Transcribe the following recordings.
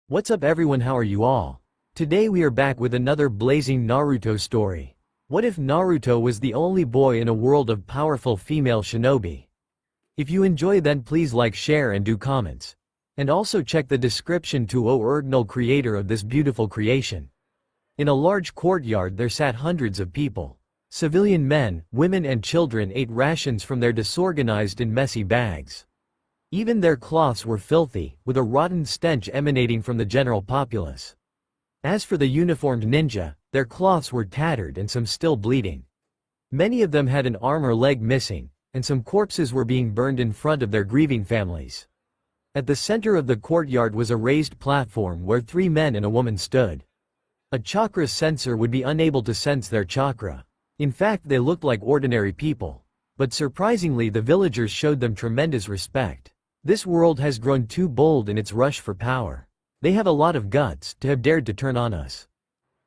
What's up everyone, how are you all? Today we are back with another blazing Naruto story. What if Naruto was the only boy in a world of powerful female shinobi? If you enjoy, then please like, share and do comments. And also check the description to original creator of this beautiful creation. In a large courtyard there sat hundreds of people. Civilian men, women and children ate rations from their disorganized and messy bags. Even their cloths were filthy, with a rotten stench emanating from the general populace. As for the uniformed ninja, their cloths were tattered and some still bleeding. Many of them had an arm or leg missing, and some corpses were being burned in front of their grieving families. At the center of the courtyard was a raised platform where 3 men and a woman stood. A chakra sensor would be unable to sense their chakra. In fact, they looked like ordinary people. But surprisingly, the villagers showed them tremendous respect. This world has grown too bold in its rush for power. They have a lot of guts to have dared to turn on us.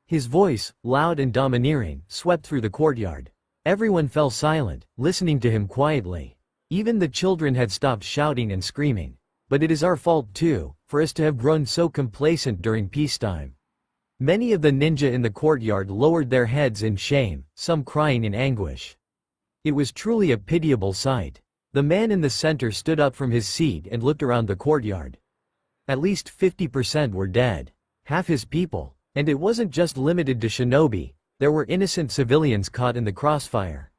His voice, loud and domineering, swept through the courtyard. Everyone fell silent, listening to him quietly. Even the children had stopped shouting and screaming. But it is our fault too, for us to have grown so complacent during peacetime. Many of the ninja in the courtyard lowered their heads in shame, some crying in anguish. It was truly a pitiable sight. The man in the center stood up from his seat and looked around the courtyard. At least 50% were dead. Half his people. And it wasn't just limited to shinobi, there were innocent civilians caught in the crossfire.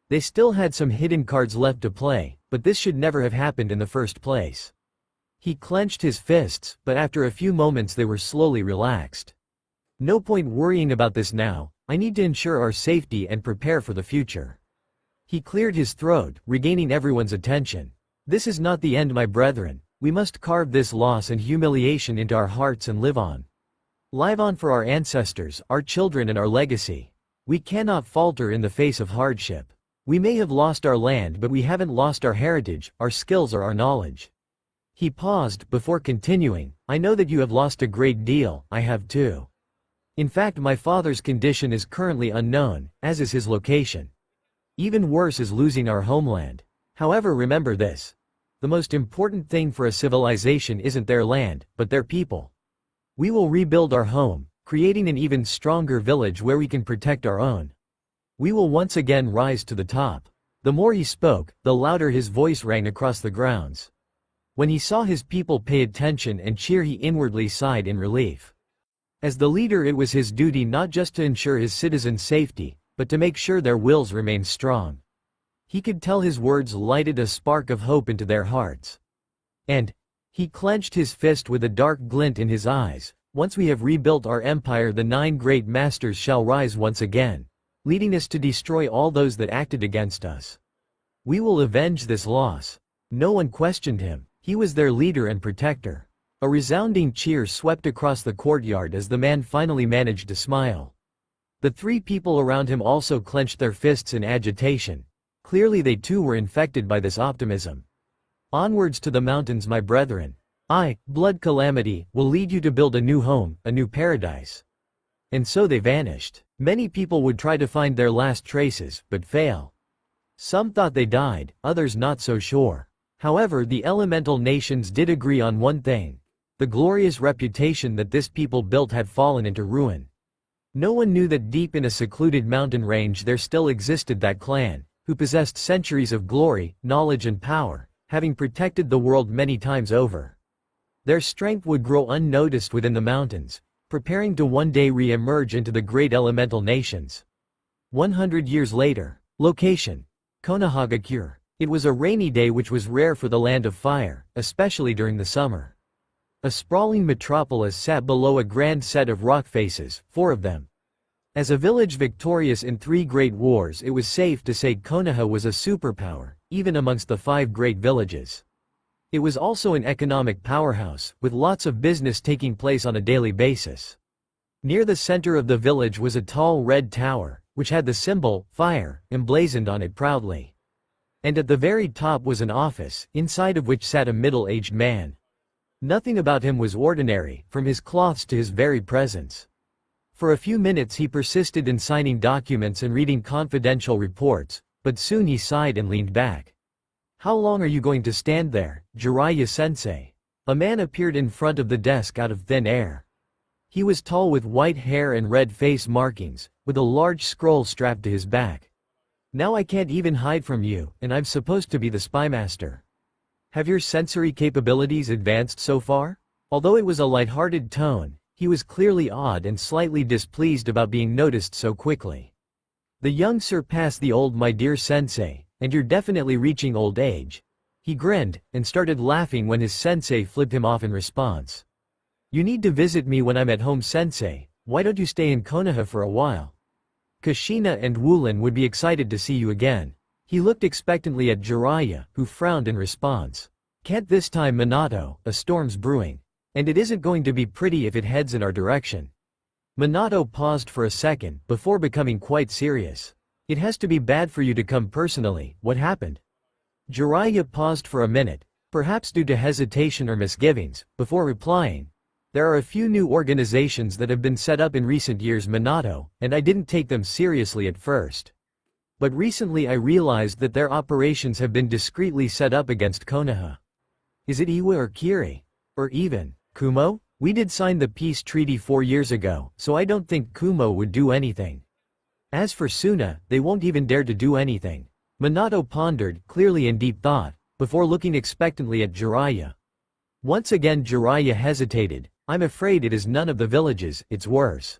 They still had some hidden cards left to play, but this should never have happened in the first place. He clenched his fists, but after a few moments they were slowly relaxed. No point worrying about this now, I need to ensure our safety and prepare for the future. He cleared his throat, regaining everyone's attention. This is not the end, my brethren. We must carve this loss and humiliation into our hearts and live on. Live on for our ancestors, our children and our legacy. We cannot falter in the face of hardship. We may have lost our land, but we haven't lost our heritage, our skills or our knowledge. He paused before continuing, I know that you have lost a great deal, I have too. In fact, my father's condition is currently unknown, as is his location. Even worse is losing our homeland. However, remember this. The most important thing for a civilization isn't their land, but their people. We will rebuild our home, creating an even stronger village where we can protect our own. We will once again rise to the top. The more he spoke, the louder his voice rang across the grounds. When he saw his people pay attention and cheer, he inwardly sighed in relief. As the leader, it was his duty not just to ensure his citizens' safety, but to make sure their wills remained strong. He could tell his words lighted a spark of hope into their hearts. And he clenched his fist with a dark glint in his eyes. Once we have rebuilt our empire, the 9 great masters shall rise once again, leading us to destroy all those that acted against us. We will avenge this loss. No one questioned him. He was their leader and protector. A resounding cheer swept across the courtyard as the man finally managed to smile. The 3 people around him also clenched their fists in agitation. Clearly they too were infected by this optimism. Onwards to the mountains, my brethren. I, Blood Calamity, will lead you to build a new home, a new paradise. And so they vanished. Many people would try to find their last traces, but fail. Some thought they died, others not so sure. However, the elemental nations did agree on one thing. The glorious reputation that this people built had fallen into ruin. No one knew that deep in a secluded mountain range there still existed that clan, who possessed centuries of glory, knowledge and power, having protected the world many times over. Their strength would grow unnoticed within the mountains, preparing to one day re-emerge into the great elemental nations. 100 years later. Location: Konohagakure. It was a rainy day, which was rare for the land of fire, especially during the summer. A sprawling metropolis sat below a grand set of rock faces, 4 of them. As a village victorious in 3 great wars, it was safe to say Konoha was a superpower, even amongst the 5 great villages. It was also an economic powerhouse, with lots of business taking place on a daily basis. Near the center of the village was a tall red tower, which had the symbol, fire, emblazoned on it proudly. And at the very top was an office, inside of which sat a middle-aged man. Nothing about him was ordinary, from his clothes to his very presence. For a few minutes he persisted in signing documents and reading confidential reports, but soon he sighed and leaned back. How long are you going to stand there, Jiraiya-sensei? A man appeared in front of the desk out of thin air. He was tall with white hair and red face markings, with a large scroll strapped to his back. Now I can't even hide from you, and I'm supposed to be the spymaster. Have your sensory capabilities advanced so far? Although it was a light-hearted tone, he was clearly awed and slightly displeased about being noticed so quickly. The young surpass the old, my dear sensei, and you're definitely reaching old age. He grinned, and started laughing when his sensei flipped him off in response. You need to visit me when I'm at home, sensei. Why don't you stay in Konoha for a while? Kushina and Woolen would be excited to see you again. He looked expectantly at Jiraiya, who frowned in response. Can't this time, Minato, a storm's brewing. And it isn't going to be pretty if it heads in our direction. Minato paused for a second, before becoming quite serious. It has to be bad for you to come personally. What happened? Jiraiya paused for a minute, perhaps due to hesitation or misgivings, before replying. There are a few new organizations that have been set up in recent years, Minato, and I didn't take them seriously at first. But recently I realized that their operations have been discreetly set up against Konoha. Is it Iwa or Kiri? Or even Kumo? We did sign the peace treaty 4 years ago, so I don't think Kumo would do anything. As for Suna, they won't even dare to do anything. Minato pondered, clearly in deep thought, before looking expectantly at Jiraiya. Once again Jiraiya hesitated. I'm afraid it is none of the villages, it's worse.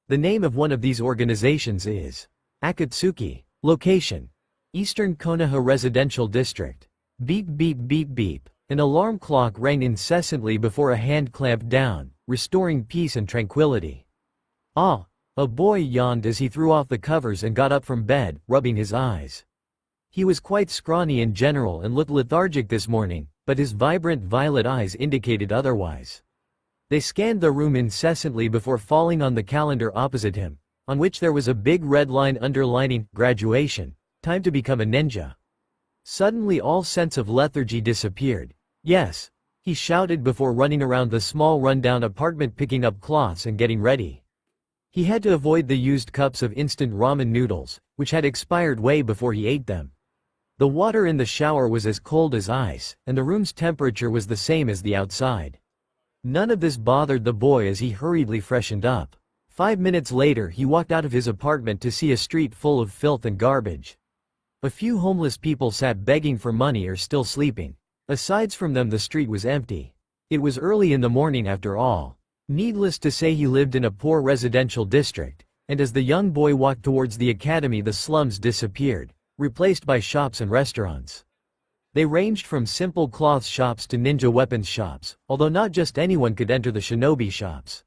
The name of one of these organizations is Akatsuki. Location: Eastern Konoha Residential District. Beep beep beep beep. An alarm clock rang incessantly before a hand clamped down, restoring peace and tranquility. Ah! A boy yawned as he threw off the covers and got up from bed, rubbing his eyes. He was quite scrawny in general and looked lethargic this morning, but his vibrant violet eyes indicated otherwise. They scanned the room incessantly before falling on the calendar opposite him, on which there was a big red line underlining graduation, time to become a ninja. Suddenly all sense of lethargy disappeared. Yes, he shouted before running around the small rundown apartment picking up cloths and getting ready. He had to avoid the used cups of instant ramen noodles, which had expired way before he ate them. The water in the shower was as cold as ice, and the room's temperature was the same as the outside. None of this bothered the boy as he hurriedly freshened up. 5 minutes later he walked out of his apartment to see a street full of filth and garbage. A few homeless people sat begging for money or still sleeping. Aside from them the street was empty. It was early in the morning after all. Needless to say he lived in a poor residential district, and as the young boy walked towards the academy the slums disappeared, replaced by shops and restaurants. They ranged from simple cloth shops to ninja weapons shops, although not just anyone could enter the shinobi shops.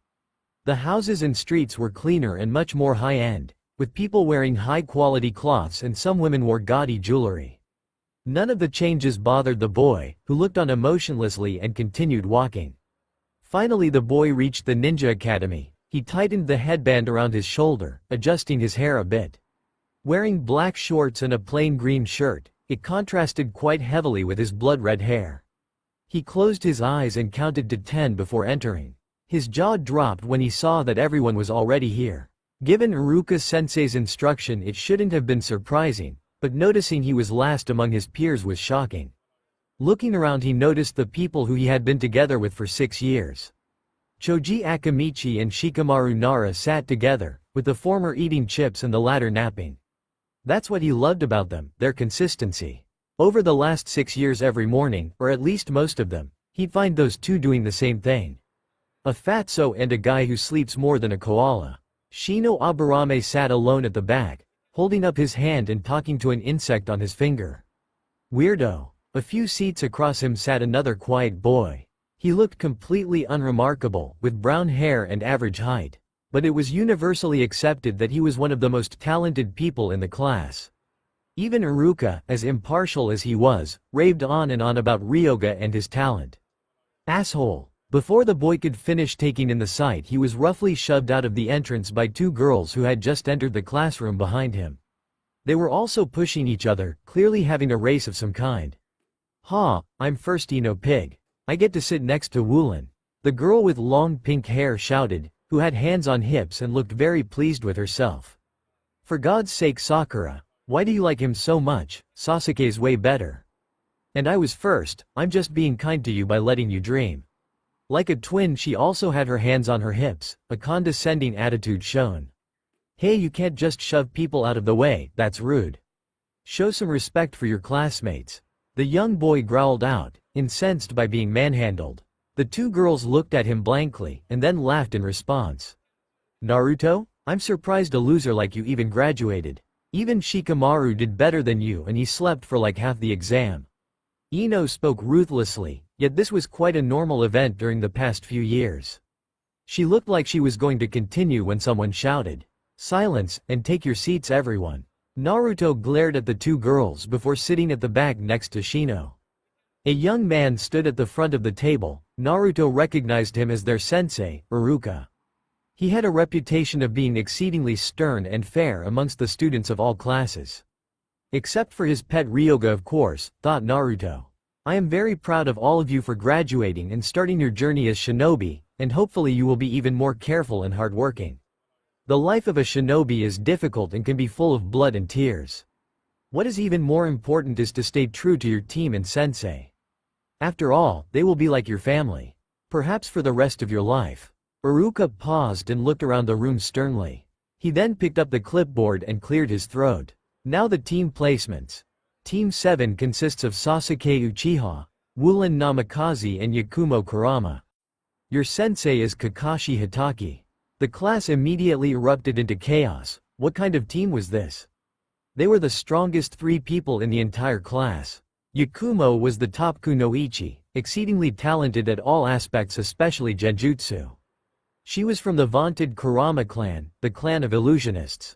The houses and streets were cleaner and much more high-end, with people wearing high-quality cloths and some women wore gaudy jewelry. None of the changes bothered the boy, who looked on emotionlessly and continued walking. Finally the boy reached the ninja academy. He tightened the headband around his shoulder, adjusting his hair a bit. Wearing black shorts and a plain green shirt, it contrasted quite heavily with his blood-red hair. He closed his eyes and counted to 10 before entering. His jaw dropped when he saw that everyone was already here. Given Iruka-sensei's instruction it shouldn't have been surprising, but noticing he was last among his peers was shocking. Looking around he noticed the people who he had been together with for 6 years. Choji Akamichi and Shikamaru Nara sat together, with the former eating chips and the latter napping. That's what he loved about them, their consistency. Over the last 6 years every morning, or at least most of them, he'd find those two doing the same thing. A fatso and a guy who sleeps more than a koala. Shino Aburame sat alone at the back, holding up his hand and talking to an insect on his finger. Weirdo. A few seats across him sat another quiet boy. He looked completely unremarkable, with brown hair and average height. But it was universally accepted that he was one of the most talented people in the class. Even Iruka, as impartial as he was, raved on and on about Ryoga and his talent. Asshole. Before the boy could finish taking in the sight he was roughly shoved out of the entrance by 2 girls who had just entered the classroom behind him. They were also pushing each other, clearly having a race of some kind. Ha, I'm first Ino Pig. I get to sit next to Woolen. The girl with long pink hair shouted, who had hands on hips and looked very pleased with herself. For God's sake Sakura, why do you like him so much? Sasuke's way better. And I was first, I'm just being kind to you by letting you dream. Like a twin, she also had her hands on her hips, a condescending attitude shown. Hey, you can't just shove people out of the way, that's rude. Show some respect for your classmates. The young boy growled out, incensed by being manhandled. The two girls looked at him blankly, and then laughed in response. Naruto? I'm surprised a loser like you even graduated. Even Shikamaru did better than you and he slept for like half the exam. Ino spoke ruthlessly, yet this was quite a normal event during the past few years. She looked like she was going to continue when someone shouted, "Silence, and take your seats everyone." Naruto glared at the two girls before sitting at the back next to Shino. A young man stood at the front of the table. Naruto recognized him as their sensei, Iruka. He had a reputation of being exceedingly stern and fair amongst the students of all classes. Except for his pet Ryoga, of course, thought Naruto. I am very proud of all of you for graduating and starting your journey as shinobi, and hopefully you will be even more careful and hardworking. The life of a shinobi is difficult and can be full of blood and tears. What is even more important is to stay true to your team and sensei. After all, they will be like your family. Perhaps for the rest of your life. Iruka paused and looked around the room sternly. He then picked up the clipboard and cleared his throat. Now the team placements. Team 7 consists of Sasuke Uchiha, Woolen Namikaze and Yakumo Kurama. Your sensei is Kakashi Hitaki. The class immediately erupted into chaos. What kind of team was this? They were the strongest 3 people in the entire class. Yakumo was the top kunoichi, exceedingly talented at all aspects, especially genjutsu. She was from the vaunted Kurama clan, the clan of illusionists.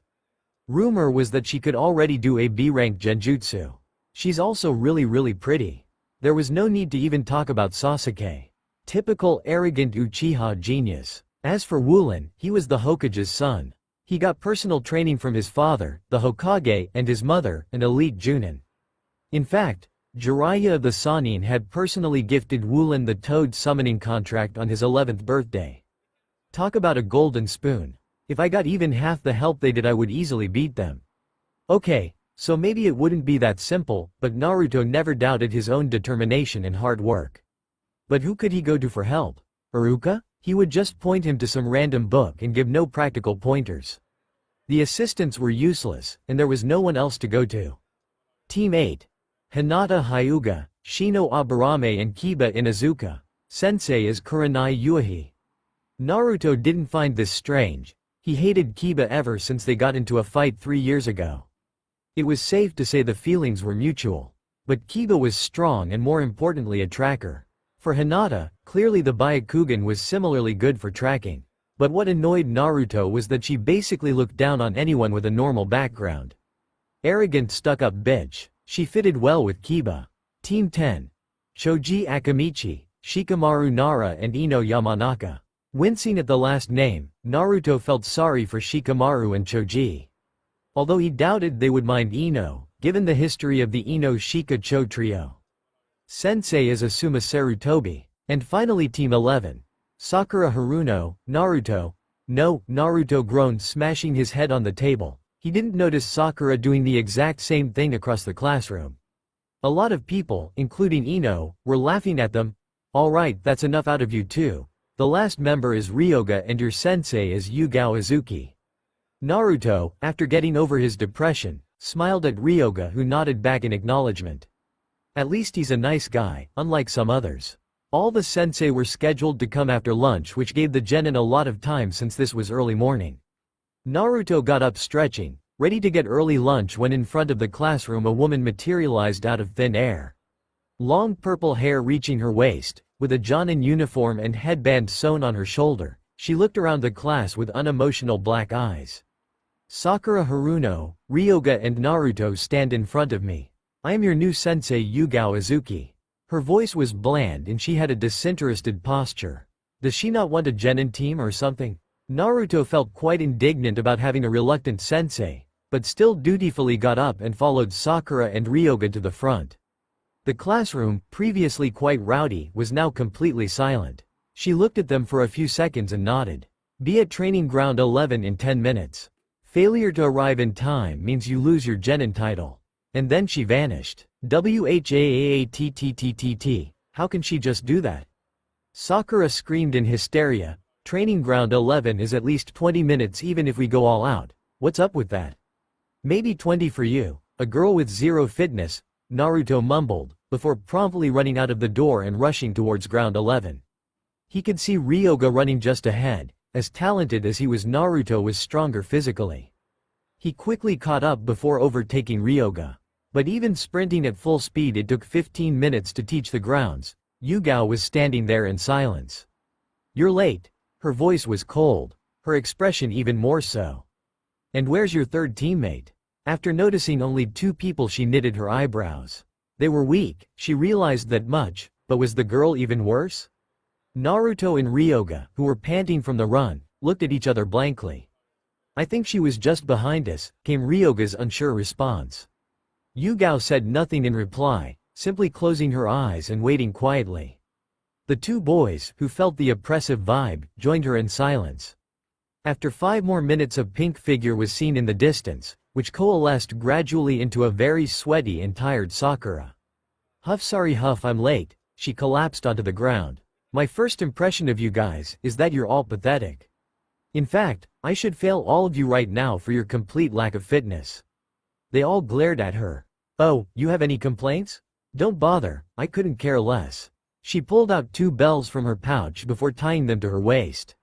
Rumor was that she could already do a B-rank genjutsu. She's also really pretty. There was no need to even talk about Sasuke. Typical arrogant Uchiha genius. As for Woolen, he was the Hokage's son. He got personal training from his father, the Hokage, and his mother, an elite Junin. In fact, Jiraiya of the Sannin had personally gifted Woolen the Toad summoning contract on his 11th birthday. Talk about a golden spoon. If I got even half the help they did, I would easily beat them. Okay, so maybe it wouldn't be that simple, but Naruto never doubted his own determination and hard work. But who could he go to for help? Iruka? He would just point him to some random book and give no practical pointers. The assistants were useless, and there was no one else to go to. Team 8. Hinata Hyuga, Shino Aburame and Kiba Inuzuka. Sensei is Kurenai Uehi. Naruto didn't find this strange. He hated Kiba ever since they got into a fight 3 years ago. It was safe to say the feelings were mutual. But Kiba was strong and more importantly a tracker. For Hinata, clearly the Byakugan was similarly good for tracking. But what annoyed Naruto was that she basically looked down on anyone with a normal background. Arrogant stuck-up bitch. She fitted well with Kiba. Team 10. Choji Akamichi, Shikamaru Nara and Ino Yamanaka. Wincing at the last name, Naruto felt sorry for Shikamaru and Choji. Although he doubted they would mind Ino, given the history of the Ino-Shika-Cho trio. Sensei is Asuma Sarutobi. And finally Team 11. Sakura Haruno, Naruto. No, Naruto groaned, smashing his head on the table. He didn't notice Sakura doing the exact same thing across the classroom. A lot of people, including Ino, were laughing at them. Alright, that's enough out of you two. The last member is Ryoga and your sensei is Yugao Izuki. Naruto, after getting over his depression, smiled at Ryoga, who nodded back in acknowledgement. At least he's a nice guy, unlike some others. All the sensei were scheduled to come after lunch, which gave the genin a lot of time since this was early morning. Naruto got up stretching, ready to get early lunch, when in front of the classroom a woman materialized out of thin air. Long purple hair reaching her waist, with a jonin uniform and headband sewn on her shoulder, she looked around the class with unemotional black eyes. Sakura Haruno, Ryoga and Naruto stand in front of me. I am your new sensei Yugao Izuki. Her voice was bland and she had a disinterested posture. Does she not want a genin team or something? Naruto felt quite indignant about having a reluctant sensei, but still dutifully got up and followed Sakura and Ryoga to the front. The classroom, previously quite rowdy, was now completely silent. She looked at them for a few seconds and nodded. Be at training ground 11 in 10 minutes. Failure to arrive in time means you lose your genin title. And then she vanished. WHAAATTTTT. How can she just do that? Sakura screamed in hysteria. Training ground 11 is at least 20 minutes even if we go all out. What's up with that? Maybe 20 for you, a girl with zero fitness, Naruto mumbled, before promptly running out of the door and rushing towards ground 11. He could see Ryoga running just ahead. As talented as he was, Naruto was stronger physically. He quickly caught up before overtaking Ryoga. But even sprinting at full speed, it took 15 minutes to teach the grounds. Yugao was standing there in silence. "You're late." Her voice was cold, her expression even more so. "And where's your third teammate?" After noticing only 2 people, she knitted her eyebrows. They were weak, she realized that much, but was the girl even worse? Naruto and Ryoga, who were panting from the run, looked at each other blankly. "I think she was just behind us," came Ryoga's unsure response. Yugao said nothing in reply, simply closing her eyes and waiting quietly. The 2 boys, who felt the oppressive vibe, joined her in silence. After 5 more minutes, a pink figure was seen in the distance, which coalesced gradually into a very sweaty and tired Sakura. "Huff, sorry Huff, I'm late." She collapsed onto the ground. "My first impression of you guys is that you're all pathetic. In fact, I should fail all of you right now for your complete lack of fitness." They all glared at her. "Oh, you have any complaints? Don't bother, I couldn't care less." She pulled out 2 bells from her pouch before tying them to her waist.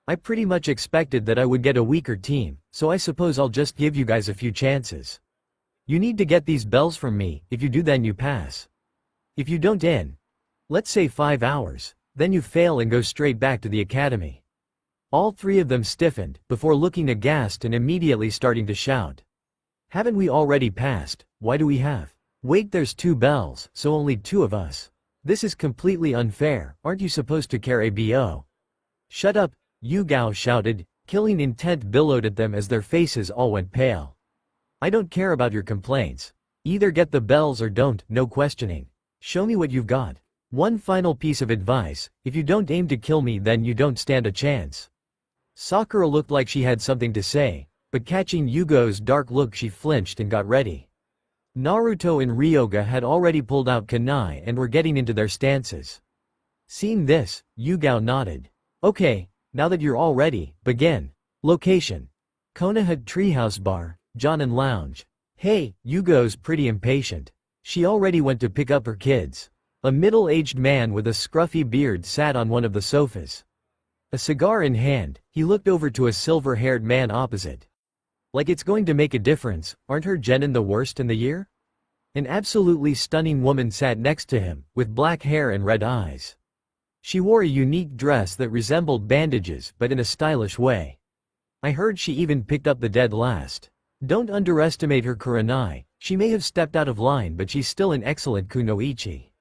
"I pretty much expected that I would get a weaker team, so I suppose I'll just give you guys a few chances. You need to get these bells from me. If you do, then you pass. If you don't in, let's say 5 hours, then you fail and go straight back to the academy." All 3 of them stiffened, before looking aghast and immediately starting to shout. "Haven't we already passed? Why do we have? Wait, there's 2 bells, so only 2 of us. This is completely unfair. Aren't you supposed to care abo?" "Shut up," Yugao shouted, killing intent billowed at them as their faces all went pale. "I don't care about your complaints. Either get the bells or don't, no questioning. Show me what you've got. One final piece of advice, if you don't aim to kill me, then you don't stand a chance." Sakura looked like she had something to say, but catching Yugo's dark look, she flinched and got ready. Naruto and Ryoga had already pulled out kunai and were getting into their stances. Seeing this, Yugao nodded. "Okay, now that you're all ready, begin." Location: Konoha Treehouse Bar, Jonin Lounge. "Hey," Yugo's pretty impatient. She already went to pick up her kids. A middle-aged man with a scruffy beard sat on one of the sofas. A cigar in hand, he looked over to a silver-haired man opposite. "Like it's going to make a difference, aren't her genin the worst in the year?" An absolutely stunning woman sat next to him, with black hair and red eyes. She wore a unique dress that resembled bandages but in a stylish way. I heard she even picked up the dead last. Don't underestimate her kurenai. She may have stepped out of line, but she's still an excellent kunoichi.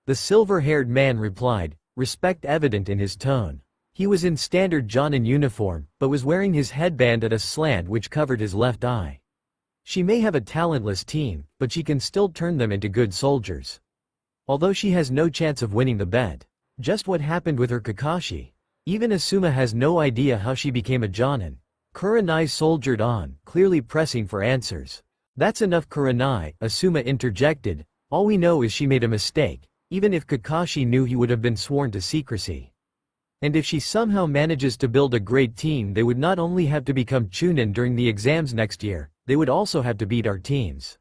The silver-haired man replied, respect evident in his tone. He was in standard Jonin uniform, but was wearing his headband at a slant which covered his left eye. She may have a talentless team, but she can still turn them into good soldiers. Although she has no chance of winning the bet. Just what happened with her Kakashi? Even Asuma has no idea how she became a Jonin. Kurenai soldiered on, clearly pressing for answers. That's enough Kurenai, Asuma interjected. All we know is she made a mistake. Even if Kakashi knew, he would have been sworn to secrecy. And if she somehow manages to build a great team, they would not only have to become Chunin during the exams next year, they would also have to beat our teams.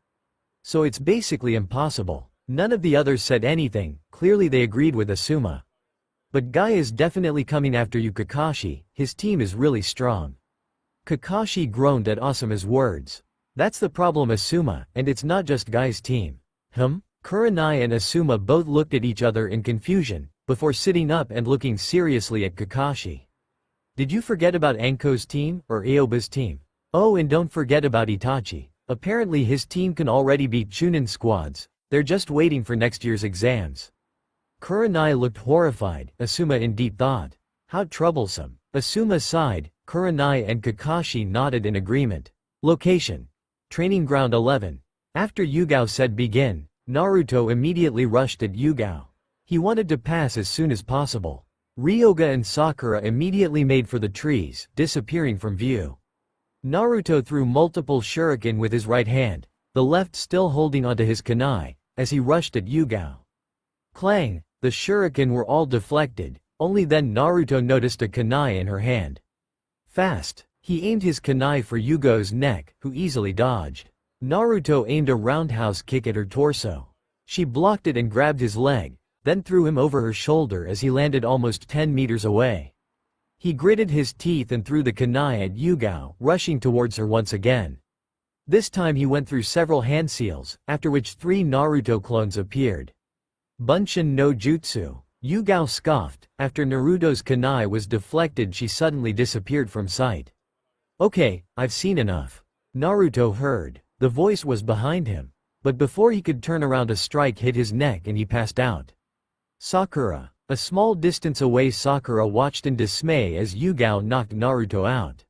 So it's basically impossible. None of the others said anything, clearly they agreed with Asuma. But Guy is definitely coming after you, Kakashi, his team is really strong. Kakashi groaned at Asuma's words. That's the problem, Asuma, and it's not just Guy's team. Kurenai and Asuma both looked at each other in confusion, before sitting up and looking seriously at Kakashi. Did you forget about Anko's team, or Aoba's team? Oh, and don't forget about Itachi. Apparently his team can already beat Chunin squads, they're just waiting for next year's exams. Kurenai looked horrified, Asuma in deep thought. How troublesome. Asuma sighed, Kurenai and Kakashi nodded in agreement. Location: Training Ground 11. After Yugao said begin, Naruto immediately rushed at Yugao. He wanted to pass as soon as possible. Ryoga and Sakura immediately made for the trees, disappearing from view. Naruto threw multiple shuriken with his right hand, the left still holding onto his kunai, as he rushed at Yugao. Clang! The shuriken were all deflected, only then Naruto noticed a kunai in her hand. Fast! He aimed his kunai for Yugo's neck, who easily dodged. Naruto aimed a roundhouse kick at her torso. She blocked it and grabbed his leg, then threw him over her shoulder as he landed almost 10 meters away. He gritted his teeth and threw the kunai at Yugao, rushing towards her once again. This time he went through several hand seals, after which 3 Naruto clones appeared. Bunshin no Jutsu. Yugao scoffed. After Naruto's kunai was deflected, she suddenly disappeared from sight. Okay, I've seen enough. Naruto heard. The voice was behind him. But before he could turn around, a strike hit his neck and he passed out. Sakura. A small distance away, Sakura watched in dismay as Yugao knocked Naruto out.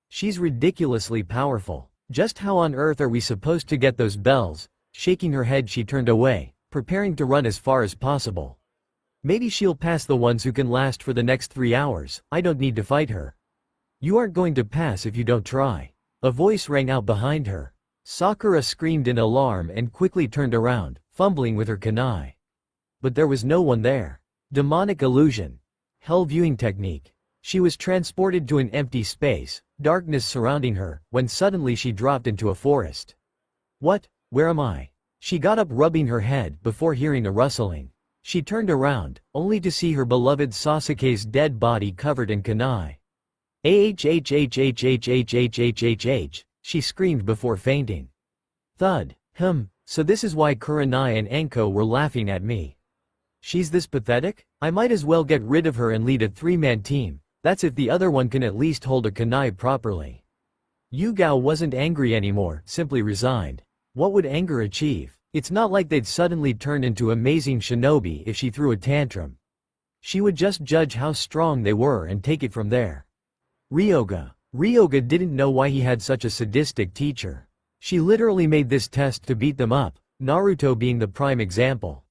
She's ridiculously powerful. Just how on earth are we supposed to get those bells? Shaking her head, she turned away, preparing to run as far as possible. Maybe she'll pass the ones who can last for the next 3 hours. I don't need to fight her. You aren't going to pass if you don't try. A voice rang out behind her. Sakura screamed in alarm and quickly turned around, fumbling with her kunai. But there was no one there. Demonic illusion. Hell viewing technique. She was transported to an empty space, darkness surrounding her, when suddenly she dropped into a forest. What? Where am I? She got up, rubbing her head, before hearing a rustling. She turned around, only to see her beloved Sasuke's dead body covered in kunai. "Ahhhhhhhhhhhh," she screamed before fainting. Thud. So this is why Kurenai and Anko were laughing at me. She's this pathetic? I might as well get rid of her and lead a 3-man team. That's if the other one can at least hold a kunai properly. Yugao wasn't angry anymore, simply resigned. What would anger achieve? It's not like they'd suddenly turn into amazing shinobi if she threw a tantrum. She would just judge how strong they were and take it from there. Ryoga. Ryoga didn't know why he had such a sadistic teacher. She literally made this test to beat them up, Naruto being the prime example.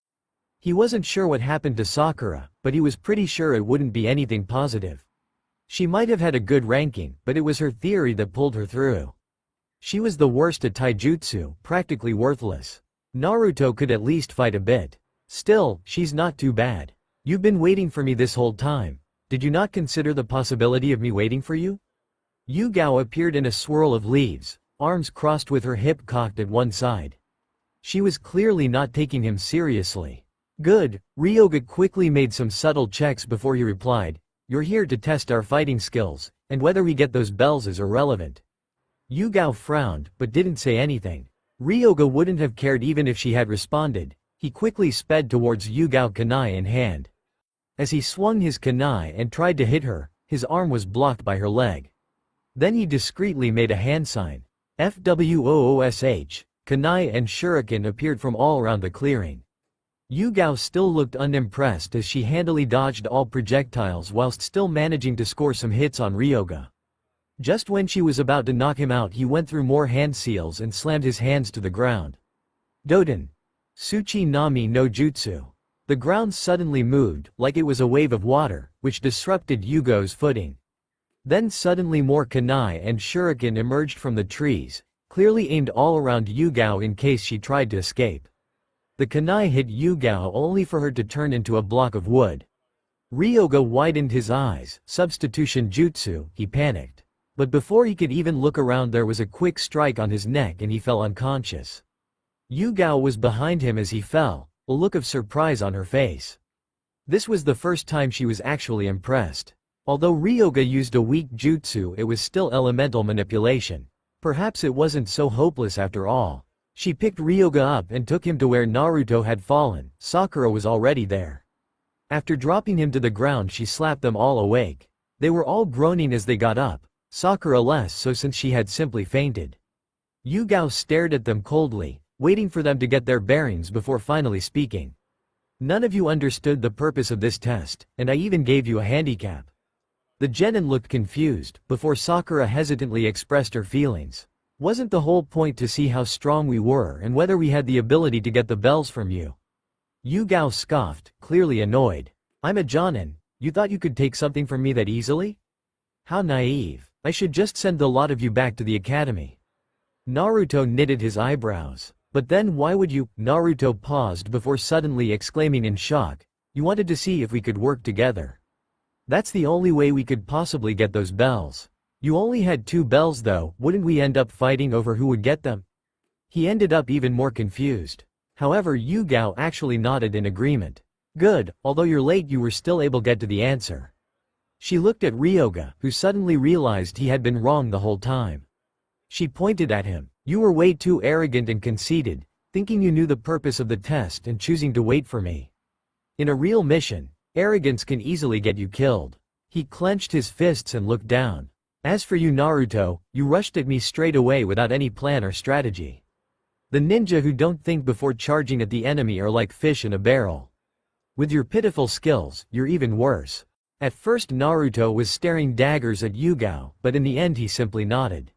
He wasn't sure what happened to Sakura, but he was pretty sure it wouldn't be anything positive. She might have had a good ranking, but it was her theory that pulled her through. She was the worst at taijutsu, practically worthless. Naruto could at least fight a bit. Still, she's not too bad. You've been waiting for me this whole time. Did you not consider the possibility of me waiting for you? Yugao appeared in a swirl of leaves, arms crossed with her hip cocked at one side. She was clearly not taking him seriously. Good. Ryoga quickly made some subtle checks before he replied, "You're here to test our fighting skills, and whether we get those bells is irrelevant." Yugao frowned, but didn't say anything. Ryoga wouldn't have cared even if she had responded. He quickly sped towards Yugao, kunai in hand. As he swung his kunai and tried to hit her, his arm was blocked by her leg. Then he discreetly made a hand sign. FWOOSH. Kunai and shuriken appeared from all around the clearing. Yugao still looked unimpressed as she handily dodged all projectiles whilst still managing to score some hits on Ryoga. Just when she was about to knock him out, he went through more hand seals and slammed his hands to the ground. Doden. Tsuchi Nami no Jutsu. The ground suddenly moved, like it was a wave of water, which disrupted Yugo's footing. Then suddenly more kunai and shuriken emerged from the trees, clearly aimed all around Yugao in case she tried to escape. The kunai hit Yugao only for her to turn into a block of wood. Ryoga widened his eyes. Substitution jutsu, he panicked. But before he could even look around, there was a quick strike on his neck and he fell unconscious. Yugao was behind him as he fell, a look of surprise on her face. This was the first time she was actually impressed. Although Ryoga used a weak jutsu, it was still elemental manipulation. Perhaps it wasn't so hopeless after all. She picked Ryoga up and took him to where Naruto had fallen. Sakura was already there. After dropping him to the ground, she slapped them all awake. They were all groaning as they got up. Sakura less so, since she had simply fainted. Yugao stared at them coldly, waiting for them to get their bearings before finally speaking. "None of you understood the purpose of this test, and I even gave you a handicap." The genin looked confused, before Sakura hesitantly expressed her feelings. "Wasn't the whole point to see how strong we were and whether we had the ability to get the bells from you?" Yugao scoffed, clearly annoyed. "I'm a jonin. You thought you could take something from me that easily? How naive. I should just send the lot of you back to the academy." Naruto knitted his eyebrows. But then why would you? Naruto paused before suddenly exclaiming in shock. You wanted to see if we could work together. That's the only way we could possibly get those bells. You only had 2 bells though, wouldn't we end up fighting over who would get them? He ended up even more confused. However, Yugao actually nodded in agreement. Good, although you're late you were still able to get to the answer. She looked at Ryoga, who suddenly realized he had been wrong the whole time. She pointed at him. You were way too arrogant and conceited, thinking you knew the purpose of the test and choosing to wait for me. In a real mission, arrogance can easily get you killed. He clenched his fists and looked down. As for you Naruto, you rushed at me straight away without any plan or strategy. The ninja who don't think before charging at the enemy are like fish in a barrel. With your pitiful skills, you're even worse. At first Naruto was staring daggers at Yugao, but in the end he simply nodded.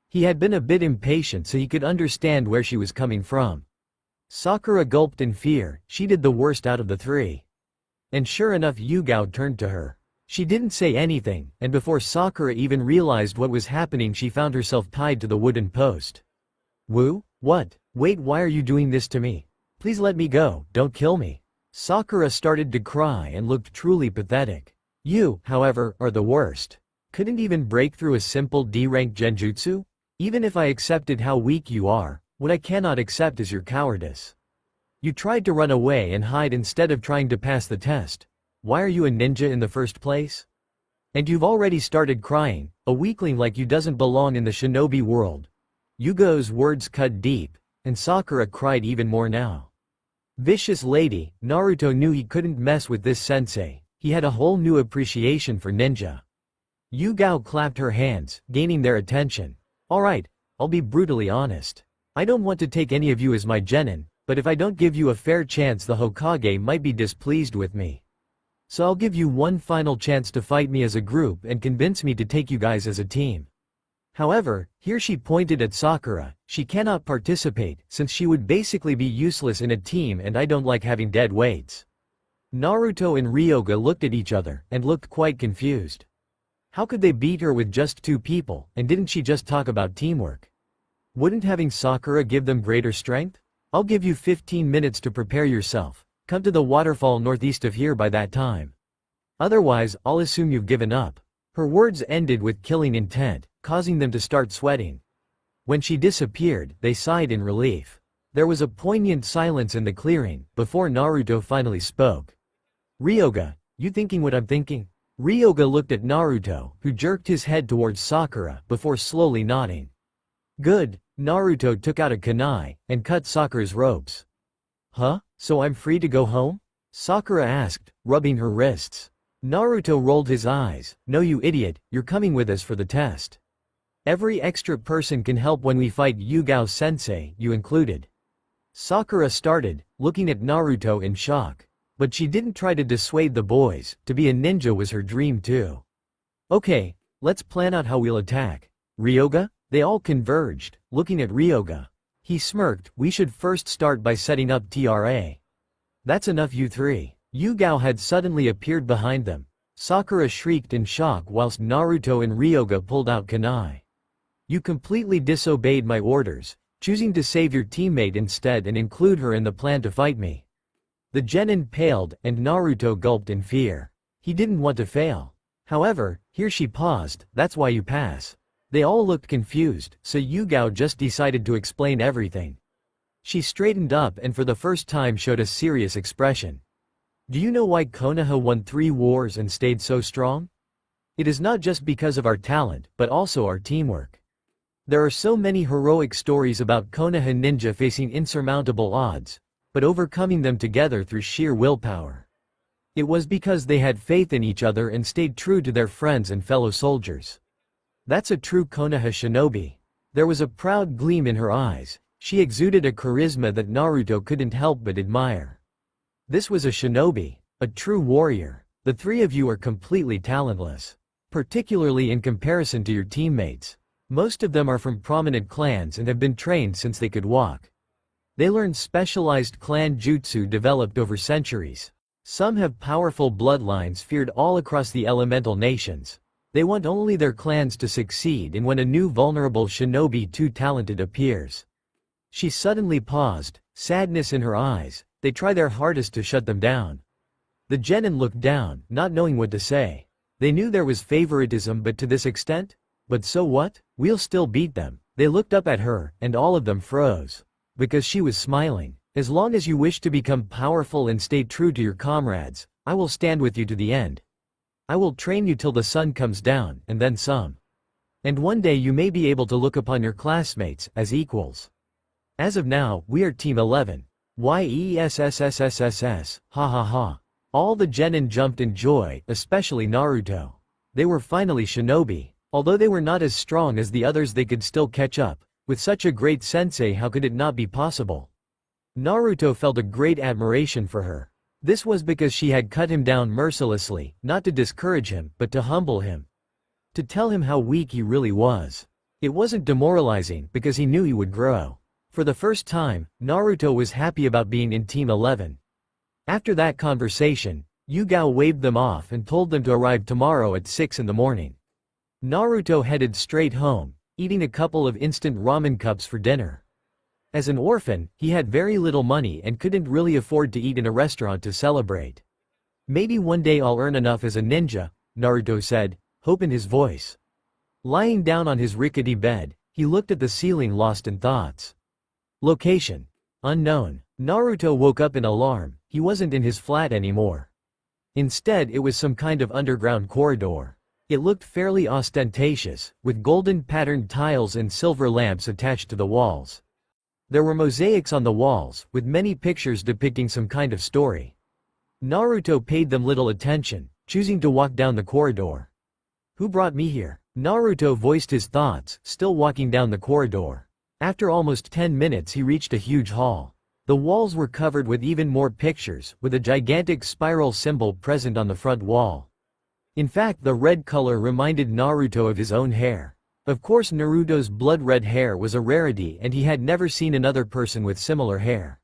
He had been a bit impatient so he could understand where she was coming from. Sakura gulped in fear, she did the worst out of the 3. And sure enough Yugao turned to her. She didn't say anything, and before Sakura even realized what was happening she found herself tied to the wooden post. Woo? What? Wait, why are you doing this to me? Please let me go, don't kill me. Sakura started to cry and looked truly pathetic. You, however, are the worst. Couldn't even break through a simple D-rank genjutsu? Even if I accepted how weak you are, what I cannot accept is your cowardice. You tried to run away and hide instead of trying to pass the test. Why are you a ninja in the first place? And you've already started crying, a weakling like you doesn't belong in the shinobi world. Yugo's words cut deep, and Sakura cried even more now. Vicious lady, Naruto knew he couldn't mess with this sensei, he had a whole new appreciation for ninja. Yugao clapped her hands, gaining their attention. Alright, I'll be brutally honest. I don't want to take any of you as my genin, but if I don't give you a fair chance the Hokage might be displeased with me. So I'll give you one final chance to fight me as a group and convince me to take you guys as a team. However, here she pointed at Sakura, she cannot participate since she would basically be useless in a team and I don't like having dead weights. Naruto and Ryoga looked at each other and looked quite confused. How could they beat her with just 2 people, and didn't she just talk about teamwork? Wouldn't having Sakura give them greater strength? I'll give you 15 minutes to prepare yourself. Come to the waterfall northeast of here by that time. Otherwise, I'll assume you've given up. Her words ended with killing intent, causing them to start sweating. When she disappeared, they sighed in relief. There was a poignant silence in the clearing, before Naruto finally spoke. Ryoga, you thinking what I'm thinking? Ryoga looked at Naruto, who jerked his head towards Sakura, before slowly nodding. Good, Naruto took out a kunai, and cut Sakura's ropes. Huh? So I'm free to go home? Sakura asked, rubbing her wrists. Naruto rolled his eyes. No you idiot, you're coming with us for the test. Every extra person can help when we fight Yugao-sensei, you included. Sakura started, looking at Naruto in shock. But she didn't try to dissuade the boys, to be a ninja was her dream too. Okay, let's plan out how we'll attack. Ryoga? They all converged, looking at Ryoga. He smirked, we should first start by setting up TRA. That's enough you 3. Yugao had suddenly appeared behind them. Sakura shrieked in shock whilst Naruto and Ryoga pulled out kunai. You completely disobeyed my orders, choosing to save your teammate instead and include her in the plan to fight me. The genin paled, and Naruto gulped in fear. He didn't want to fail. However, here she paused, that's why you pass. They all looked confused, so Yugao just decided to explain everything. She straightened up and for the first time showed a serious expression. Do you know why Konoha won 3 wars and stayed so strong? It is not just because of our talent, but also our teamwork. There are so many heroic stories about Konoha ninja facing insurmountable odds, but overcoming them together through sheer willpower. It was because they had faith in each other and stayed true to their friends and fellow soldiers. That's a true Konoha shinobi. There was a proud gleam in her eyes. She exuded a charisma that Naruto couldn't help but admire. This was a shinobi, a true warrior. The 3 of you are completely talentless. Particularly in comparison to your teammates. Most of them are from prominent clans and have been trained since they could walk. They learned specialized clan jutsu developed over centuries. Some have powerful bloodlines feared all across the elemental nations. They want only their clans to succeed, and when a new vulnerable shinobi too talented appears. She suddenly paused, sadness in her eyes. They try their hardest to shut them down. The genin looked down, not knowing what to say. They knew there was favoritism, but to this extent? But so what? We'll still beat them. They looked up at her, and all of them froze. Because she was smiling. As long as you wish to become powerful and stay true to your comrades, I will stand with you to the end. I will train you till the sun comes down, and then some. And one day you may be able to look upon your classmates as equals. As of now, we are Team 11. Yessssssss, ha ha ha. All the genin jumped in joy, especially Naruto. They were finally shinobi. Although they were not as strong as the others, they could still catch up. With such a great sensei, how could it not be possible? Naruto felt a great admiration for her. This was because she had cut him down mercilessly, not to discourage him, but to humble him. To tell him how weak he really was. It wasn't demoralizing, because he knew he would grow. For the first time, Naruto was happy about being in Team 11. After that conversation, Yugao waved them off and told them to arrive tomorrow at 6 in the morning. Naruto headed straight home, eating a couple of instant ramen cups for dinner. As an orphan, he had very little money and couldn't really afford to eat in a restaurant to celebrate. Maybe one day I'll earn enough as a ninja, Naruto said, hope in his voice. Lying down on his rickety bed, he looked at the ceiling, lost in thoughts. Location: unknown. Naruto woke up in alarm. He wasn't in his flat anymore. Instead, it was some kind of underground corridor. It looked fairly ostentatious, with golden patterned tiles and silver lamps attached to the walls. There were mosaics on the walls, with many pictures depicting some kind of story. Naruto paid them little attention, choosing to walk down the corridor. Who brought me here? Naruto voiced his thoughts, still walking down the corridor. After almost 10 minutes he reached a huge hall. The walls were covered with even more pictures, with a gigantic spiral symbol present on the front wall. In fact, the red color reminded Naruto of his own hair. Of course, Naruto's blood-red hair was a rarity, and he had never seen another person with similar hair.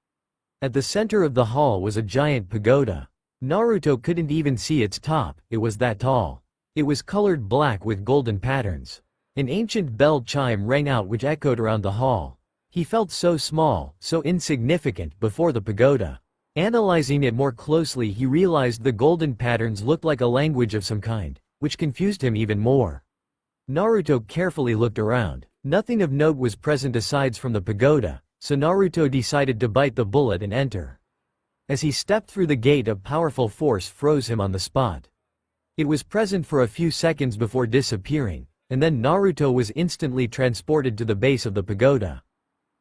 At the center of the hall was a giant pagoda. Naruto couldn't even see its top, it was that tall. It was colored black with golden patterns. An ancient bell chime rang out which echoed around the hall. He felt so small, so insignificant before the pagoda. Analyzing it more closely, he realized the golden patterns looked like a language of some kind, which confused him even more. Naruto carefully looked around. Nothing of note was present aside from the pagoda, so Naruto decided to bite the bullet and enter. As he stepped through the gate, a powerful force froze him on the spot. It was present for a few seconds before disappearing, and then Naruto was instantly transported to the base of the pagoda.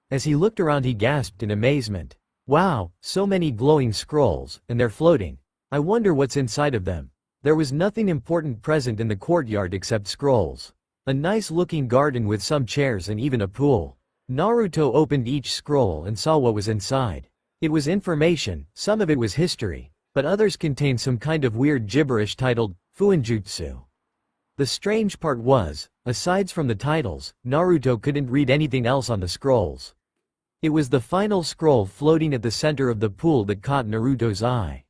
As he looked around, he gasped in amazement. Wow, so many glowing scrolls, and they're floating. I wonder what's inside of them. There was nothing important present in the courtyard except scrolls. A nice-looking garden with some chairs and even a pool. Naruto opened each scroll and saw what was inside. It was information, some of it was history, but others contained some kind of weird gibberish titled Fuinjutsu. The strange part was, aside from the titles, Naruto couldn't read anything else on the scrolls. It was the final scroll floating at the center of the pool that caught Naruto's eye.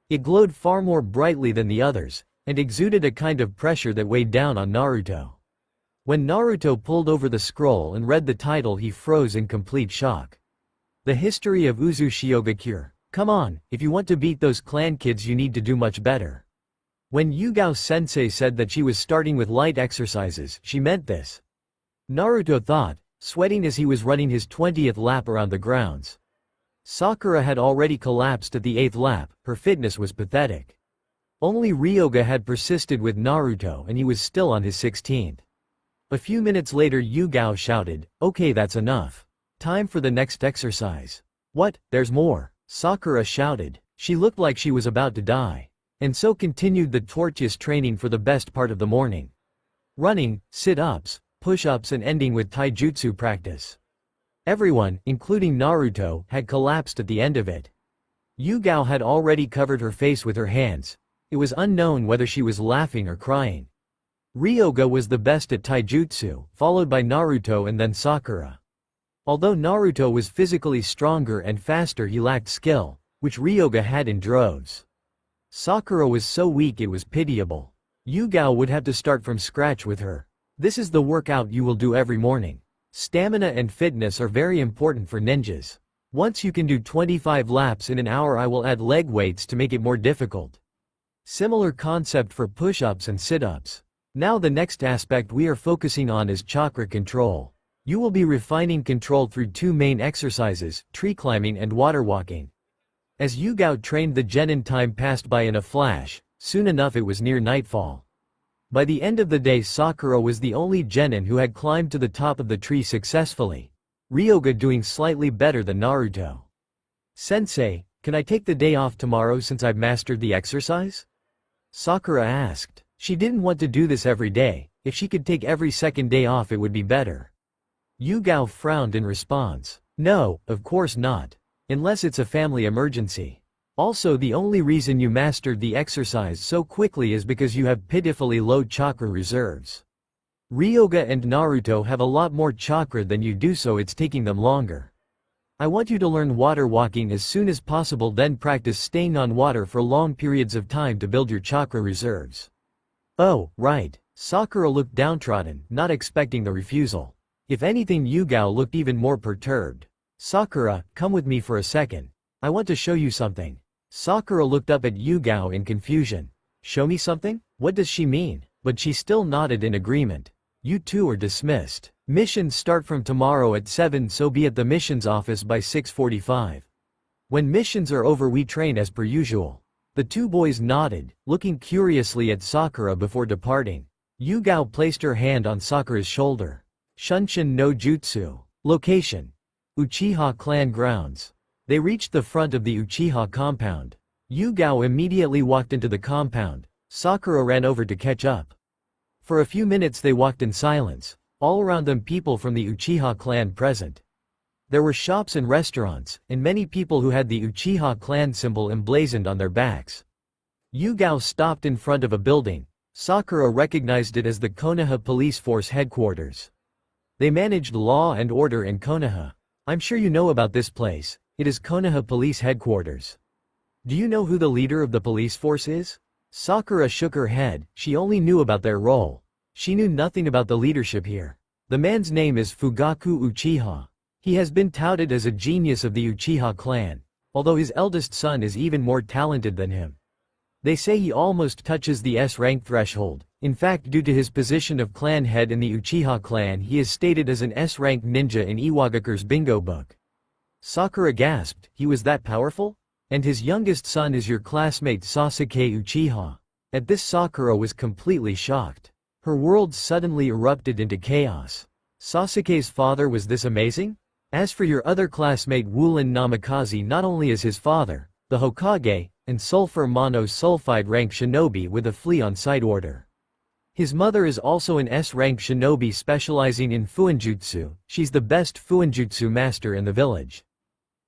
It glowed far more brightly than the others, and exuded a kind of pressure that weighed down on Naruto. When Naruto pulled over the scroll and read the title, he froze in complete shock. The history of Uzushiogakure. Come on, if you want to beat those clan kids you need to do much better. When Yugao-sensei said that she was starting with light exercises, she meant this. Naruto thought, sweating as he was running his 20th lap around the grounds. Sakura had already collapsed at the 8th lap, her fitness was pathetic. Only Ryoga had persisted with Naruto and he was still on his 16th. A few minutes later Yugao shouted, okay, that's enough. Time for the next exercise. What, there's more? Sakura shouted. She looked like she was about to die. And so continued the tortuous training for the best part of the morning. Running, sit-ups, push-ups and ending with taijutsu practice. Everyone, including Naruto, had collapsed at the end of it. Yugao had already covered her face with her hands. It was unknown whether she was laughing or crying. Ryoga was the best at taijutsu, followed by Naruto and then Sakura. Although Naruto was physically stronger and faster, he lacked skill, which Ryoga had in droves. Sakura was so weak it was pitiable. Yugao would have to start from scratch with her. This is the workout you will do every morning. Stamina and fitness are very important for ninjas. Once you can do 25 laps in an hour, I will add leg weights to make it more difficult. Similar concept for push-ups and sit-ups. Now the next aspect we are focusing on is chakra control. You will be refining control through two main exercises, tree climbing and water walking. As Yugao trained, the genin time passed by in a flash. Soon enough it was near nightfall. By the end of the day, Sakura was the only genin who had climbed to the top of the tree successfully. Ryoga doing slightly better than Naruto. Sensei, can I take the day off tomorrow since I've mastered the exercise? Sakura asked. She didn't want to do this every day. If she could take every second day off it would be better. Yugao frowned in response. No, of course not. Unless it's a family emergency. Also, the only reason you mastered the exercise so quickly is because you have pitifully low chakra reserves. Ryoga and Naruto have a lot more chakra than you do, so it's taking them longer. I want you to learn water walking as soon as possible, then practice staying on water for long periods of time to build your chakra reserves. Oh, right. Sakura looked downtrodden, not expecting the refusal. If anything, Yugao looked even more perturbed. Sakura, come with me for a second. I want to show you something. Sakura looked up at Yugao in confusion. Show me something? What does she mean? But she still nodded in agreement. You two are dismissed. Missions start from tomorrow at 7, so be at the missions office by 6:45. When missions are over we train as per usual. The two boys nodded, looking curiously at Sakura before departing. Yugao placed her hand on Sakura's shoulder. Shunshin no Jutsu. Location: Uchiha clan grounds. They reached the front of the Uchiha compound. Yugao immediately walked into the compound. Sakura ran over to catch up. For a few minutes they walked in silence. All around them people from the Uchiha clan present. There were shops and restaurants, and many people who had the Uchiha clan symbol emblazoned on their backs. Yugao stopped in front of a building. Sakura recognized it as the Konoha Police Force headquarters. They managed law and order in Konoha. I'm sure you know about this place. It is Konoha Police Headquarters. Do you know who the leader of the police force is? Sakura shook her head. She only knew about their role. She knew nothing about the leadership here. The man's name is Fugaku Uchiha. He has been touted as a genius of the Uchiha clan, although his eldest son is even more talented than him. They say he almost touches the S-rank threshold. In fact, due to his position of clan head in the Uchiha clan, he is stated as an S-rank ninja in Iwagakure's bingo book. Sakura gasped. He was that powerful? And his youngest son is your classmate Sasuke Uchiha. At this, Sakura was completely shocked. Her world suddenly erupted into chaos. Sasuke's father was this amazing? As for your other classmate Wulin Namikaze, not only is his father, the Hokage, and sulfur monosulfide rank shinobi with a flea on site order. His mother is also an S-rank shinobi specializing in fuinjutsu. She's the best fuinjutsu master in the village.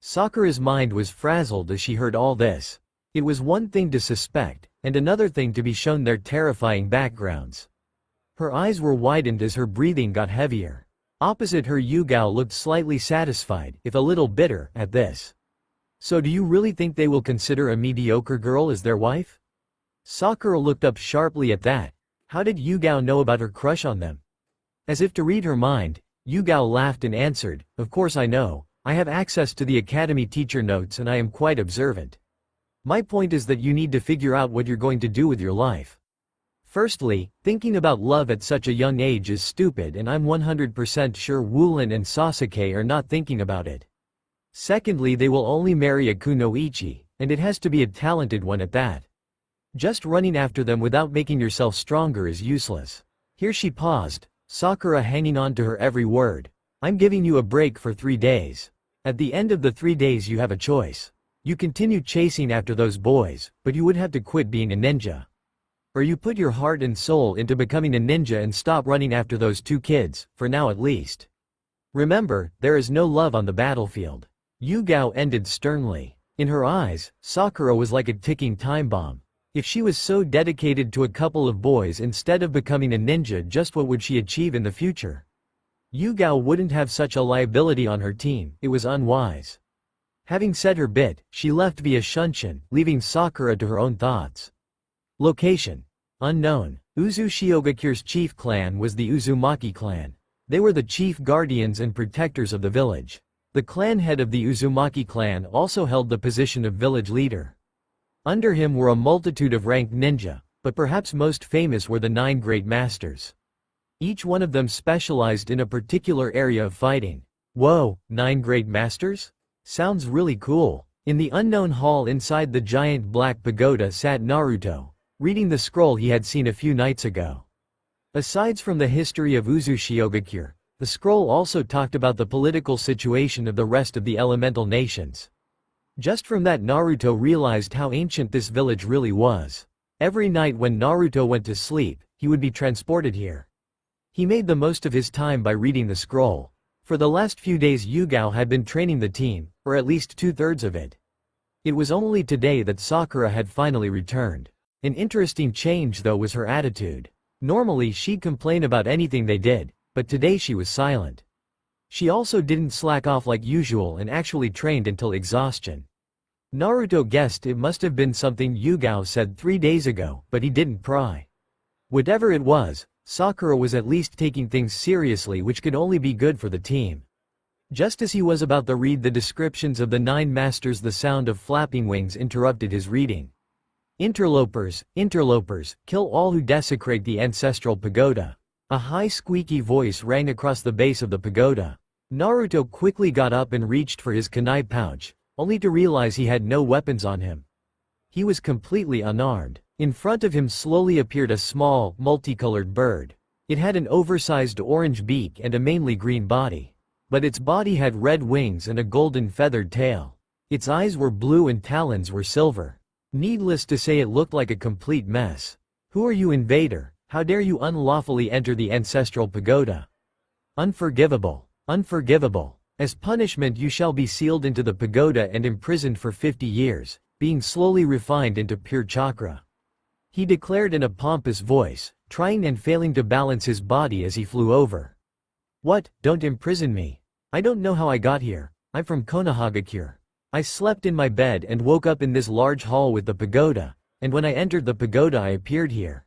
Sakura's mind was frazzled as she heard all this. It was one thing to suspect, and another thing to be shown their terrifying backgrounds. Her eyes were widened as her breathing got heavier. Opposite her, Yugao looked slightly satisfied, if a little bitter, at this. So do you really think they will consider a mediocre girl as their wife? Sakura looked up sharply at that. How did Yugao know about her crush on them? As if to read her mind, Yugao laughed and answered, of course I know. I have access to the academy teacher notes and I am quite observant. My point is that you need to figure out what you're going to do with your life. Firstly, thinking about love at such a young age is stupid, and I'm 100% sure Wulin and Sasuke are not thinking about it. Secondly, they will only marry a kunoichi, and it has to be a talented one at that. Just running after them without making yourself stronger is useless. Here she paused, Sakura hanging on to her every word. I'm giving you a break for 3 days. At the end of the 3 days you have a choice. You continue chasing after those boys, but you would have to quit being a ninja. Or you put your heart and soul into becoming a ninja and stop running after those 2 kids, for now at least. Remember, there is no love on the battlefield. Yugao ended sternly. In her eyes, Sakura was like a ticking time bomb. If she was so dedicated to a couple of boys instead of becoming a ninja, just what would she achieve in the future? Yugao wouldn't have such a liability on her team. It was unwise. Having said her bit, she left via Shunshin, leaving Sakura to her own thoughts. Location: unknown. Uzushiyogakure's chief clan was the Uzumaki clan. They were the chief guardians and protectors of the village. The clan head of the Uzumaki clan also held the position of village leader. Under him were a multitude of ranked ninja, but perhaps most famous were the 9 great masters. Each one of them specialized in a particular area of fighting. Whoa, 9 great masters? Sounds really cool. In the unknown hall inside the giant black pagoda sat Naruto, reading the scroll he had seen a few nights ago. Aside from the history of Uzushiogakure, the scroll also talked about the political situation of the rest of the elemental nations. Just from that, Naruto realized how ancient this village really was. Every night when Naruto went to sleep, he would be transported here. He made the most of his time by reading the scroll. For the last few days Yugao had been training the team, or at least 2/3 of it. It was only today that Sakura had finally returned. An interesting change though was her attitude. Normally she'd complain about anything they did, but today she was silent. She also didn't slack off like usual and actually trained until exhaustion. Naruto guessed it must have been something Yugao said 3 days ago, but he didn't pry. Whatever it was, Sakura was at least taking things seriously, which could only be good for the team. Just as he was about to read the descriptions of the 9 masters, the sound of flapping wings interrupted his reading. Interlopers, interlopers, kill all who desecrate the ancestral pagoda. A high squeaky voice rang across the base of the pagoda. Naruto quickly got up and reached for his kunai pouch, only to realize he had no weapons on him. He was completely unarmed. In front of him slowly appeared a small, multicolored bird. It had an oversized orange beak and a mainly green body. But its body had red wings and a golden feathered tail. Its eyes were blue and talons were silver. Needless to say, it looked like a complete mess. Who are you, invader? How dare you unlawfully enter the ancestral pagoda? Unforgivable. Unforgivable. As punishment you shall be sealed into the pagoda and imprisoned for 50 years, being slowly refined into pure chakra. He declared in a pompous voice, trying and failing to balance his body as he flew over. What? Don't imprison me. I don't know how I got here. I'm from Konohagakure. I slept in my bed and woke up in this large hall with the pagoda, and when I entered the pagoda I appeared here.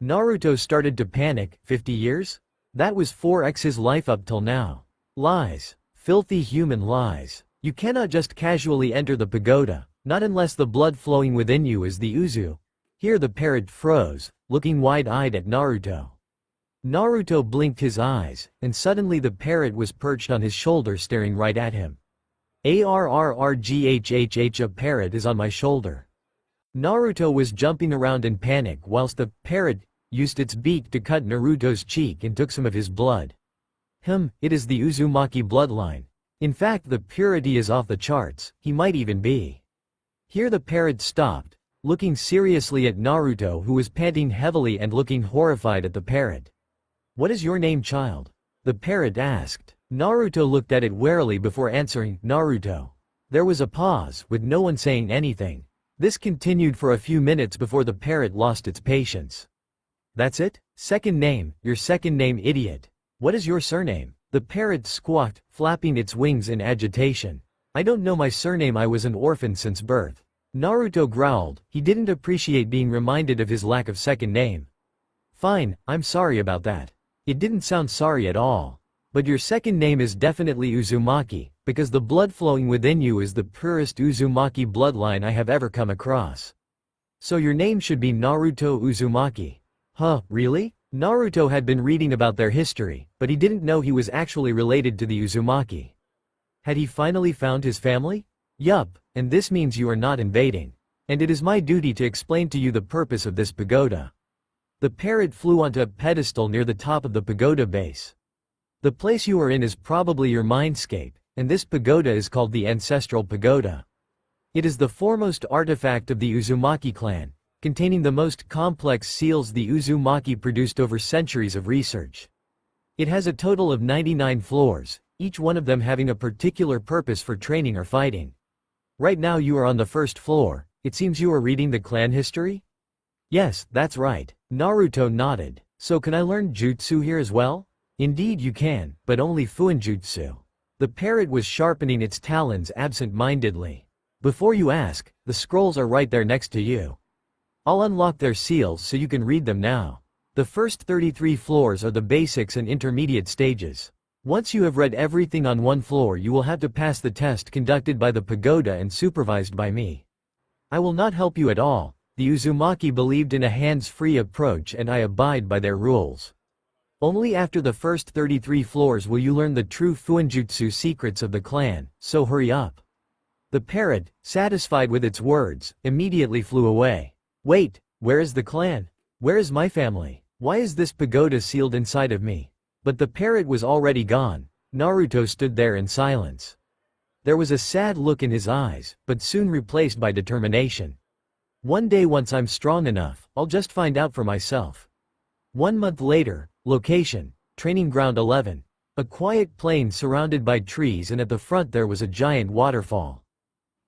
Naruto started to panic. 50 years? That was 4x his life up till now. Lies. Filthy human lies. You cannot just casually enter the pagoda, not unless the blood flowing within you is the Uzu. Here the parrot froze, looking wide-eyed at Naruto. Naruto blinked his eyes, and suddenly the parrot was perched on his shoulder staring right at him. Arrrghhh, a parrot is on my shoulder. Naruto was jumping around in panic whilst the parrot used its beak to cut Naruto's cheek and took some of his blood. It is the Uzumaki bloodline. In fact, the purity is off the charts, he might even be. Here the parrot stopped, looking seriously at Naruto, who was panting heavily and looking horrified at the parrot. What is your name, child? The parrot asked. Naruto looked at it warily before answering, Naruto. There was a pause, with no one saying anything. This continued for a few minutes before the parrot lost its patience. That's it? Second name, your second name, idiot. What is your surname? The parrot squawked, flapping its wings in agitation. I don't know my surname, I was an orphan since birth. Naruto growled, he didn't appreciate being reminded of his lack of second name. Fine, I'm sorry about that. It didn't sound sorry at all. But your second name is definitely Uzumaki, because the blood flowing within you is the purest Uzumaki bloodline I have ever come across. So your name should be Naruto Uzumaki. Huh, really? Naruto had been reading about their history, but he didn't know he was actually related to the Uzumaki. Had he finally found his family? Yup, and this means you are not invading. And it is my duty to explain to you the purpose of this pagoda. The parrot flew onto a pedestal near the top of the pagoda base. The place you are in is probably your mindscape, and this pagoda is called the Ancestral Pagoda. It is the foremost artifact of the Uzumaki clan, containing the most complex seals the Uzumaki produced over centuries of research. It has a total of 99 floors, each one of them having a particular purpose for training or fighting. Right now you are on the first floor. It seems you are reading the clan history? Yes, that's right. Naruto nodded. So can I learn jutsu here as well? Indeed you can, but only fuinjutsu. The parrot was sharpening its talons absent-mindedly. Before you ask, the scrolls are right there next to you. I'll unlock their seals so you can read them now. The first 33 floors are the basics and intermediate stages. Once you have read everything on one floor, you will have to pass the test conducted by the pagoda and supervised by me. I will not help you at all. The Uzumaki believed in a hands-free approach and I abide by their rules. Only after the first 33 floors will you learn the true Fuinjutsu secrets of the clan, so hurry up. The parrot, satisfied with its words, immediately flew away. Wait, where is the clan? Where is my family? Why is this pagoda sealed inside of me? But the parrot was already gone. Naruto stood there in silence. There was a sad look in his eyes, but soon replaced by determination. One day once I'm strong enough, I'll just find out for myself. 1 month later, location, Training Ground 11. A quiet plain surrounded by trees, and at the front there was a giant waterfall.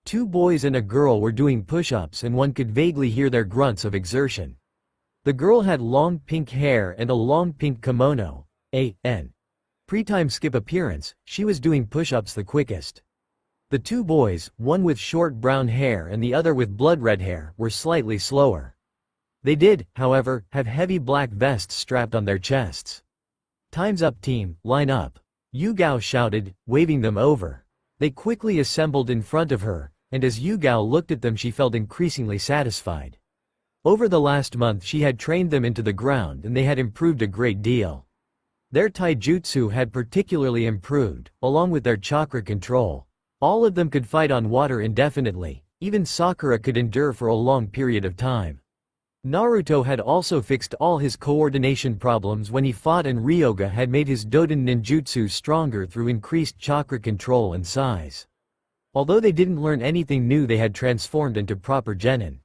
2 boys and a girl were doing push-ups and one could vaguely hear their grunts of exertion. The girl had long pink hair and a long pink kimono. Pre-time skip appearance, she was doing push-ups the quickest. The 2 boys, one with short brown hair and the other with blood-red hair, were slightly slower. They did, however, have heavy black vests strapped on their chests. Time's up team, line up. Yugao shouted, waving them over. They quickly assembled in front of her, and as Yugao looked at them she felt increasingly satisfied. Over the last month she had trained them into the ground and they had improved a great deal. Their taijutsu had particularly improved, along with their chakra control. All of them could fight on water indefinitely, even Sakura could endure for a long period of time. Naruto had also fixed all his coordination problems when he fought, and Ryoga had made his Doden ninjutsu stronger through increased chakra control and size. Although they didn't learn anything new, they had transformed into proper genin.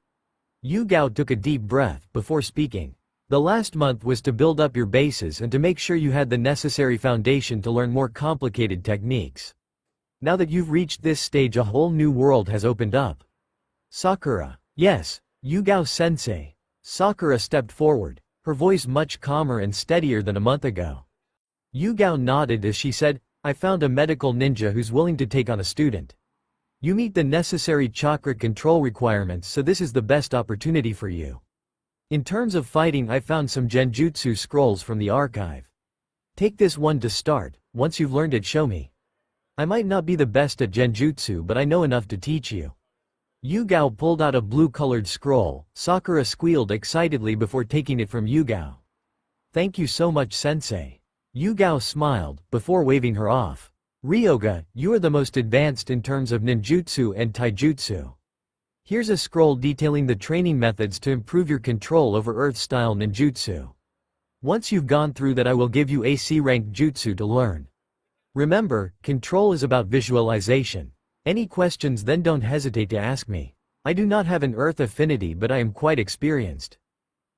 Yugao took a deep breath before speaking. The last month was to build up your bases and to make sure you had the necessary foundation to learn more complicated techniques. Now that you've reached this stage, a whole new world has opened up. Sakura. Yes, Yugao-sensei. Sakura stepped forward, her voice much calmer and steadier than a month ago. Yugao nodded as she said, I found a medical ninja who's willing to take on a student. You meet the necessary chakra control requirements, so this is the best opportunity for you. In terms of fighting, I found some genjutsu scrolls from the archive. Take this one to start. Once you've learned it, show me. I might not be the best at genjutsu, but I know enough to teach you. Yugao pulled out a blue-colored scroll. Sakura squealed excitedly before taking it from Yugao. Thank you so much, sensei. Yugao smiled, before waving her off. Ryoga, you are the most advanced in terms of ninjutsu and taijutsu. Here's a scroll detailing the training methods to improve your control over Earth-style ninjutsu. Once you've gone through that, I will give you AC-ranked jutsu to learn. Remember, control is about visualization. Any questions, then don't hesitate to ask me. I do not have an Earth affinity, but I am quite experienced.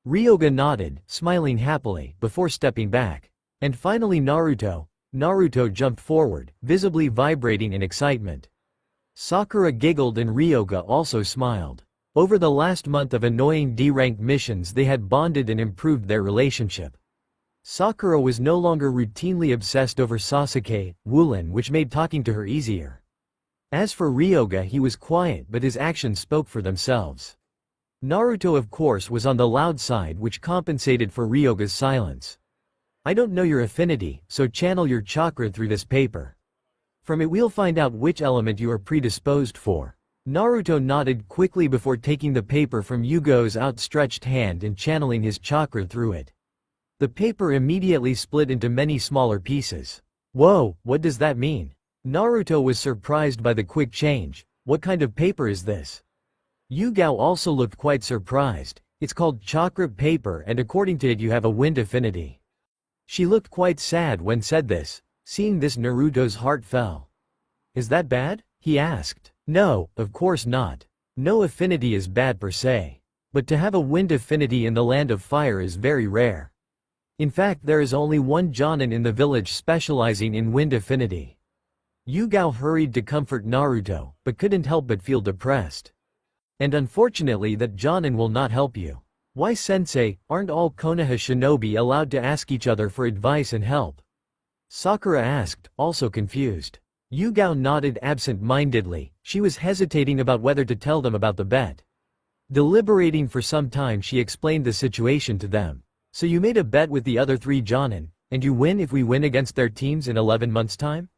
Ryoga nodded, smiling happily, before stepping back. And finally Naruto. Naruto jumped forward, visibly vibrating in excitement. Sakura giggled and Ryoga also smiled. Over the last month of annoying D-rank missions, they had bonded and improved their relationship. Sakura was no longer routinely obsessed over Sasuke, Wulin, which made talking to her easier. As for Ryoga, he was quiet, but his actions spoke for themselves. Naruto, of course, was on the loud side, which compensated for Ryoga's silence. I don't know your affinity, so channel your chakra through this paper. From it we'll find out which element you are predisposed for. Naruto nodded quickly before taking the paper from Yugo's outstretched hand and channeling his chakra through it. The paper immediately split into many smaller pieces. Whoa, what does that mean? Naruto was surprised by the quick change. What kind of paper is this? Yugao also looked quite surprised. It's called chakra paper, and according to it you have a wind affinity. She looked quite sad when said this. Seeing this, Naruto's heart fell. Is that bad? He asked. No, of course not. No affinity is bad per se. But to have a wind affinity in the land of fire is very rare. In fact, there is only one Jonin in the village specializing in wind affinity. Yugao hurried to comfort Naruto, but couldn't help but feel depressed. And unfortunately that Jonin will not help you. Why, sensei, aren't all Konoha shinobi allowed to ask each other for advice and help? Sakura asked, also confused. Yugao nodded absent-mindedly. She was hesitating about whether to tell them about the bet. Deliberating for some time, she explained the situation to them. So you made a bet with the other 3 Jonin, and you win if we win against their teams in 11 months' time?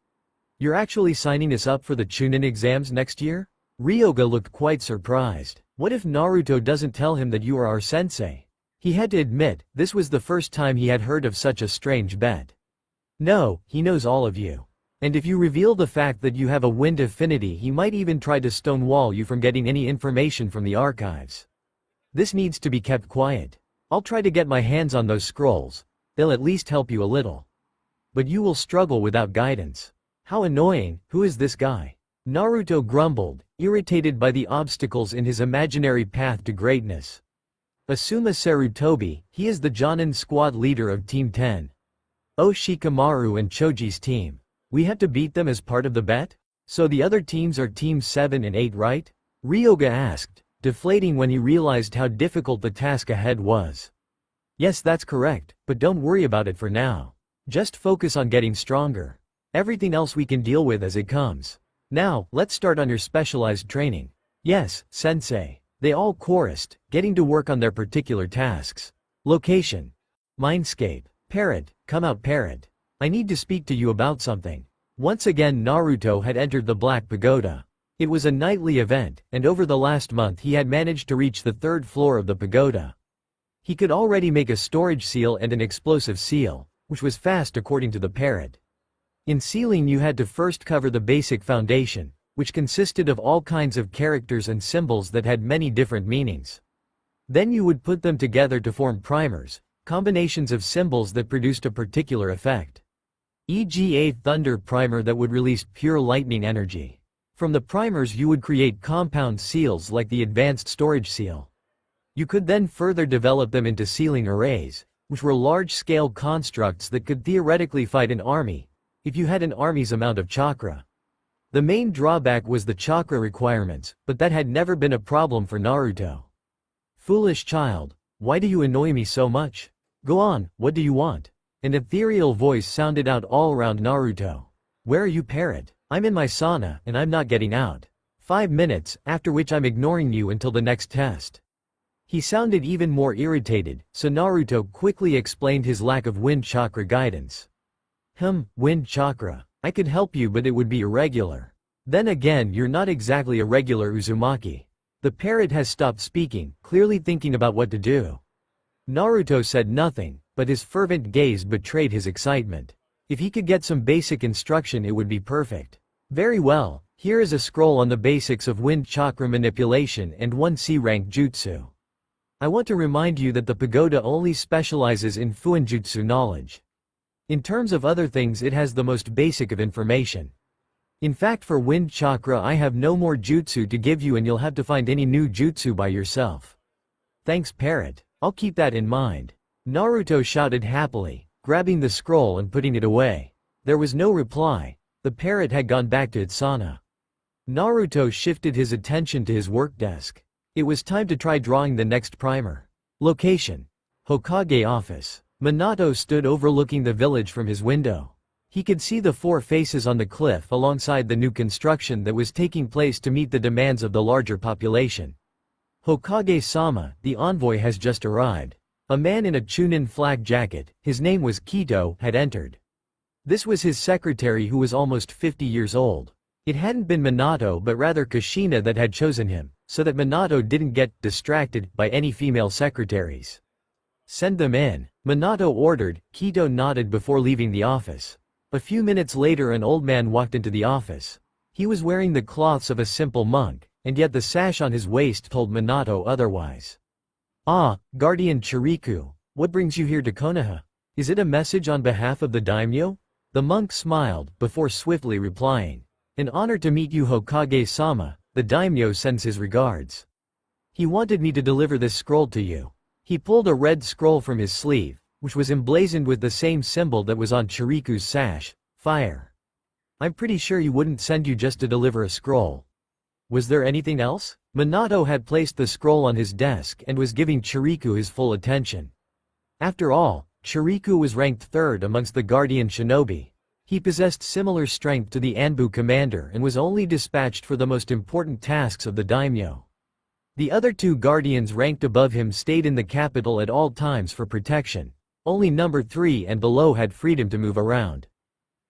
You're actually signing us up for the Chunin exams next year? Ryoga looked quite surprised. What if Naruto doesn't tell him that you are our sensei? He had to admit, this was the first time he had heard of such a strange bet. No, he knows all of you. And if you reveal the fact that you have a wind affinity, he might even try to stonewall you from getting any information from the archives. This needs to be kept quiet. I'll try to get my hands on those scrolls. They'll at least help you a little. But you will struggle without guidance. How annoying, who is this guy? Naruto grumbled, irritated by the obstacles in his imaginary path to greatness. Asuma Sarutobi, he is the Jonin squad leader of Team 10. Shikamaru and Choji's team. We have to beat them as part of the bet? So the other teams are Teams 7 and 8, right? Ryoga asked, deflating when he realized how difficult the task ahead was. Yes, that's correct, but don't worry about it for now. Just focus on getting stronger. Everything else we can deal with as it comes. Now, let's start on your specialized training. Yes, sensei. They all chorused, getting to work on their particular tasks. Location. Mindscape. Parrot, come out parrot. I need to speak to you about something. Once again Naruto had entered the Black Pagoda. It was a nightly event, and over the last month he had managed to reach the 3rd floor of the pagoda. He could already make a storage seal and an explosive seal, which was fast according to the parrot. In sealing you had to first cover the basic foundation, which consisted of all kinds of characters and symbols that had many different meanings. Then you would put them together to form primers, combinations of symbols that produced a particular effect. E.g. a thunder primer that would release pure lightning energy. From the primers you would create compound seals like the advanced storage seal. You could then further develop them into sealing arrays, which were large-scale constructs that could theoretically fight an army, if you had an army's amount of chakra. The main drawback was the chakra requirements, but that had never been a problem for Naruto. Foolish child, why do you annoy me so much? Go on, what do you want? An ethereal voice sounded out all around Naruto. Where are you parrot? I'm in my sauna, and I'm not getting out. 5 minutes, after which I'm ignoring you until the next test. He sounded even more irritated, so Naruto quickly explained his lack of wind chakra guidance. Wind chakra. I could help you but it would be irregular. Then again you're not exactly a regular Uzumaki. The parrot has stopped speaking, clearly thinking about what to do. Naruto said nothing, but his fervent gaze betrayed his excitement. If he could get some basic instruction it would be perfect. Very well, here is a scroll on the basics of wind chakra manipulation and 1 C-rank jutsu. I want to remind you that the pagoda only specializes in fuinjutsu knowledge. In terms of other things it has the most basic of information. In fact for wind chakra I have no more jutsu to give you and you'll have to find any new jutsu by yourself. Thanks parrot, I'll keep that in mind. Naruto shouted happily, grabbing the scroll and putting it away. There was no reply. The parrot had gone back to its sauna. Naruto shifted his attention to his work desk. It was time to try drawing the next primer. Location. Hokage office. Minato stood overlooking the village from his window. He could see the 4 faces on the cliff alongside the new construction that was taking place to meet the demands of the larger population. Hokage-sama, the envoy has just arrived. A man in a Chunin flak jacket, his name was Kito, had entered. This was his secretary who was almost 50 years old. It hadn't been Minato but rather Kushina that had chosen him, so that Minato didn't get distracted by any female secretaries. Send them in, Minato ordered. Kito nodded before leaving the office. A few minutes later an old man walked into the office. He was wearing the cloths of a simple monk, and yet the sash on his waist told Minato otherwise. Ah, Guardian Chiriku, what brings you here to Konoha? Is it a message on behalf of the daimyo? The monk smiled, before swiftly replying. An honor to meet you Hokage-sama, the daimyo sends his regards. He wanted me to deliver this scroll to you. He pulled a red scroll from his sleeve, which was emblazoned with the same symbol that was on Chiriku's sash, fire. I'm pretty sure he wouldn't send you just to deliver a scroll. Was there anything else? Minato had placed the scroll on his desk and was giving Chiriku his full attention. After all, Chiriku was ranked 3rd amongst the Guardian Shinobi. He possessed similar strength to the Anbu commander and was only dispatched for the most important tasks of the daimyo. The other two guardians ranked above him stayed in the capital at all times for protection. Only number 3 and below had freedom to move around.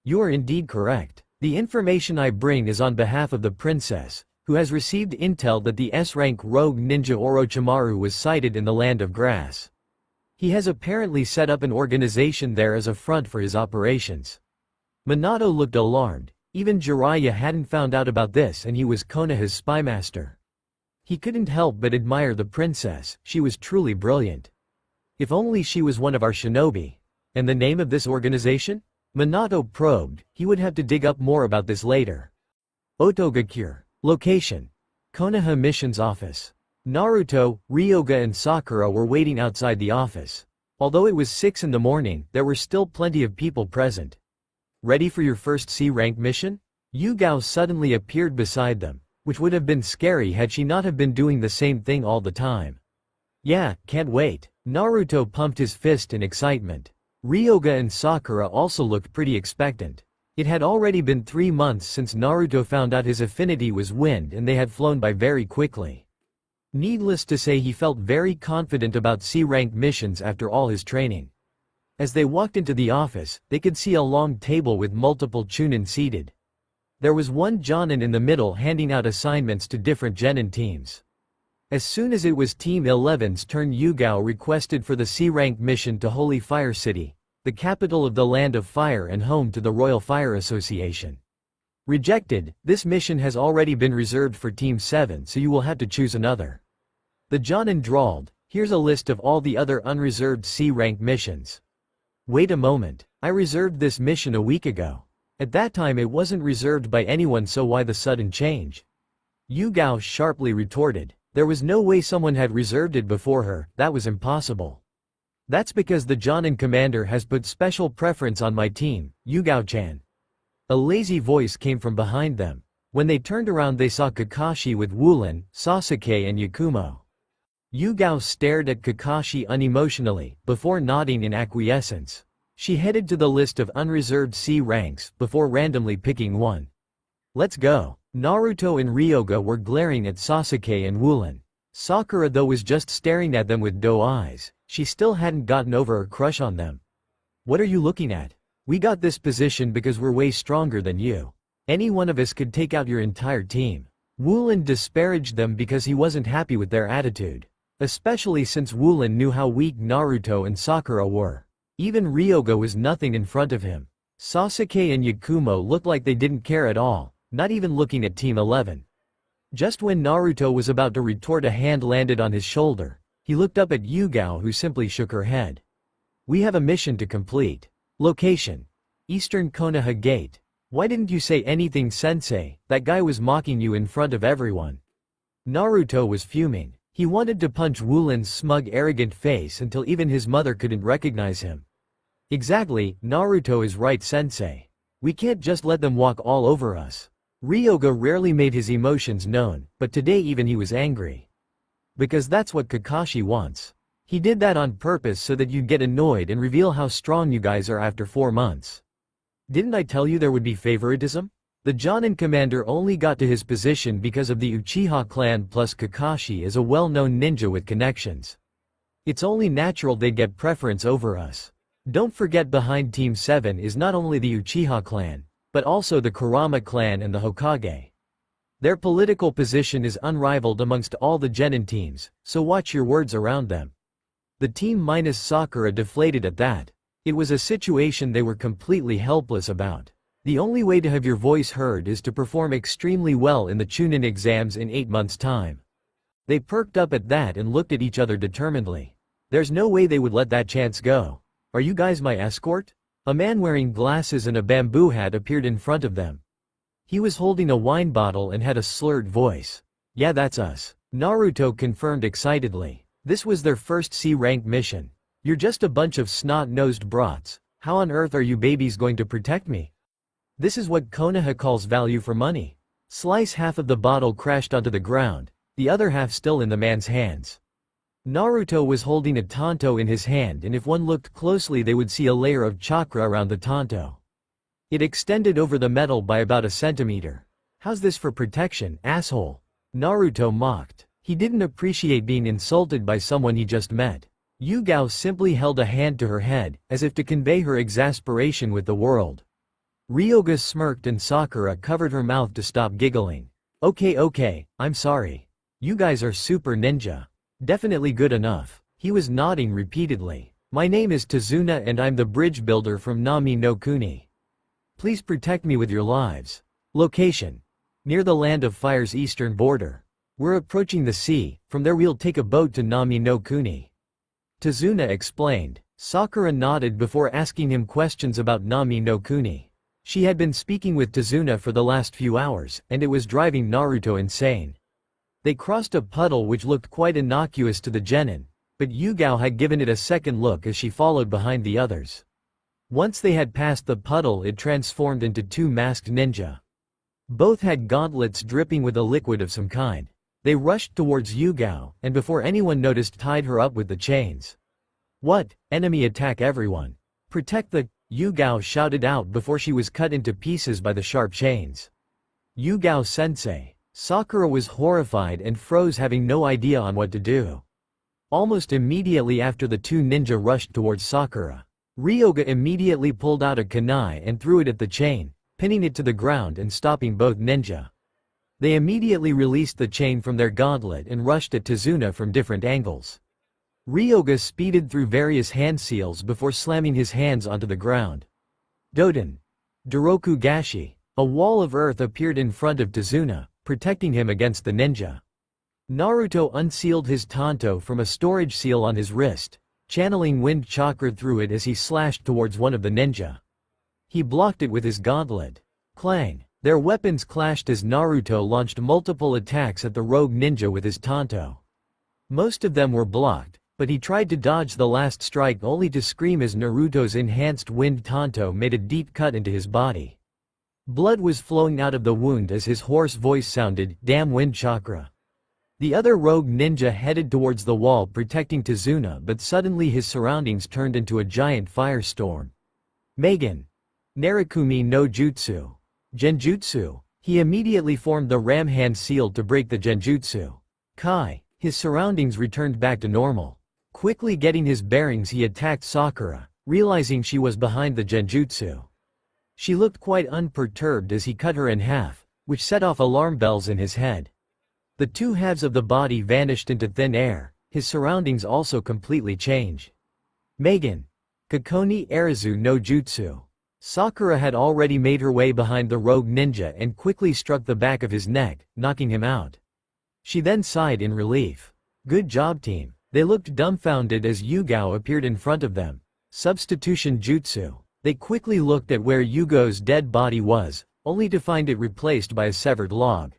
You are indeed correct. The information I bring is on behalf of the princess, who has received intel that the S-rank rogue ninja Orochimaru was sighted in the Land of Grass. He has apparently set up an organization there as a front for his operations. Minato looked alarmed. Even Jiraiya hadn't found out about this, and he was Konoha's spymaster. He couldn't help but admire the princess. She was truly brilliant. If only she was one of our shinobi. And the name of this organization? Minato probed. He would have to dig up more about this later. Otogakure. Location: Konoha Mission's office. Naruto, Ryoga and Sakura were waiting outside the office. Although it was 6 in the morning, there were still plenty of people present. Ready for your first C-rank mission? Yugao suddenly appeared beside them, which would have been scary had she not have been doing the same thing all the time. Yeah, can't wait. Naruto pumped his fist in excitement. Ryoga and Sakura also looked pretty expectant. It had already been 3 months since Naruto found out his affinity was wind, and they had flown by very quickly. Needless to say, he felt very confident about C-rank missions after all his training. As they walked into the office, they could see a long table with multiple chunin seated. There was one jonin in the middle handing out assignments to different genin teams. As soon as it was Team 11's turn, Yugao requested for the C-rank mission to Holy Fire City, the capital of the Land of Fire and home to the Royal Fire Association. Rejected. This mission has already been reserved for Team 7, so you will have to choose another. The jonin drawled, here's a list of all the other unreserved C-rank missions. Wait a moment, I reserved this mission a week ago. At that time it wasn't reserved by anyone, so why the sudden change? Yugao sharply retorted. There was no way someone had reserved it before her, that was impossible. That's because the jonin commander has put special preference on my team, Yugao-chan. A lazy voice came from behind them. When they turned around they saw Kakashi with Woolen, Sasuke and Yakumo. Yugao stared at Kakashi unemotionally, before nodding in acquiescence. She headed to the list of unreserved C ranks, before randomly picking one. Let's go. Naruto and Ryoga were glaring at Sasuke and Woolen. Sakura though was just staring at them with doe eyes. She still hadn't gotten over her crush on them. What are you looking at? We got this position because we're way stronger than you. Any one of us could take out your entire team. Woolen disparaged them because he wasn't happy with their attitude. Especially since Woolen knew how weak Naruto and Sakura were. Even Ryoga was nothing in front of him. Sasuke and Yakumo looked like they didn't care at all, not even looking at Team 11. Just when Naruto was about to retort, a hand landed on his shoulder. He looked up at Yugao, who simply shook her head. We have a mission to complete. Location: Eastern Konoha Gate. Why didn't you say anything, sensei? That guy was mocking you in front of everyone. Naruto was fuming. He wanted to punch Woolen's smug, arrogant face until even his mother couldn't recognize him. Exactly, Naruto is right, sensei. We can't just let them walk all over us. Ryoga rarely made his emotions known, but today even he was angry. Because that's what Kakashi wants. He did that on purpose so that you'd get annoyed and reveal how strong you guys are after 4 months. Didn't I tell you there would be favoritism? The jonin commander only got to his position because of the Uchiha clan, plus Kakashi is a well-known ninja with connections. It's only natural they'd get preference over us. Don't forget, behind Team 7 is not only the Uchiha clan, but also the Kurama clan and the Hokage. Their political position is unrivaled amongst all the genin teams, so watch your words around them. The team minus Sakura deflated at that. It was a situation they were completely helpless about. The only way to have your voice heard is to perform extremely well in the Chunin exams in 8 months' time. They perked up at that and looked at each other determinedly. There's no way they would let that chance go. Are you guys my escort? A man wearing glasses and a bamboo hat appeared in front of them. He was holding a wine bottle and had a slurred voice. Yeah, that's us. Naruto confirmed excitedly. This was their first C-rank mission. You're just a bunch of snot-nosed brats. How on earth are you babies going to protect me? This is what Konoha calls value for money. Slice. Half of the bottle crashed onto the ground, the other half still in the man's hands. Naruto was holding a tanto in his hand, and if one looked closely they would see a layer of chakra around the tanto. It extended over the metal by about a centimeter. How's this for protection, asshole? Naruto mocked. He didn't appreciate being insulted by someone he just met. Yugao simply held a hand to her head, as if to convey her exasperation with the world. Ryoga smirked and Sakura covered her mouth to stop giggling. Okay, I'm sorry. You guys are super ninja. Definitely good enough. He was nodding repeatedly. My name is Tazuna and I'm the bridge builder from Nami no Kuni. Please protect me with your lives. Location: near the Land of Fire's eastern border. We're approaching the sea, from there we'll take a boat to Nami no Kuni. Tazuna explained. Sakura nodded before asking him questions about Nami no Kuni. She had been speaking with Tazuna for the last few hours, and it was driving Naruto insane. They crossed a puddle which looked quite innocuous to the genin, but Yugao had given it a second look as she followed behind the others. Once they had passed the puddle, it transformed into two masked ninja. Both had gauntlets dripping with a liquid of some kind. They rushed towards Yugao, and before anyone noticed tied her up with the chains. What? Enemy attack everyone. Protect the... Yugao shouted out before she was cut into pieces by the sharp chains. Yugao-sensei. Sakura was horrified and froze, having no idea on what to do. Almost immediately after, the two ninja rushed towards Sakura. Ryoga immediately pulled out a kunai and threw it at the chain, pinning it to the ground and stopping both ninja. They immediately released the chain from their gauntlet and rushed at Tazuna from different angles. Ryoga speeded through various hand seals before slamming his hands onto the ground. Doden. Doroku Gashi. A wall of earth appeared in front of Tazuna, protecting him against the ninja. Naruto unsealed his tanto from a storage seal on his wrist, channeling wind chakra through it as he slashed towards one of the ninja. He blocked it with his gauntlet. Clang! Their weapons clashed as Naruto launched multiple attacks at the rogue ninja with his tanto. Most of them were blocked, but he tried to dodge the last strike only to scream as Naruto's enhanced wind tanto made a deep cut into his body. Blood was flowing out of the wound as his hoarse voice sounded, "Damn wind chakra." The other rogue ninja headed towards the wall protecting Tazuna, but suddenly his surroundings turned into a giant firestorm. Megan. Narukumi no Jutsu. Genjutsu. He immediately formed the ram hand seal to break the genjutsu. Kai. His surroundings returned back to normal. Quickly getting his bearings, he attacked Sakura, realizing she was behind the genjutsu. She looked quite unperturbed as he cut her in half, which set off alarm bells in his head. The two halves of the body vanished into thin air, his surroundings also completely changed. Megan. Kokoni Arizu no Jutsu. Sakura had already made her way behind the rogue ninja and quickly struck the back of his neck, knocking him out. She then sighed in relief. Good job, team. They looked dumbfounded as Yugao appeared in front of them. Substitution jutsu. They quickly looked at where Yugo's dead body was, only to find it replaced by a severed log.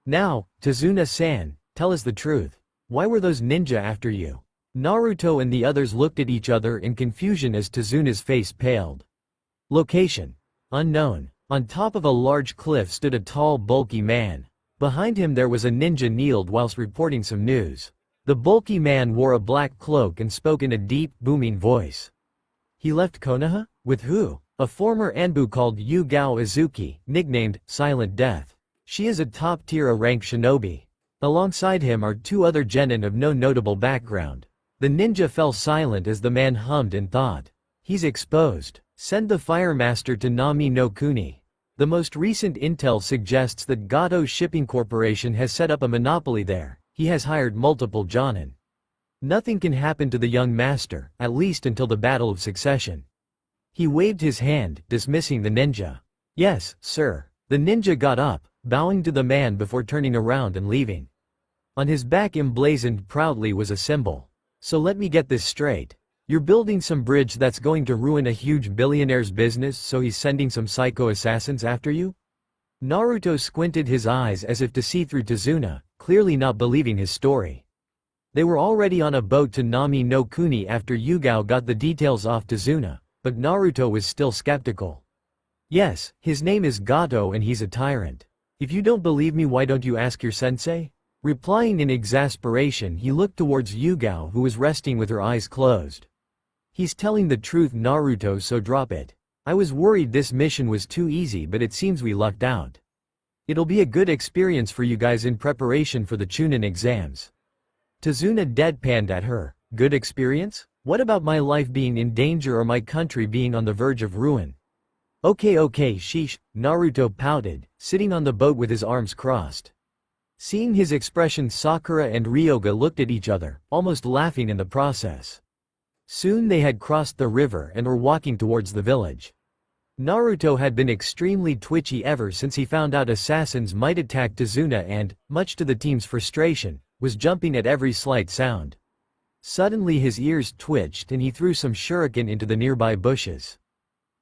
Now, Tazuna-san, tell us the truth. Why were those ninja after you? Naruto and the others looked at each other in confusion as Tazuna's face paled. Location: unknown. On top of a large cliff stood a tall, bulky man. Behind him there was a ninja kneeled whilst reporting some news. The bulky man wore a black cloak and spoke in a deep, booming voice. He left Konoha? With who? A former Anbu called Yugao Izuki, nicknamed Silent Death. She is a top-tier rank shinobi. Alongside him are two other genin of no notable background. The ninja fell silent as the man hummed and thought. He's exposed. Send the Fire Master to Nami no Kuni. The most recent intel suggests that Gato Shipping Corporation has set up a monopoly there. He has hired multiple jonin. Nothing can happen to the young master, at least until the Battle of Succession. He waved his hand, dismissing the ninja. Yes, sir. The ninja got up, bowing to the man before turning around and leaving. On his back emblazoned proudly was a symbol. So let me get this straight. You're building some bridge that's going to ruin a huge billionaire's business, so he's sending some psycho assassins after you? Naruto squinted his eyes as if to see through Tazuna, clearly not believing his story. They were already on a boat to Nami no Kuni after Yugao got the details off Tazuna, but Naruto was still skeptical. Yes, his name is Gato and he's a tyrant. If you don't believe me, why don't you ask your sensei? Replying in exasperation, he looked towards Yugao, who was resting with her eyes closed. He's telling the truth, Naruto, so drop it. I was worried this mission was too easy, but it seems we lucked out. It'll be a good experience for you guys in preparation for the Chunin exams. Tazuna deadpanned at her. Good experience? What about my life being in danger or my country being on the verge of ruin? Okay, sheesh, Naruto pouted, sitting on the boat with his arms crossed. Seeing his expression, Sakura and Ryoga looked at each other, almost laughing in the process. Soon they had crossed the river and were walking towards the village. Naruto had been extremely twitchy ever since he found out assassins might attack Tazuna and, much to the team's frustration, was jumping at every slight sound. Suddenly his ears twitched and he threw some shuriken into the nearby bushes.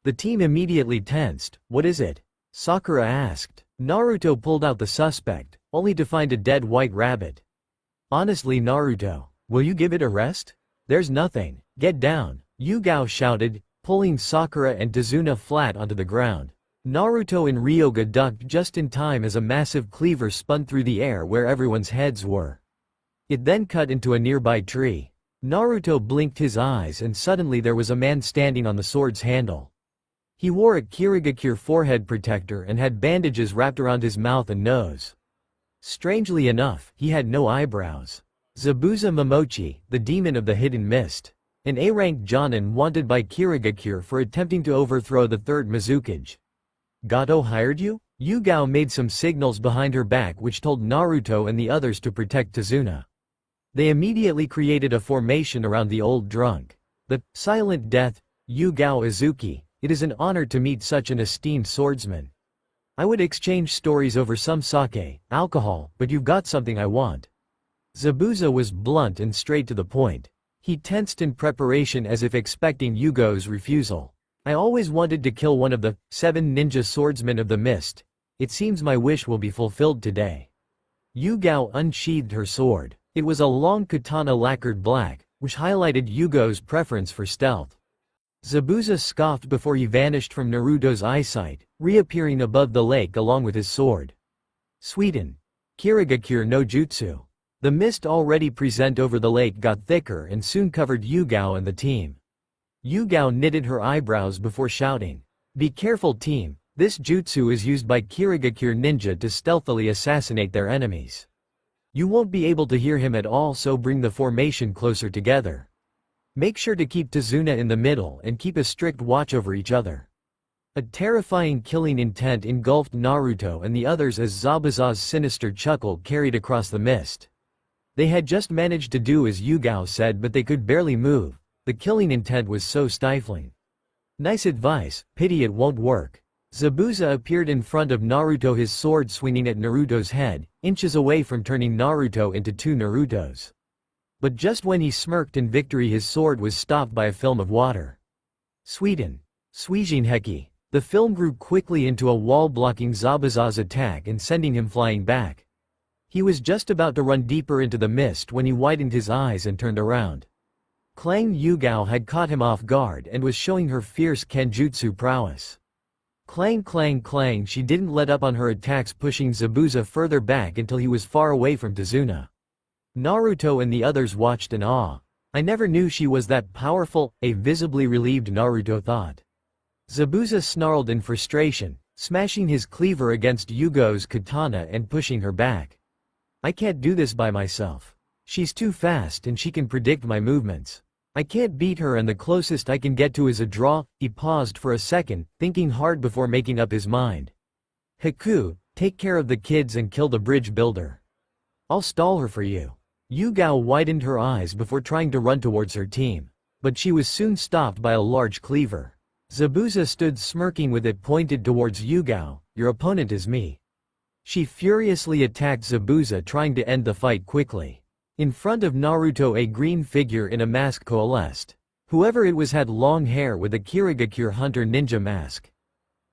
The team immediately tensed. What is it? Sakura asked. Naruto pulled out the suspect, only to find a dead white rabbit. Honestly, Naruto, will you give it a rest? There's nothing. Get down, Yugao shouted, pulling Sakura and Tazuna flat onto the ground. Naruto and Ryoga ducked just in time as a massive cleaver spun through the air where everyone's heads were. It then cut into a nearby tree. Naruto blinked his eyes and suddenly there was a man standing on the sword's handle. He wore a Kirigakure forehead protector and had bandages wrapped around his mouth and nose. Strangely enough, he had no eyebrows. Zabuza Momochi, the demon of the hidden mist. An A-rank Jonin wanted by Kirigakure for attempting to overthrow the third Mizukage. Gato hired you? Yugao made some signals behind her back which told Naruto and the others to protect Tazuna. They immediately created a formation around the old drunk. The Silent Death, Yugao Izuki. It is an honor to meet such an esteemed swordsman. I would exchange stories over some sake, alcohol, but you've got something I want. Zabuza was blunt and straight to the point. He tensed in preparation as if expecting Yugo's refusal. I always wanted to kill one of the 7 ninja swordsmen of the mist. It seems my wish will be fulfilled today. Yugao unsheathed her sword. It was a long katana lacquered black, which highlighted Yugo's preference for stealth. Zabuza scoffed before he vanished from Naruto's eyesight, reappearing above the lake along with his sword. Sweden. Kirigakure no Jutsu. The mist already present over the lake got thicker and soon covered Yugao and the team. Yugao knitted her eyebrows before shouting. Be careful team, this jutsu is used by Kirigakure ninja to stealthily assassinate their enemies. You won't be able to hear him at all, so bring the formation closer together. Make sure to keep Tazuna in the middle and keep a strict watch over each other. A terrifying killing intent engulfed Naruto and the others as Zabuza's sinister chuckle carried across the mist. They had just managed to do as Yugao said, but they could barely move. The killing intent was so stifling. Nice advice, pity it won't work. Zabuza appeared in front of Naruto, his sword swinging at Naruto's head, inches away from turning Naruto into 2 Narutos. But just when he smirked in victory, his sword was stopped by a film of water. Sweden. Suijinheki. The film grew quickly into a wall blocking Zabuza's attack and sending him flying back. He was just about to run deeper into the mist when he widened his eyes and turned around. Clang Yugao had caught him off guard and was showing her fierce kenjutsu prowess. Clang clang clang, she didn't let up on her attacks, pushing Zabuza further back until he was far away from Tazuna. Naruto and the others watched in awe. I never knew she was that powerful, a visibly relieved Naruto thought. Zabuza snarled in frustration, smashing his cleaver against Yugo's katana and pushing her back. I can't do this by myself. She's too fast and she can predict my movements. I can't beat her and the closest I can get to is a draw. He paused for a second, thinking hard before making up his mind. Haku, take care of the kids and kill the bridge builder. I'll stall her for you. Yugao widened her eyes before trying to run towards her team. But she was soon stopped by a large cleaver. Zabuza stood smirking with it pointed towards Yugao. Your opponent is me. She furiously attacked Zabuza, trying to end the fight quickly. In front of Naruto, a green figure in a mask coalesced. Whoever it was had long hair with a Kirigakure hunter ninja mask.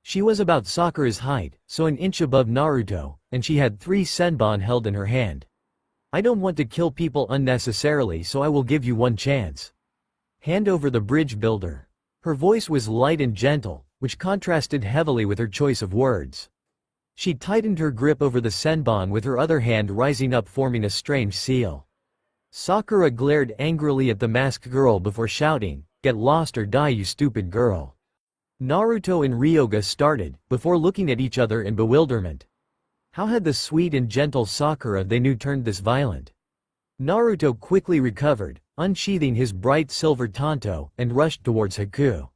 She was about Sakura's height, so an inch above Naruto, and she had 3 senbon held in her hand. I don't want to kill people unnecessarily, so I will give you one chance. Hand over the bridge builder. Her voice was light and gentle, which contrasted heavily with her choice of words. She tightened her grip over the senbon with her other hand rising up, forming a strange seal. Sakura glared angrily at the masked girl before shouting, "Get lost or die, you stupid girl." Naruto and Ryoga started, before looking at each other in bewilderment. How had the sweet and gentle Sakura they knew turned this violent? Naruto quickly recovered, unsheathing his bright silver tanto, and rushed towards Haku.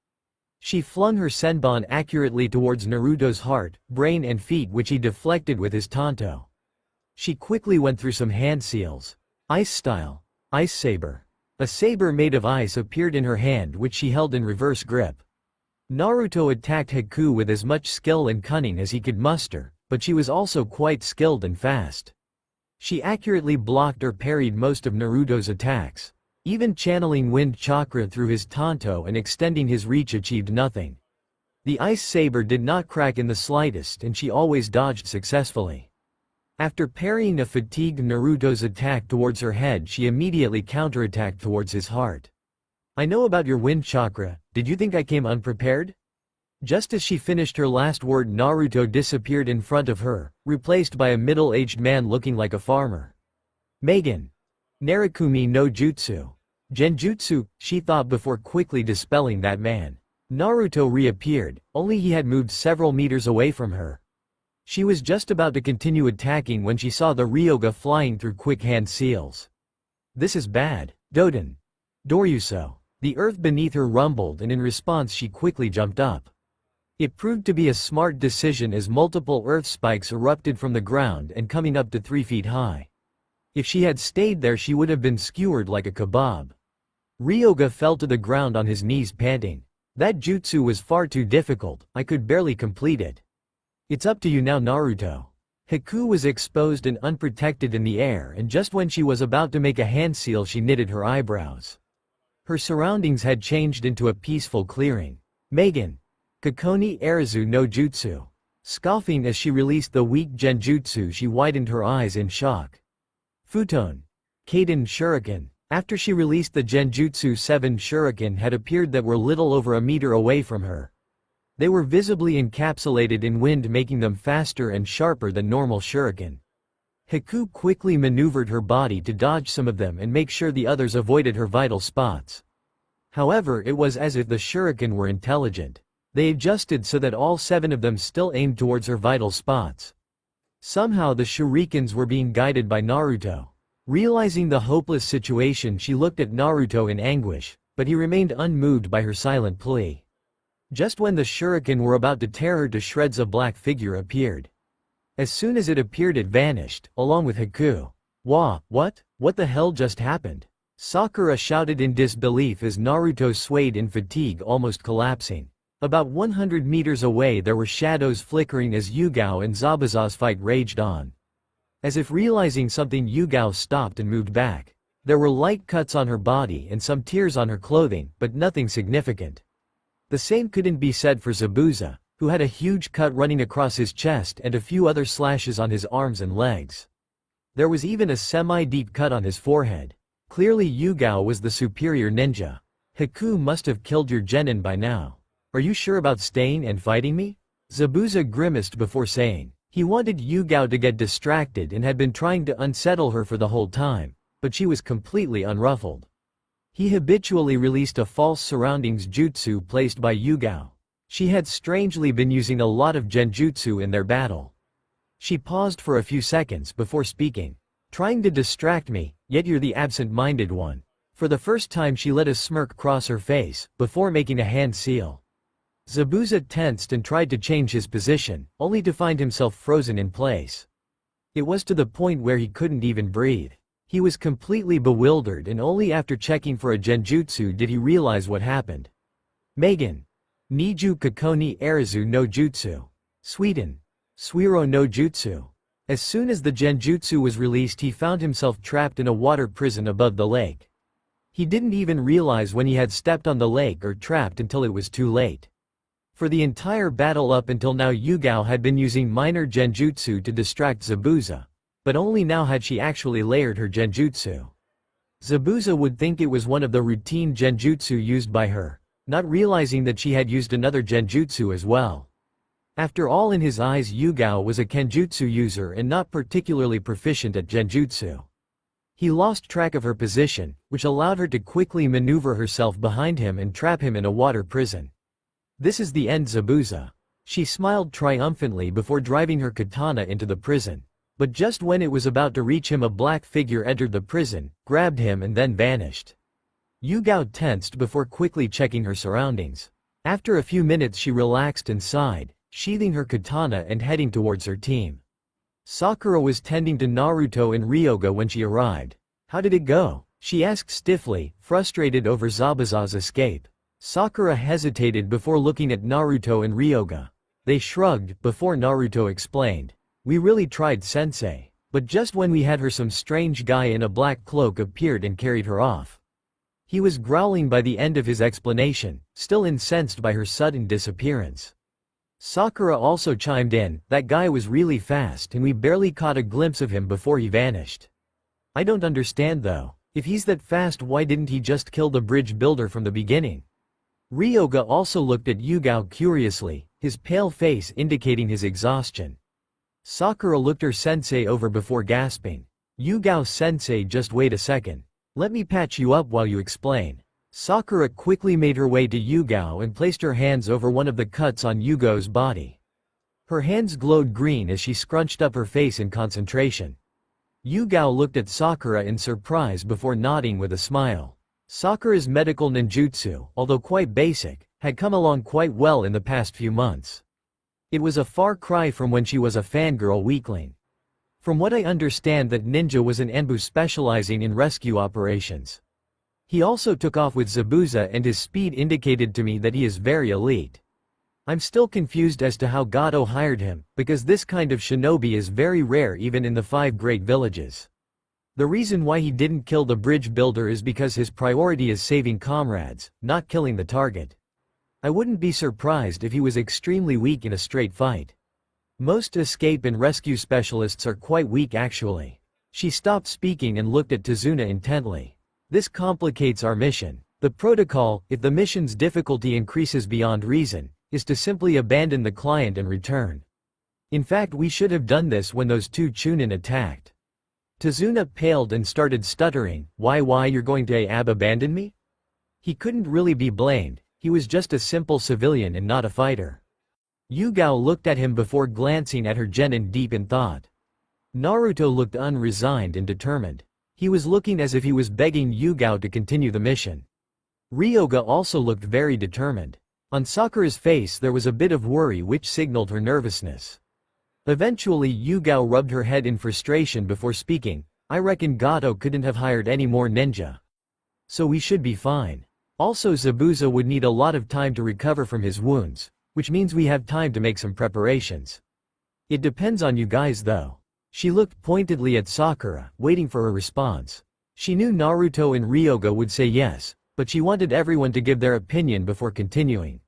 She flung her senbon accurately towards Naruto's heart, brain and feet, which he deflected with his tanto. She quickly went through some hand seals. Ice style. Ice saber. A saber made of ice appeared in her hand, which she held in reverse grip. Naruto attacked Haku with as much skill and cunning as he could muster, but she was also quite skilled and fast. She accurately blocked or parried most of Naruto's attacks. Even channeling wind chakra through his tanto and extending his reach achieved nothing. The ice saber did not crack in the slightest, and she always dodged successfully. After parrying a fatigued Naruto's attack towards her head, she immediately counterattacked towards his heart. I know about your wind chakra, did you think I came unprepared? Just as she finished her last word, Naruto disappeared in front of her, replaced by a middle-aged man looking like a farmer. Megan. Narukumi no Jutsu. Genjutsu, she thought before quickly dispelling that man. Naruto reappeared, only he had moved several meters away from her. She was just about to continue attacking when she saw the Ryoga flying through quick hand seals. This is bad. Doden. Doryuso. The earth beneath her rumbled, and in response she quickly jumped up. It proved to be a smart decision as multiple earth spikes erupted from the ground and coming up to 3 feet high. If she had stayed there, she would have been skewered like a kebab. Ryoga fell to the ground on his knees, panting. That jutsu was far too difficult, I could barely complete it. It's up to you now, Naruto. Haku was exposed and unprotected in the air, and just when she was about to make a hand seal, she knitted her eyebrows. Her surroundings had changed into a peaceful clearing. Megan. Kokoni Arizu no Jutsu. Scoffing as she released the weak genjutsu, she widened her eyes in shock. Futon. Kaden Shuriken. After she released the genjutsu, 7 shuriken had appeared that were little over a meter away from her. They were visibly encapsulated in wind, making them faster and sharper than normal shuriken. Haku quickly maneuvered her body to dodge some of them and make sure the others avoided her vital spots. However, it was as if the shuriken were intelligent. They adjusted so that all 7 of them still aimed towards her vital spots. Somehow the shurikens were being guided by Naruto. Realizing the hopeless situation, she looked at Naruto in anguish, but he remained unmoved by her silent plea. Just when the shuriken were about to tear her to shreds, a black figure appeared. As soon as it appeared, it vanished, along with Haku. What? What the hell just happened? Sakura shouted in disbelief as Naruto swayed in fatigue, almost collapsing. About 100 meters away there were shadows flickering as Yugao and Zabuza's fight raged on. As if realizing something, Yugao stopped and moved back. There were light cuts on her body and some tears on her clothing, but nothing significant. The same couldn't be said for Zabuza, who had a huge cut running across his chest and a few other slashes on his arms and legs. There was even a semi-deep cut on his forehead. Clearly Yugao was the superior ninja. Haku must have killed your genin by now. Are you sure about staying and fighting me? Zabuza grimaced before saying. He wanted Yugao to get distracted and had been trying to unsettle her for the whole time, but she was completely unruffled. He habitually released a false surroundings jutsu placed by Yugao. She had strangely been using a lot of genjutsu in their battle. She paused for a few seconds before speaking. Trying to distract me, yet you're the absent-minded one. For the first time she let a smirk cross her face, before making a hand seal. Zabuza tensed and tried to change his position, only to find himself frozen in place. It was to the point where he couldn't even breathe. He was completely bewildered, and only after checking for a genjutsu did he realize what happened. Megan. Niju Kokoni Arizu no Jutsu. Sweden. Suiro no Jutsu. As soon as the genjutsu was released, he found himself trapped in a water prison above the lake. He didn't even realize when he had stepped on the lake or trapped until it was too late. For the entire battle up until now, Yugao had been using minor genjutsu to distract Zabuza, but only now had she actually layered her genjutsu. Zabuza would think it was one of the routine genjutsu used by her, not realizing that she had used another genjutsu as well. After all, in his eyes Yugao was a kenjutsu user and not particularly proficient at genjutsu. He lost track of her position, which allowed her to quickly maneuver herself behind him and trap him in a water prison. This is the end, Zabuza. She smiled triumphantly before driving her katana into the prison. But just when it was about to reach him, a black figure entered the prison, grabbed him and then vanished. Yugao tensed before quickly checking her surroundings. After a few minutes she relaxed and sighed, sheathing her katana and heading towards her team. Sakura was tending to Naruto and Ryoga when she arrived. "How did it go?" she asked stiffly, frustrated over Zabuza's escape. Sakura hesitated before looking at Naruto and Ryoga. They shrugged before Naruto explained. "We really tried, sensei. But just when we had her, some strange guy in a black cloak appeared and carried her off." He was growling by the end of his explanation, still incensed by her sudden disappearance. Sakura also chimed in, "That guy was really fast and we barely caught a glimpse of him before he vanished." "I don't understand though. If he's that fast, why didn't he just kill the bridge builder from the beginning?" Ryoga also looked at Yugao curiously, his pale face indicating his exhaustion. Sakura looked her sensei over before gasping. "Yugao sensei, just wait a second. Let me patch you up while you explain." Sakura quickly made her way to Yugao and placed her hands over one of the cuts on Yugao's body. Her hands glowed green as she scrunched up her face in concentration. Yugao looked at Sakura in surprise before nodding with a smile. Sakura's medical ninjutsu, although quite basic, had come along quite well in the past few months. It was a far cry from when she was a fangirl weakling. "From what I understand, that ninja was an Anbu specializing in rescue operations. He also took off with Zabuza and his speed indicated to me that he is very elite. I'm still confused as to how Gato hired him, because this kind of shinobi is very rare even in the 5 great villages. The reason why he didn't kill the bridge builder is because his priority is saving comrades, not killing the target. I wouldn't be surprised if he was extremely weak in a straight fight. Most escape and rescue specialists are quite weak actually." She stopped speaking and looked at Tazuna intently. "This complicates our mission. The protocol, if the mission's difficulty increases beyond reason, is to simply abandon the client and return. In fact, we should have done this when those 2 Chunin attacked." Tazuna paled and started stuttering. Why you're going to abandon me?" He couldn't really be blamed, he was just a simple civilian and not a fighter. Yugao looked at him before glancing at her genin deep in thought. Naruto looked unresigned and determined. He was looking as if he was begging Yugao to continue the mission. Ryoga also looked very determined. On Sakura's face there was a bit of worry which signaled her nervousness. Eventually Yugao rubbed her head in frustration before speaking. "I reckon Gato couldn't have hired any more ninja. So we should be fine. Also Zabuza would need a lot of time to recover from his wounds, which means we have time to make some preparations. It depends on you guys though." She looked pointedly at Sakura, waiting for a response. She knew Naruto and Ryoga would say yes, but she wanted everyone to give their opinion before continuing.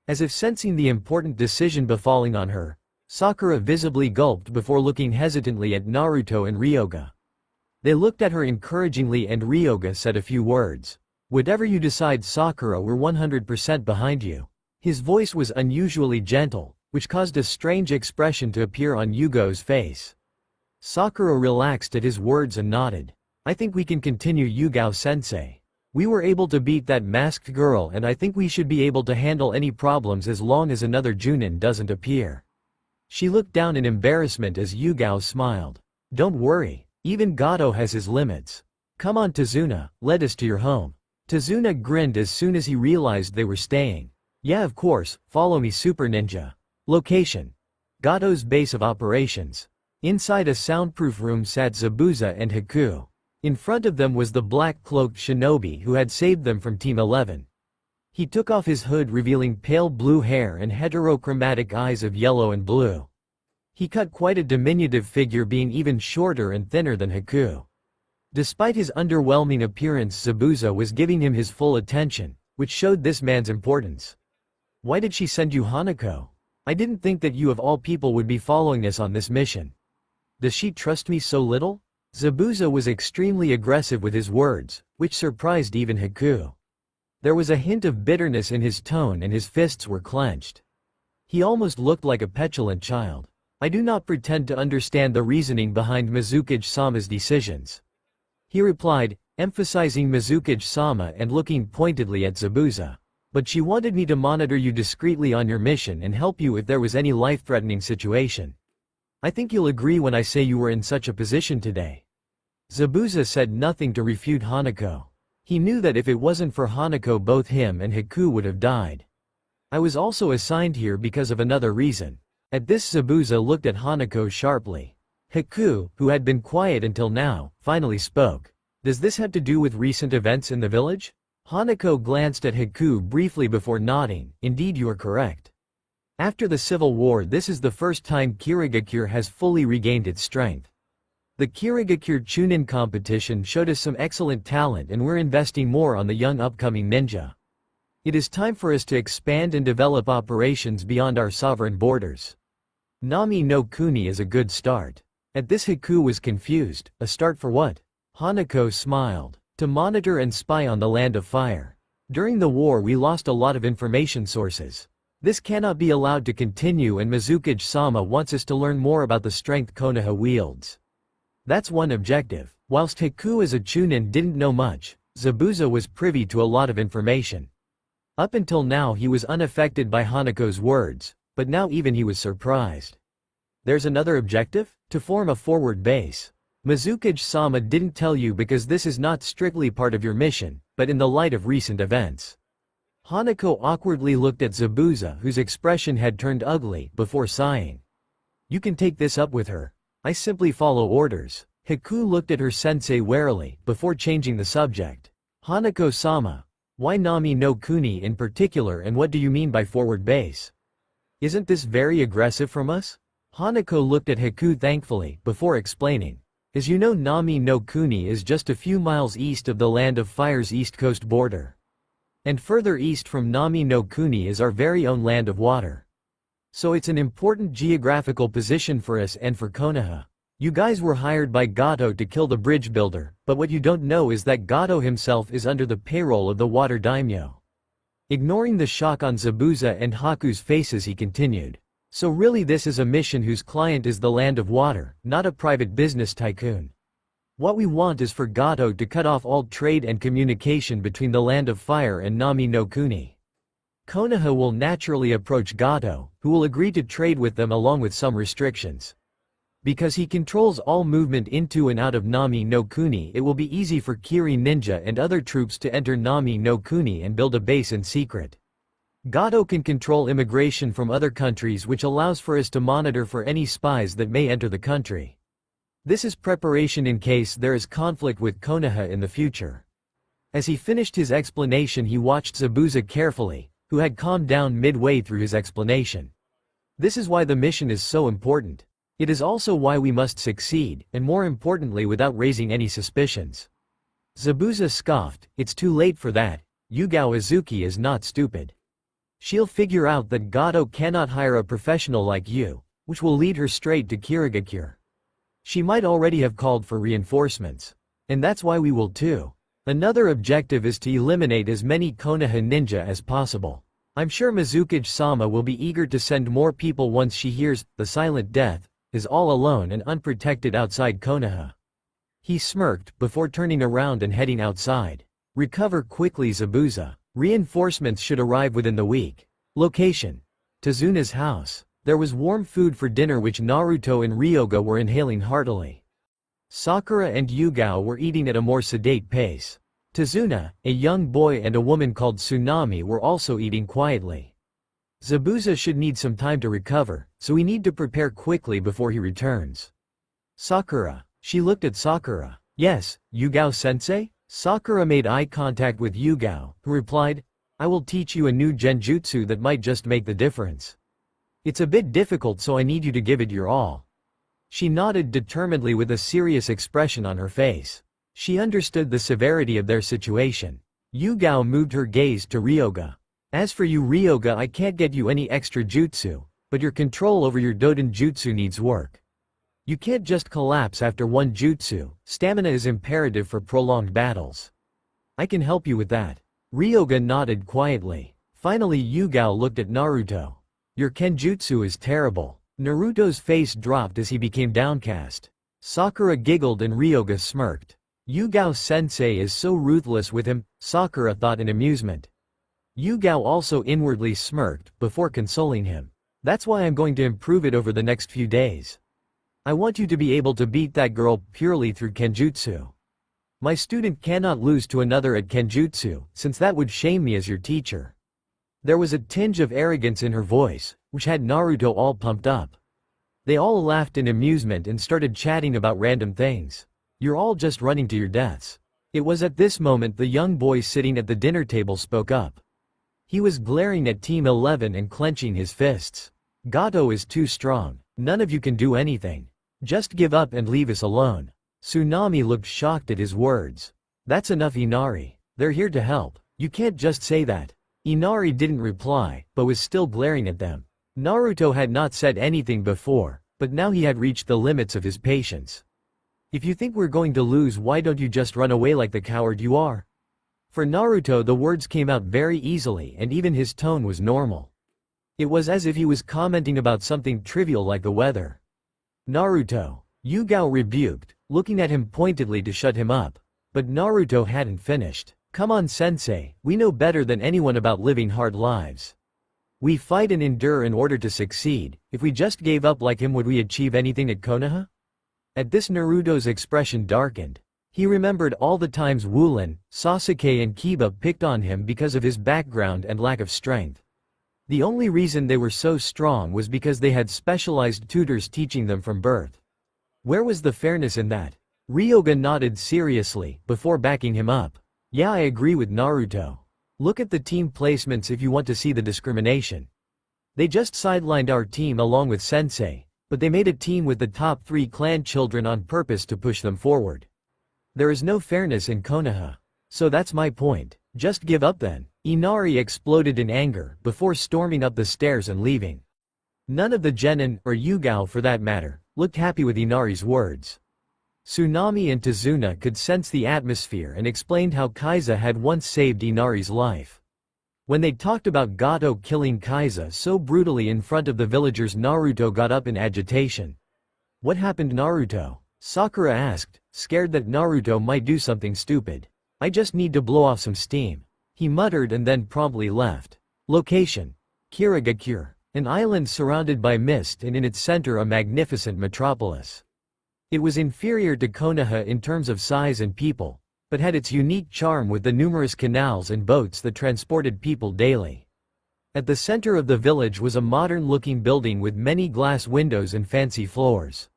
As if sensing the important decision befalling on her, Sakura visibly gulped before looking hesitantly at Naruto and Ryoga. They looked at her encouragingly and Ryoga said a few words. "Whatever you decide, Sakura, we're 100% behind you." His voice was unusually gentle, which caused a strange expression to appear on Yugo's face. Sakura relaxed at his words and nodded. "I think we can continue, Yugao-sensei. We were able to beat that masked girl and I think we should be able to handle any problems as long as another Junin doesn't appear." She looked down in embarrassment as Yugao smiled. "Don't worry, even Gato has his limits. Come on Tazuna, lead us to your home." Tazuna grinned as soon as he realized they were staying. "Yeah, of course, follow me, Super Ninja." Location: Gato's base of operations. Inside a soundproof room sat Zabuza and Haku. In front of them was the black-cloaked shinobi who had saved them from Team 11. He took off his hood revealing pale blue hair and heterochromatic eyes of yellow and blue. He cut quite a diminutive figure, being even shorter and thinner than Haku. Despite his underwhelming appearance, Zabuza was giving him his full attention, which showed this man's importance. "Why did she send you, Hanako? I didn't think that you of all people would be following us on this mission. Does she trust me so little?" Zabuza was extremely aggressive with his words, which surprised even Haku. There was a hint of bitterness in his tone and his fists were clenched. He almost looked like a petulant child. "I do not pretend to understand the reasoning behind Mizukage-sama's decisions," he replied, emphasizing Mizukage-sama and looking pointedly at Zabuza. But she wanted me to monitor you discreetly on your mission and help you if there was any life-threatening situation. I think you'll agree when I say you were in such a position today." Zabuza said nothing to refute Hanako. He knew that if it wasn't for Hanako both him and Haku would have died. "I was also assigned here because of another reason." At this Zabuza looked at Hanako sharply. Haku, who had been quiet until now, finally spoke. "Does this have to do with recent events in the village?" Hanako glanced at Haku briefly before nodding. "Indeed, you are correct. After the Civil War, this is the first time Kirigakure has fully regained its strength. The Kirigakure Chunin competition showed us some excellent talent and we're investing more on the young upcoming ninja. It is time for us to expand and develop operations beyond our sovereign borders. Nami no Kuni is a good start." At this Haku was confused. A start for what? Hanako smiled. "To monitor and spy on the Land of Fire. During the war we lost a lot of information sources. This cannot be allowed to continue and Mizukage-sama wants us to learn more about the strength Konoha wields. That's one objective." Whilst Haku as a Chunin didn't know much, Zabuza was privy to a lot of information. Up until now he was unaffected by Hanako's words, but now even he was surprised. "There's another objective? To form a forward base. Mizukage-sama didn't tell you because this is not strictly part of your mission, but in the light of recent events." Hanako awkwardly looked at Zabuza, whose expression had turned ugly, before sighing. "You can take this up with her. I simply follow orders." Haku looked at her sensei warily, before changing the subject. "Hanako-sama, why Nami no Kuni in particular and what do you mean by forward base? Isn't this very aggressive from us?" Hanako looked at Haku thankfully, before explaining. "As you know, Nami no Kuni is just a few miles east of the Land of Fire's east coast border. And further east from Nami no Kuni is our very own Land of Water. So it's an important geographical position for us and for Konoha. You guys were hired by Gato to kill the bridge builder, but what you don't know is that Gato himself is under the payroll of the Water Daimyo." Ignoring the shock on Zabuza and Haku's faces he continued. "So really this is a mission whose client is the Land of Water, not a private business tycoon. What we want is for Gato to cut off all trade and communication between the Land of Fire and Nami no Kuni. Konoha will naturally approach Gato, who will agree to trade with them along with some restrictions. Because he controls all movement into and out of Nami no Kuni, it will be easy for Kiri Ninja and other troops to enter Nami no Kuni and build a base in secret. Gato can control immigration from other countries, which allows for us to monitor for any spies that may enter the country. This is preparation in case there is conflict with Konoha in the future." As he finished his explanation he watched Zabuza carefully, who had calmed down midway through his explanation. "This is why the mission is so important. It is also why we must succeed, and more importantly without raising any suspicions." Zabuza scoffed. "It's too late for that. Yugao Izuki is not stupid. She'll figure out that Gato cannot hire a professional like you, which will lead her straight to Kirigakure. She might already have called for reinforcements. And that's why we will too. Another objective is to eliminate as many Konoha ninja as possible. I'm sure Mizukage-sama will be eager to send more people once she hears the silent death is all alone and unprotected outside Konoha." He smirked, before turning around and heading outside. "Recover quickly, Zabuza. Reinforcements should arrive within the week." Location: Tazuna's house. There was warm food for dinner which Naruto and Ryoga were inhaling heartily. Sakura and Yugao were eating at a more sedate pace. Tazuna, a young boy and a woman called Tsunami were also eating quietly. Zabuza should need some time to recover, so we need to prepare quickly before he returns. Sakura. She looked at Sakura. "Yes, Yugao-sensei?" Sakura made eye contact with Yugao, who replied, "I will teach you a new genjutsu that might just make the difference. It's a bit difficult, so I need you to give it your all." She nodded determinedly with a serious expression on her face. She understood the severity of their situation. Yugao moved her gaze to Ryoga. "As for you, Ryoga, I can't get you any extra jutsu, but your control over your Doden jutsu needs work. You can't just collapse after one jutsu. Stamina is imperative for prolonged battles. I can help you with that." Ryoga nodded quietly. Finally Yugao looked at Naruto. "Your kenjutsu is terrible." Naruto's face dropped as he became downcast. Sakura giggled and Ryoga smirked. "Yugao-sensei is so ruthless with him," Sakura thought in amusement. Yugao also inwardly smirked, before consoling him. That's why I'm going to improve it over the next few days. I want you to be able to beat that girl purely through Kenjutsu. My student cannot lose to another at Kenjutsu, since that would shame me as your teacher. There was a tinge of arrogance in her voice, which had Naruto all pumped up. They all laughed in amusement and started chatting about random things. You're all just running to your deaths. It was at this moment the young boy sitting at the dinner table spoke up. He was glaring at Team 11 and clenching his fists. Gato is too strong. None of you can do anything. Just give up and leave us alone. Tsunami looked shocked at his words. That's enough, Inari. They're here to help. You can't just say that. Inari didn't reply, but was still glaring at them. Naruto had not said anything before, but now he had reached the limits of his patience. If you think we're going to lose, why don't you just run away like the coward you are? For Naruto, the words came out very easily and even his tone was normal. It was as if he was commenting about something trivial like the weather. Naruto, Yugao rebuked, looking at him pointedly to shut him up. But Naruto hadn't finished. Come on, sensei, we know better than anyone about living hard lives. We fight and endure in order to succeed. If we just gave up like him, would we achieve anything at Konoha? At this, Naruto's expression darkened. He remembered all the times Wulin, Sasuke and Kiba picked on him because of his background and lack of strength. The only reason they were so strong was because they had specialized tutors teaching them from birth. Where was the fairness in that? Ryoga nodded seriously, before backing him up. Yeah, I agree with Naruto. Look at the team placements if you want to see the discrimination. They just sidelined our team along with Sensei, but they made a team with the top 3 clan children on purpose to push them forward. There is no fairness in Konoha. So that's my point. Just give up then. Inari exploded in anger, before storming up the stairs and leaving. None of the genin, or Yugao for that matter, looked happy with Inari's words. Tsunami and Tazuna could sense the atmosphere and explained how Kaiza had once saved Inari's life. When they talked about Gato killing Kaiza so brutally in front of the villagers, Naruto got up in agitation. What happened, Naruto? Sakura asked, scared that Naruto might do something stupid. I just need to blow off some steam. He muttered and then promptly left. Location: Kirigakure, an island surrounded by mist and in its center a magnificent metropolis. It was inferior to Konoha in terms of size and people, but had its unique charm with the numerous canals and boats that transported people daily. At the center of the village was a modern-looking building with many glass windows and fancy floors.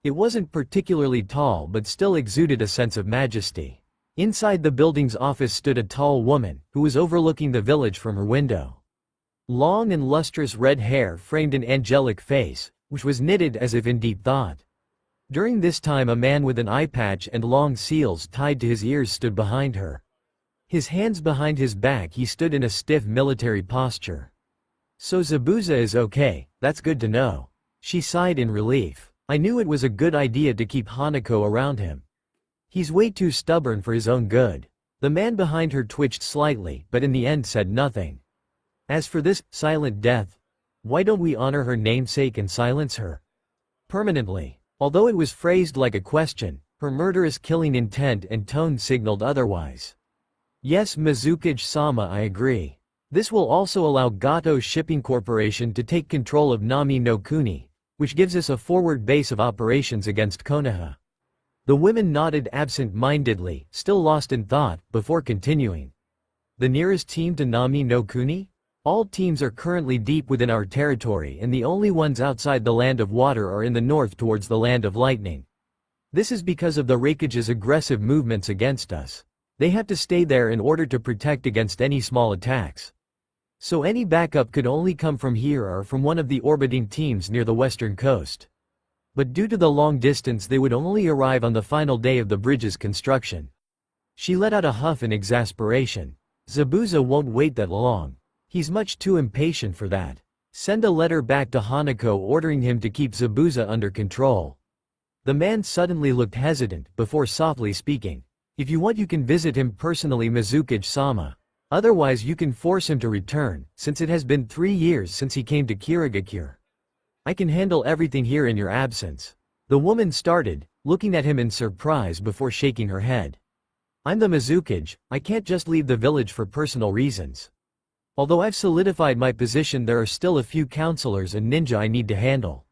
It wasn't particularly tall but still exuded a sense of majesty. Inside the building's office stood a tall woman, who was overlooking the village from her window. Long and lustrous red hair framed an angelic face, which was knitted as if in deep thought. During this time, a man with an eye patch and long seals tied to his ears stood behind her. His hands behind his back, he stood in a stiff military posture. So Zabuza is okay, that's good to know. She sighed in relief. I knew it was a good idea to keep Hanako around him. He's way too stubborn for his own good. The man behind her twitched slightly, but in the end said nothing. As for this silent death, why don't we honor her namesake and silence her permanently? Although it was phrased like a question, her murderous killing intent and tone signaled otherwise. Yes, Mizukage-sama, I agree. This will also allow Gato Shipping Corporation to take control of Nami no Kuni, which gives us a forward base of operations against Konoha. The women nodded absent-mindedly, still lost in thought, before continuing. The nearest team to Nami no Kuni? All teams are currently deep within our territory and the only ones outside the Land of Water are in the north towards the Land of Lightning. This is because of the Raikage's aggressive movements against us. They have to stay there in order to protect against any small attacks. So any backup could only come from here or from one of the orbiting teams near the western coast. But due to the long distance, they would only arrive on the final day of the bridge's construction. She let out a huff in exasperation. Zabuza won't wait that long. He's much too impatient for that. Send a letter back to Hanako ordering him to keep Zabuza under control. The man suddenly looked hesitant, before softly speaking. If you want, you can visit him personally, Mizukage-sama. Otherwise you can force him to return, since it has been 3 years since he came to Kirigakure. I can handle everything here in your absence. The woman started, looking at him in surprise before shaking her head. I'm the Mizukage, I can't just leave the village for personal reasons. Although I've solidified my position, there are still a few counselors and ninja I need to handle.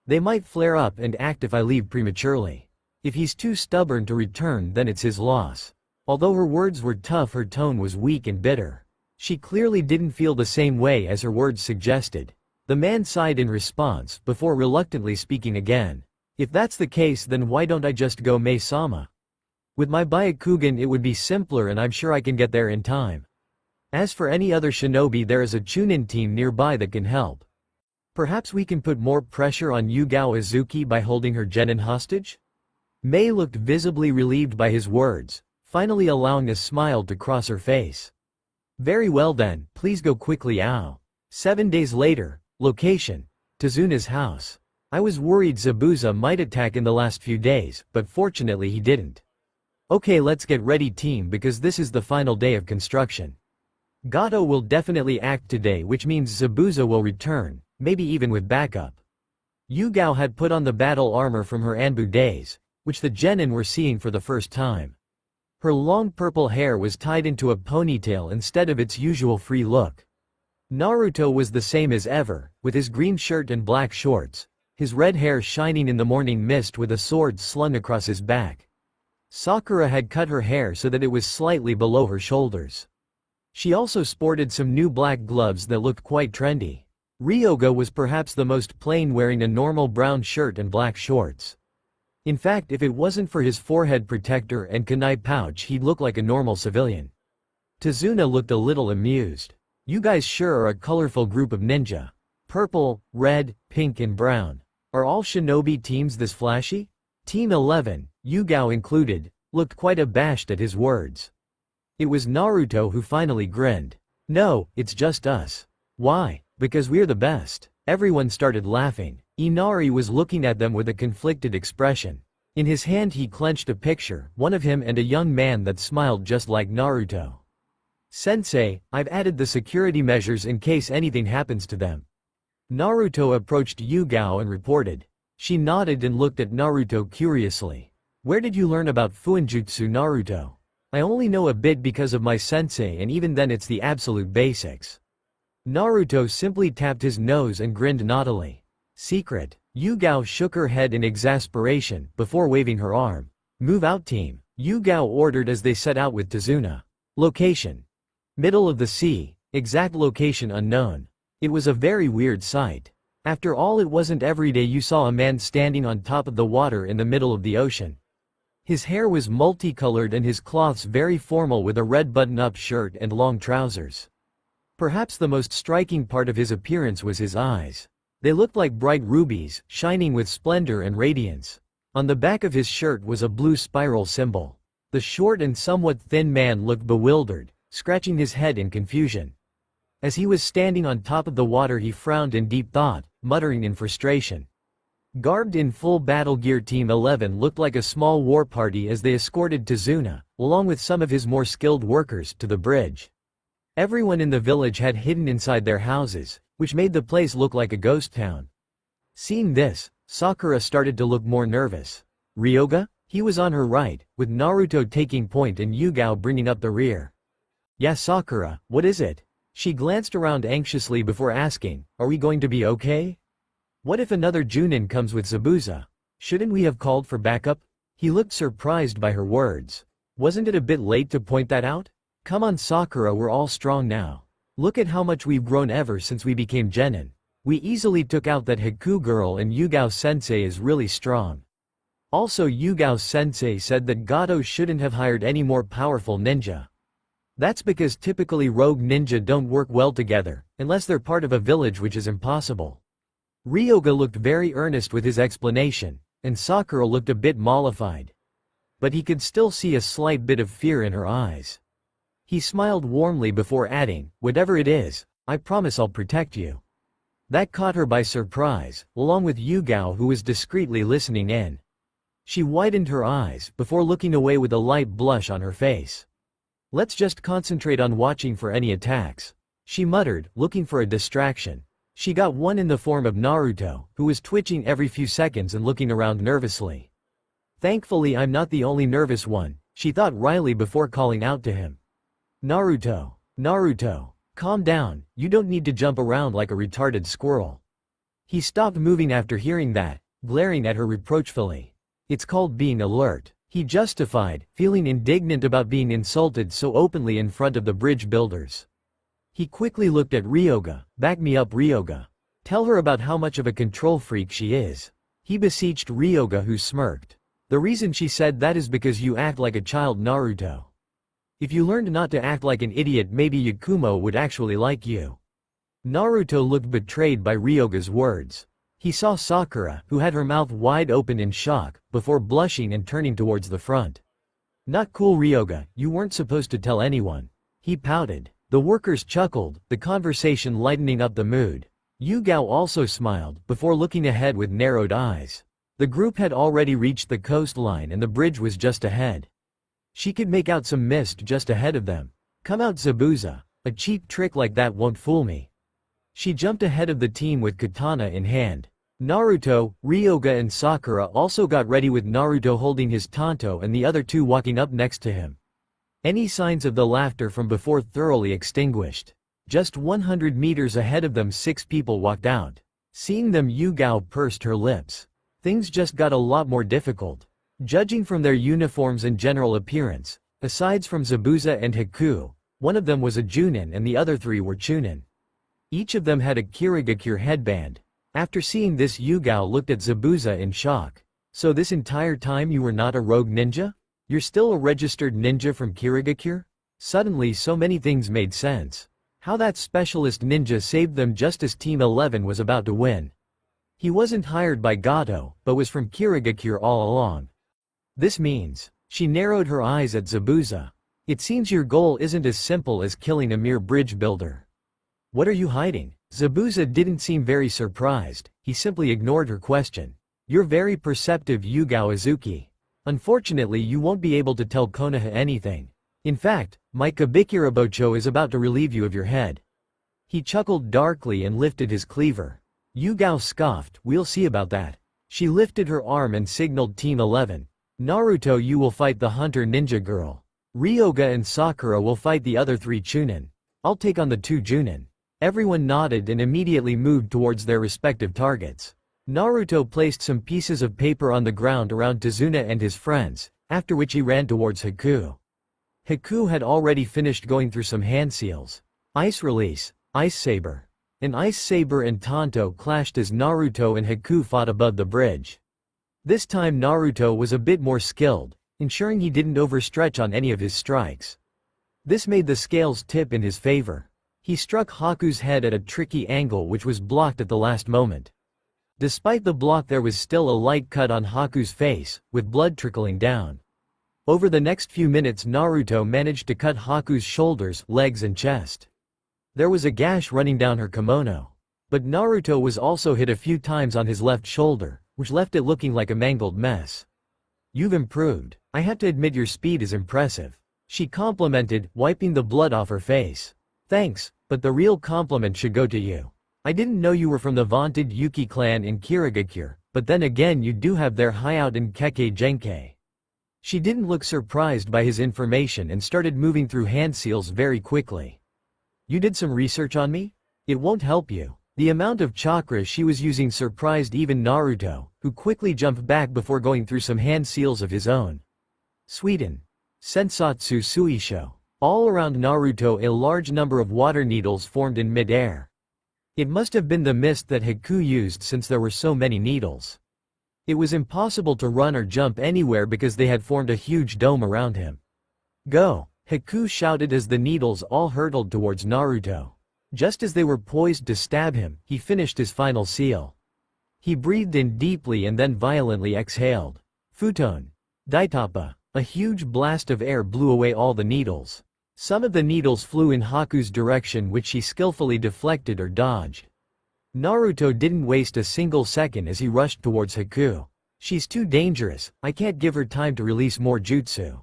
They might flare up and act if I leave prematurely. If he's too stubborn to return, then it's his loss. Although her words were tough, her tone was weak and bitter. She clearly didn't feel the same way as her words suggested. The man sighed in response, before reluctantly speaking again. If that's the case, then why don't I just go Mei-sama? With my Byakugan it would be simpler, and I'm sure I can get there in time. As for any other shinobi, there is a Chunin team nearby that can help. Perhaps we can put more pressure on Yugao Izuki by holding her genin hostage? Mei looked visibly relieved by his words, finally allowing a smile to cross her face. Very well then, please go quickly. 7 days later. Location: Tazuna's house. I was worried Zabuza might attack in the last few days, but fortunately he didn't. Okay, let's get ready team, because this is the final day of construction. Gato will definitely act today, which means Zabuza will return, maybe even with backup. Yugao had put on the battle armor from her Anbu days, which the genin were seeing for the first time. Her long purple hair was tied into a ponytail instead of its usual free look. Naruto was the same as ever, with his green shirt and black shorts, his red hair shining in the morning mist with a sword slung across his back. Sakura had cut her hair so that it was slightly below her shoulders. She also sported some new black gloves that looked quite trendy. Ryoga was perhaps the most plain, wearing a normal brown shirt and black shorts. In fact, if it wasn't for his forehead protector and kunai pouch, he'd look like a normal civilian. Tazuna looked a little amused. You guys sure are a colorful group of ninja. Purple, red, pink and brown. Are all shinobi teams this flashy? Team 11, Yugao included, looked quite abashed at his words. It was Naruto who finally grinned. No, it's just us. Why? Because we're the best. Everyone started laughing. Inari was looking at them with a conflicted expression. In his hand he clenched a picture, one of him and a young man that smiled just like Naruto. Sensei, I've added the security measures in case anything happens to them. Naruto approached Yugao and reported. She nodded and looked at Naruto curiously. Where did you learn about Fuinjutsu, Naruto? I only know a bit because of my sensei, and even then it's the absolute basics. Naruto simply tapped his nose and grinned naughtily. Secret. Yugao shook her head in exasperation, before waving her arm. Move out team, Yugao ordered as they set out with Tazuna. Location: middle of the sea, exact location unknown. It was a very weird sight. After all, it wasn't every day you saw a man standing on top of the water in the middle of the ocean. His hair was multicolored and his clothes very formal, with a red button-up shirt and long trousers. Perhaps the most striking part of his appearance was his eyes. They looked like bright rubies, shining with splendor and radiance. On the back of his shirt was a blue spiral symbol. The short and somewhat thin man looked bewildered, scratching his head in confusion. As he was standing on top of the water, he frowned in deep thought, muttering in frustration. Garbed in full battle gear, Team 11 looked like a small war party as they escorted Tazuna, along with some of his more skilled workers, to the bridge. Everyone in the village had hidden inside their houses, which made the place look like a ghost town. Seeing this, Sakura started to look more nervous. Ryoga? He was on her right, with Naruto taking point and Yugao bringing up the rear. Yeah, Sakura, what is it? She glanced around anxiously before asking, are we going to be okay? What if another Junin comes with Zabuza? Shouldn't we have called for backup? He looked surprised by her words. Wasn't it a bit late to point that out? Come on Sakura, we're all strong now. Look at how much we've grown ever since we became genin. We easily took out that Haku girl, and Yugao sensei is really strong. Also, Yugao sensei said that Gato shouldn't have hired any more powerful ninja. That's because typically rogue ninja don't work well together, unless they're part of a village, which is impossible. Ryoga looked very earnest with his explanation, and Sakura looked a bit mollified. But he could still see a slight bit of fear in her eyes. He smiled warmly before adding, whatever it is, I promise I'll protect you. That caught her by surprise, along with Yugao, who was discreetly listening in. She widened her eyes, before looking away with a light blush on her face. Let's just concentrate on watching for any attacks, she muttered, looking for a distraction. She got one in the form of Naruto, who was twitching every few seconds and looking around nervously. Thankfully I'm not the only nervous one, she thought wryly before calling out to him. Naruto, Naruto, Calm down, you don't need to jump around like a retarded squirrel. He stopped moving after hearing that, glaring at her reproachfully. It's called being alert, he justified, feeling indignant about being insulted so openly in front of the bridge builders. He quickly looked at Ryoga. Back me up, Ryoga. Tell her about how much of a control freak she is. He beseeched Ryoga, who smirked. The reason she said that is because you act like a child, Naruto. If you learned not to act like an idiot, maybe Yakumo would actually like you. Naruto looked betrayed by Ryoga's words. He saw Sakura, who had her mouth wide open in shock, before blushing and turning towards the front. Not cool, Ryoga, you weren't supposed to tell anyone. He pouted. The workers chuckled, the conversation lightening up the mood. Yugao also smiled, before looking ahead with narrowed eyes. The group had already reached the coastline and the bridge was just ahead. She could make out some mist just ahead of them. Come out, Zabuza. A cheap trick like that won't fool me. She jumped ahead of the team with katana in hand. Naruto, Ryoga and Sakura also got ready, with Naruto holding his tanto and the other two walking up next to him. Any signs of the laughter from before thoroughly extinguished. Just 100 meters ahead of them 6 people walked out. Seeing them, Yugao pursed her lips. Things just got a lot more difficult. Judging from their uniforms and general appearance, aside from Zabuza and Haku, one of them was a Junin and the other 3 were Chunin. Each of them had a Kirigakure headband. After seeing this, Yugao looked at Zabuza in shock. So this entire time you were not a rogue ninja? You're still a registered ninja from Kirigakure? Suddenly so many things made sense. How that specialist ninja saved them just as Team 11 was about to win. He wasn't hired by Gato, but was from Kirigakure all along. This means, she narrowed her eyes at Zabuza. It seems your goal isn't as simple as killing a mere bridge builder. What are you hiding? Zabuza didn't seem very surprised, he simply ignored her question. You're very perceptive, Yugao Azuki. Unfortunately, you won't be able to tell Konoha anything. In fact, my Kabikirabocho is about to relieve you of your head. He chuckled darkly and lifted his cleaver. Yugao scoffed, we'll see about that. She lifted her arm and signaled Team 11. Naruto, you will fight the hunter ninja girl. Ryoga and Sakura will fight the other 3 Chunin. I'll take on the 2 Junin. Everyone nodded and immediately moved towards their respective targets. Naruto placed some pieces of paper on the ground around Tazuna and his friends, after which he ran towards Haku. Haku had already finished going through some hand seals. Ice Release, Ice Saber. An Ice Saber and Tanto clashed as Naruto and Haku fought above the bridge. This time Naruto was a bit more skilled, ensuring he didn't overstretch on any of his strikes. This made the scales tip in his favor. He struck Haku's head at a tricky angle which was blocked at the last moment. Despite the block, there was still a light cut on Haku's face, with blood trickling down. Over the next few minutes, Naruto managed to cut Haku's shoulders, legs and chest. There was a gash running down her kimono. But Naruto was also hit a few times on his left shoulder, which left it looking like a mangled mess. You've improved. I have to admit your speed is impressive. She complimented, wiping the blood off her face. Thanks, but the real compliment should go to you. I didn't know you were from the vaunted Yuki clan in Kirigakure, but then again you do have their hideout in Kekkei Genkei. She didn't look surprised by his information and started moving through hand seals very quickly. You did some research on me? It won't help you. The amount of chakra she was using surprised even Naruto, who quickly jumped back before going through some hand seals of his own. Sweden. Sensatsu Suisho. All around Naruto a large number of water needles formed in mid-air. It must have been the mist that Haku used since there were so many needles. It was impossible to run or jump anywhere because they had formed a huge dome around him. Go! Haku shouted as the needles all hurtled towards Naruto. Just as they were poised to stab him, he finished his final seal. He breathed in deeply and then violently exhaled. Futon. Daitappa. A huge blast of air blew away all the needles. Some of the needles flew in Haku's direction, which she skillfully deflected or dodged. Naruto didn't waste a single second as he rushed towards Haku. She's too dangerous, I can't give her time to release more jutsu.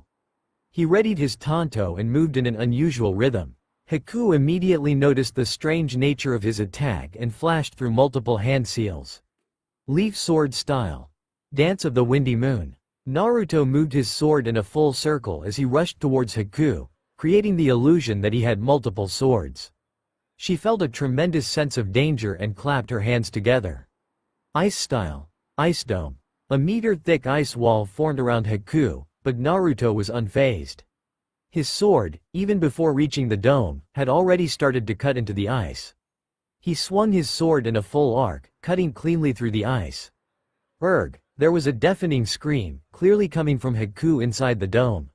He readied his tanto and moved in an unusual rhythm. Haku immediately noticed the strange nature of his attack and flashed through multiple hand seals. Leaf sword style. Dance of the Windy Moon. Naruto moved his sword in a full circle as he rushed towards Haku, creating the illusion that he had multiple swords. She felt a tremendous sense of danger and clapped her hands together. Ice style. Ice dome. A meter-thick ice wall formed around Haku, but Naruto was unfazed. His sword, even before reaching the dome, had already started to cut into the ice. He swung his sword in a full arc, cutting cleanly through the ice. Erg! There was a deafening scream, clearly coming from Haku inside the dome.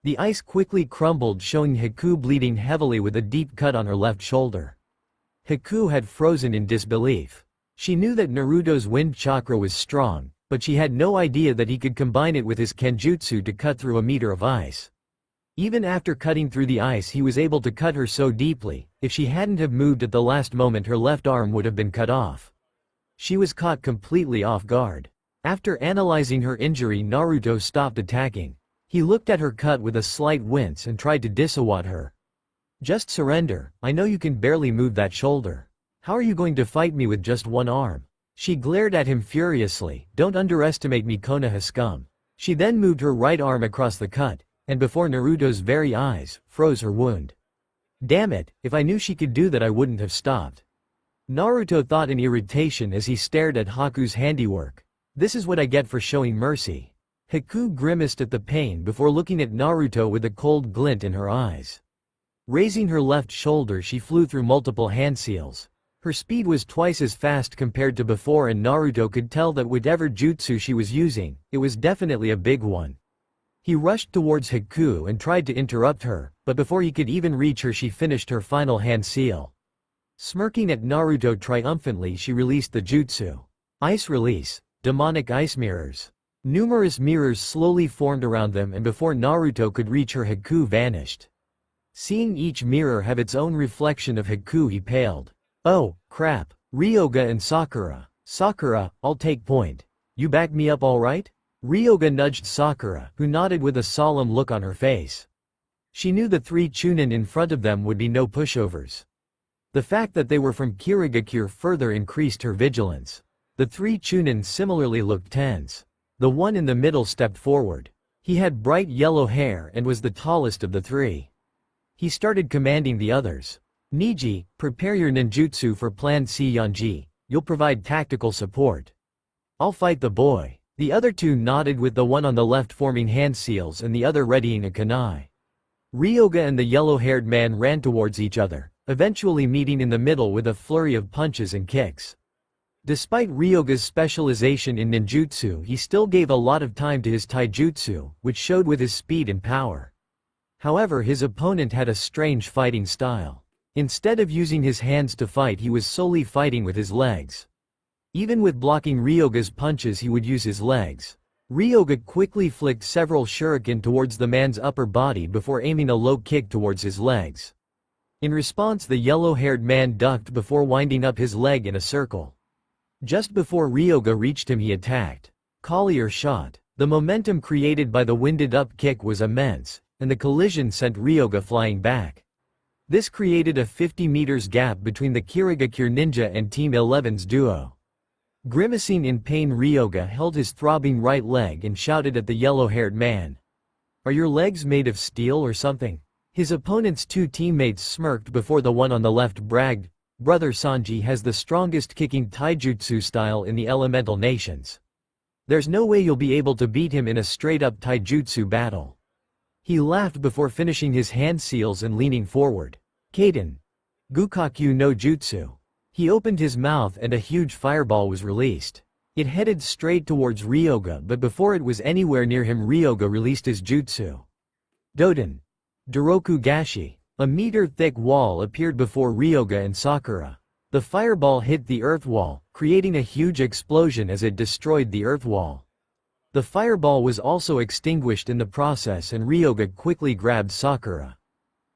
The ice quickly crumbled, showing Haku bleeding heavily with a deep cut on her left shoulder. Haku had frozen in disbelief. She knew that Naruto's wind chakra was strong, but she had no idea that he could combine it with his kenjutsu to cut through a meter of ice. Even after cutting through the ice, he was able to cut her so deeply. If she hadn't have moved at the last moment, her left arm would have been cut off. She was caught completely off guard. After analyzing her injury, Naruto stopped attacking. He looked at her cut with a slight wince and tried to dissuade her. Just surrender, I know you can barely move that shoulder. How are you going to fight me with just one arm? She glared at him furiously. Don't underestimate me, Konoha scum. She then moved her right arm across the cut, and before Naruto's very eyes, froze her wound. Damn it, if I knew she could do that I wouldn't have stopped. Naruto thought in irritation as he stared at Haku's handiwork. This is what I get for showing mercy. Haku grimaced at the pain before looking at Naruto with a cold glint in her eyes. Raising her left shoulder, she flew through multiple hand seals. Her speed was twice as fast compared to before, and Naruto could tell that whatever jutsu she was using, it was definitely a big one. He rushed towards Haku and tried to interrupt her, but before he could even reach her, she finished her final hand seal. Smirking at Naruto triumphantly, she released the jutsu. Ice release. Demonic ice mirrors. Numerous mirrors slowly formed around them, and before Naruto could reach her, Haku vanished. Seeing each mirror have its own reflection of Haku, he paled. Oh, crap. Ryoga and Sakura. Sakura, I'll take point. You back me up alright? Ryoga nudged Sakura, who nodded with a solemn look on her face. She knew the three Chunin in front of them would be no pushovers. The fact that they were from Kirigakure further increased her vigilance. The three Chunin similarly looked tense. The one in the middle stepped forward. He had bright yellow hair and was the tallest of the three. He started commanding the others. Niji, prepare your ninjutsu for Plan C. Yanji, you'll provide tactical support. I'll fight the boy. The other two nodded, with the one on the left forming hand seals and the other readying a kunai. Ryoga and the yellow-haired man ran towards each other, eventually meeting in the middle with a flurry of punches and kicks. Despite Ryoga's specialization in ninjutsu, he still gave a lot of time to his taijutsu, which showed with his speed and power. However, his opponent had a strange fighting style. Instead of using his hands to fight, he was solely fighting with his legs. Even with blocking Ryoga's punches, he would use his legs. Ryoga quickly flicked several shuriken towards the man's upper body before aiming a low kick towards his legs. In response, the yellow-haired man ducked before winding up his leg in a circle. Just before Ryoga reached him, he attacked. Collier shot. The momentum created by the winded-up kick was immense, and the collision sent Ryoga flying back. This created a 50 meters gap between the Kirigakure ninja and Team 11's duo. Grimacing in pain, Ryoga held his throbbing right leg and shouted at the yellow-haired man. Are your legs made of steel or something? His opponent's two teammates smirked before the one on the left bragged, Brother Sanji has the strongest kicking taijutsu style in the elemental nations. There's no way you'll be able to beat him in a straight-up taijutsu battle. He laughed before finishing his hand seals and leaning forward. Kaden. Gukaku no Jutsu. He opened his mouth and a huge fireball was released. It headed straight towards Ryoga, but before it was anywhere near him, Ryoga released his jutsu. Doden. Doroku Gashi. A meter-thick wall appeared before Ryoga and Sakura. The fireball hit the earth wall, creating a huge explosion as it destroyed the earth wall. The fireball was also extinguished in the process, and Ryoga quickly grabbed Sakura.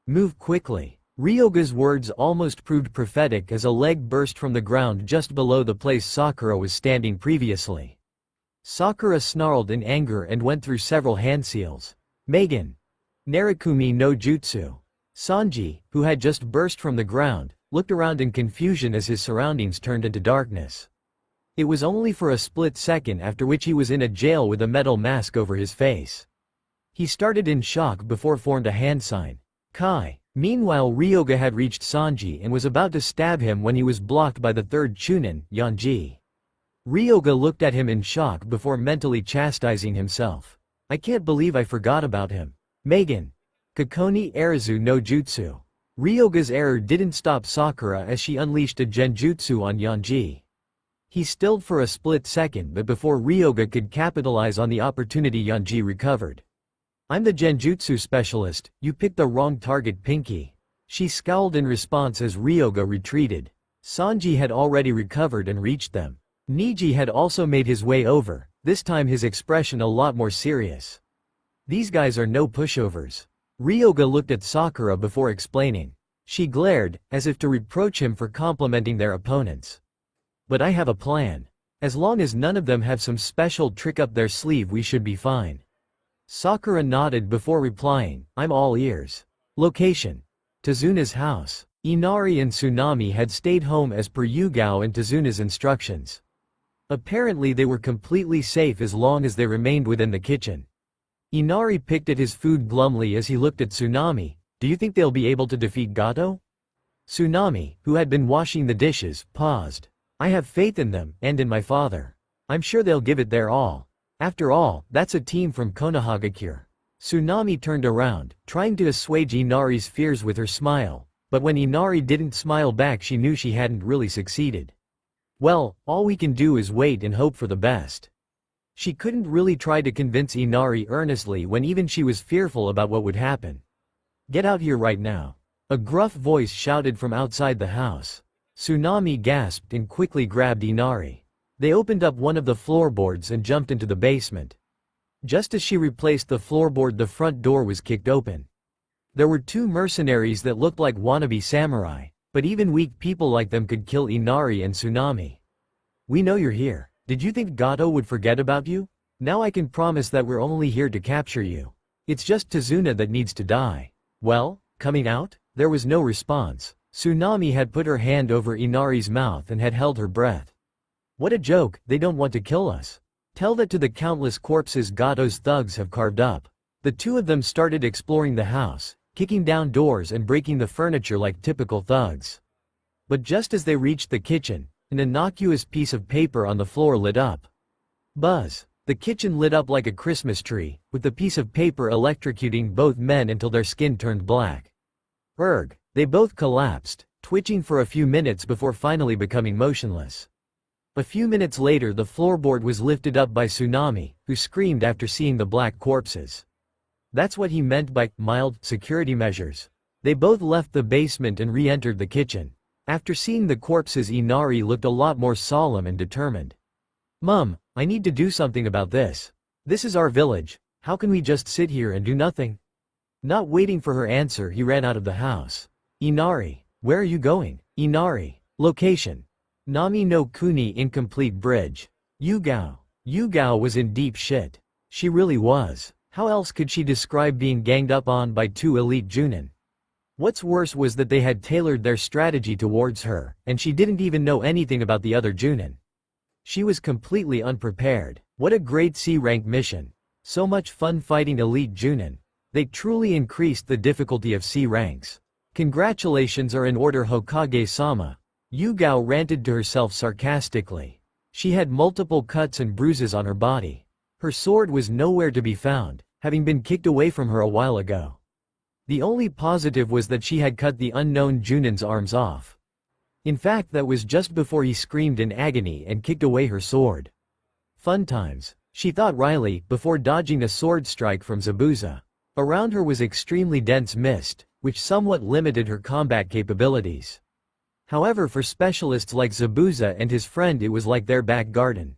Move quickly. Ryoga's words almost proved prophetic as a leg burst from the ground just below the place Sakura was standing previously. Sakura snarled in anger and went through several hand seals. Megan. Narukumi no Jutsu. Sanji, who had just burst from the ground, looked around in confusion as his surroundings turned into darkness. It was only for a split second, after which he was in a jail with a metal mask over his face. He started in shock before formed a hand sign. Kai. Meanwhile, Ryoga had reached Sanji and was about to stab him when he was blocked by the third Chunin, Yanji. Ryoga looked at him in shock before mentally chastising himself. I can't believe I forgot about him. Megan. Kokoni Arizu no Jutsu. Ryoga's error didn't stop Sakura as she unleashed a genjutsu on Yanji. He stilled for a split second, but before Ryoga could capitalize on the opportunity, Yanji recovered. I'm the genjutsu specialist, you picked the wrong target, Pinky. She scowled in response as Ryoga retreated. Sanji had already recovered and reached them. Niji had also made his way over, this time his expression a lot more serious. These guys are no pushovers. Ryoga looked at Sakura before explaining. She glared, as if to reproach him for complimenting their opponents. But I have a plan. As long as none of them have some special trick up their sleeve, we should be fine. Sakura nodded before replying, I'm all ears. Location. Tazuna's house. Inari and Tsunami had stayed home as per Yugao and Tazuna's instructions. Apparently they were completely safe as long as they remained within the kitchen. Inari picked at his food glumly as he looked at Tsunami. Do you think they'll be able to defeat Gato? Tsunami, who had been washing the dishes, paused. I have faith in them, and in my father. I'm sure they'll give it their all. After all, that's a team from Konohagakure. Tsunami turned around, trying to assuage Inari's fears with her smile, but when Inari didn't smile back, she knew she hadn't really succeeded. Well, all we can do is wait and hope for the best. She couldn't really try to convince Inari earnestly when even she was fearful about what would happen. Get out here right now. A gruff voice shouted from outside the house. Tsunami gasped and quickly grabbed Inari. They opened up one of the floorboards and jumped into the basement. Just as she replaced the floorboard, the front door was kicked open. There were two mercenaries that looked like wannabe samurai, but even weak people like them could kill Inari and Tsunami. We know you're here. Did you think Gato would forget about you? Now I can promise that we're only here to capture you. It's just Tazuna that needs to die. Well, coming out? There was no response. Tsunami had put her hand over Inari's mouth and had held her breath. What a joke, they don't want to kill us. Tell that to the countless corpses Gato's thugs have carved up. The two of them started exploring the house, kicking down doors and breaking the furniture like typical thugs. But just as they reached the kitchen, an innocuous piece of paper on the floor lit up. Buzz. The kitchen lit up like a Christmas tree, with the piece of paper electrocuting both men until their skin turned black. Erg. They both collapsed, twitching for a few minutes before finally becoming motionless. A few minutes later, the floorboard was lifted up by Tsunami, who screamed after seeing the black corpses. That's what he meant by mild security measures. They both left the basement and re-entered the kitchen. After seeing the corpses, Inari looked a lot more solemn and determined. Mum, I need to do something about this. This is our village. How can we just sit here and do nothing? Not waiting for her answer, he ran out of the house. Inari, where are you going? Inari. Location. Nami no Kuni Incomplete Bridge. Yugao. Yugao was in deep shit. She really was. How else could she describe being ganged up on by two elite Junin? What's worse was that they had tailored their strategy towards her, and she didn't even know anything about the other Junin. She was completely unprepared. What a great C-rank mission. So much fun fighting elite Junin. They truly increased the difficulty of C ranks. Congratulations are in order, Hokage-sama. Yugao ranted to herself sarcastically. She had multiple cuts and bruises on her body. Her sword was nowhere to be found, having been kicked away from her a while ago. The only positive was that she had cut the unknown Junin's arms off. In fact, that was just before he screamed in agony and kicked away her sword. Fun times, she thought wryly, before dodging a sword strike from Zabuza. Around her was extremely dense mist, which somewhat limited her combat capabilities. However, for specialists like Zabuza and his friend, it was like their back garden.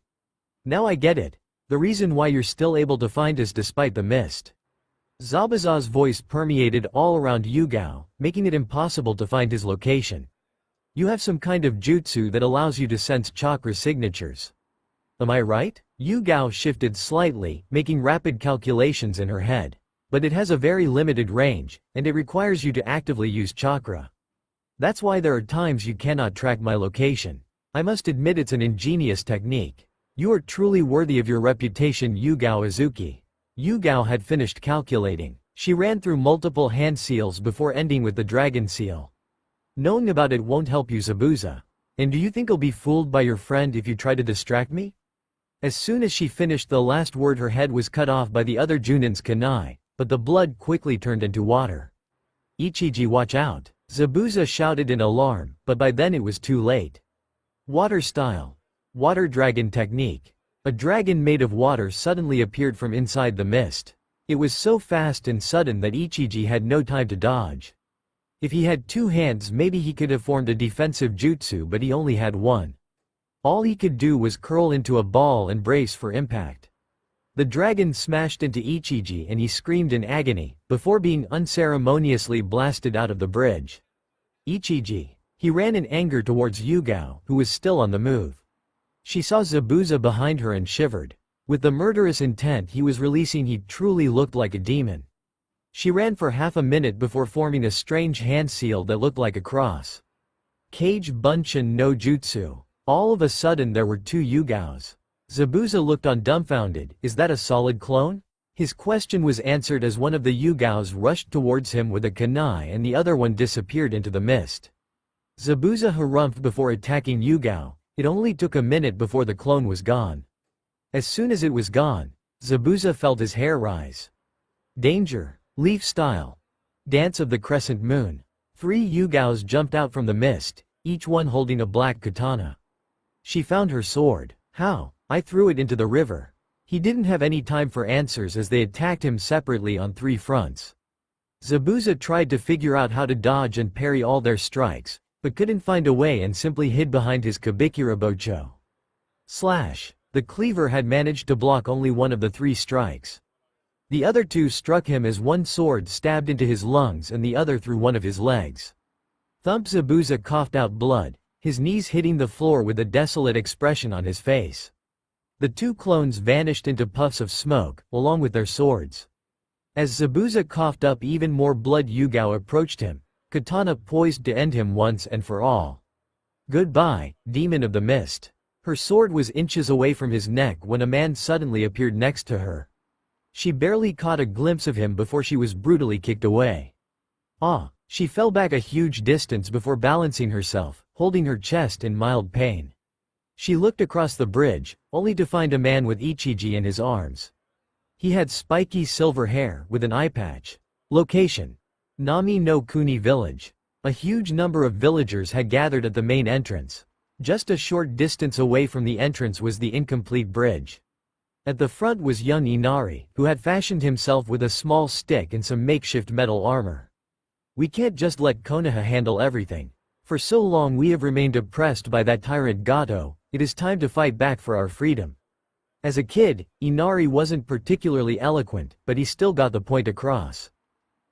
Now I get it. The reason why you're still able to find us despite the mist. Zabuza's voice permeated all around Yugao, making it impossible to find his location. You have some kind of jutsu that allows you to sense chakra signatures. Am I right? Yugao shifted slightly, making rapid calculations in her head. But it has a very limited range, and it requires you to actively use chakra. That's why there are times you cannot track my location. I must admit it's an ingenious technique. You are truly worthy of your reputation, Yugao Izuki. Yugao had finished calculating. She ran through multiple hand seals before ending with the dragon seal. Knowing about it won't help you, Zabuza. And do you think I'll be fooled by your friend if you try to distract me? As soon as she finished the last word, her head was cut off by the other Junin's kunai, but the blood quickly turned into water. Ichiji, watch out! Zabuza shouted in alarm, but by then it was too late. Water style. Water dragon technique. A dragon made of water suddenly appeared from inside the mist. It was so fast and sudden that Ichiji had no time to dodge. If he had two hands, maybe he could have formed a defensive jutsu, but he only had one. All he could do was curl into a ball and brace for impact. The dragon smashed into Ichiji and he screamed in agony, before being unceremoniously blasted out of the bridge. Ichiji. He ran in anger towards Yugao, who was still on the move. She saw Zabuza behind her and shivered. With the murderous intent he was releasing, he truly looked like a demon. She ran for half a minute before forming a strange hand seal that looked like a cross. Kage Bunshin no Jutsu. All of a sudden there were two Yugaos. Zabuza looked on dumbfounded. Is that a solid clone? His question was answered as one of the Yugaos rushed towards him with a kunai and the other one disappeared into the mist. Zabuza harumphed before attacking Yugao. It only took a minute before the clone was gone. As soon as it was gone, Zabuza felt his hair rise. Danger. Leaf style. Dance of the Crescent Moon. 3 Yugaos jumped out from the mist, each one holding a black katana. She found her sword. How? I threw it into the river. He didn't have any time for answers as they attacked him separately on 3 fronts. Zabuza tried to figure out how to dodge and parry all their strikes, but couldn't find a way and simply hid behind his Kabikira Bocho. Slash. The cleaver had managed to block only one of the 3 strikes. The other 2 struck him as one sword stabbed into his lungs and the other through one of his legs. Thump. Zabuza coughed out blood, his knees hitting the floor with a desolate expression on his face. The 2 clones vanished into puffs of smoke, along with their swords. As Zabuza coughed up even more blood, Yugao approached him, katana poised to end him once and for all. Goodbye, demon of the mist. Her sword was inches away from his neck when a man suddenly appeared next to her. She barely caught a glimpse of him before she was brutally kicked away. Ah! She fell back a huge distance before balancing herself, holding her chest in mild pain. She looked across the bridge, only to find a man with Ichiji in his arms. He had spiky silver hair with an eye patch. Location. Nami no Kuni village. A huge number of villagers had gathered at the main entrance. Just a short distance away from the entrance was the incomplete bridge. At the front was young Inari, who had fashioned himself with a small stick and some makeshift metal armor. We can't just let Konoha handle everything. For so long we have remained oppressed by that tyrant Gato, it is time to fight back for our freedom. As a kid, Inari wasn't particularly eloquent, but he still got the point across.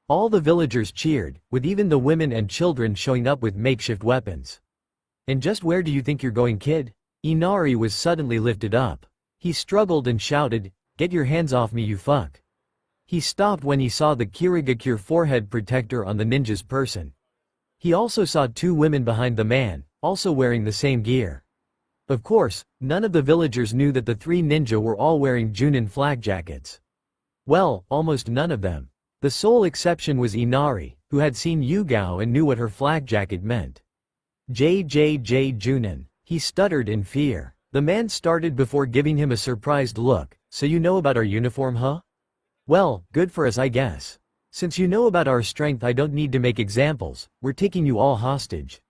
All the villagers cheered, with even the women and children showing up with makeshift weapons. And just where do you think you're going, kid? Inari was suddenly lifted up. He struggled and shouted, "Get your hands off me, you fuck." He stopped when he saw the Kirigakure forehead protector on the ninja's person. He also saw 2 women behind the man, also wearing the same gear. Of course, none of the villagers knew that the 3 ninja were all wearing Junin flag jackets. Well, almost none of them. The sole exception was Inari, who had seen Yugao and knew what her flag jacket meant. JJJ Junin. He stuttered in fear. The man started before giving him a surprised look. So you know about our uniform, huh? Well, good for us, I guess. Since you know about our strength, I don't need to make examples. We're taking you all hostage.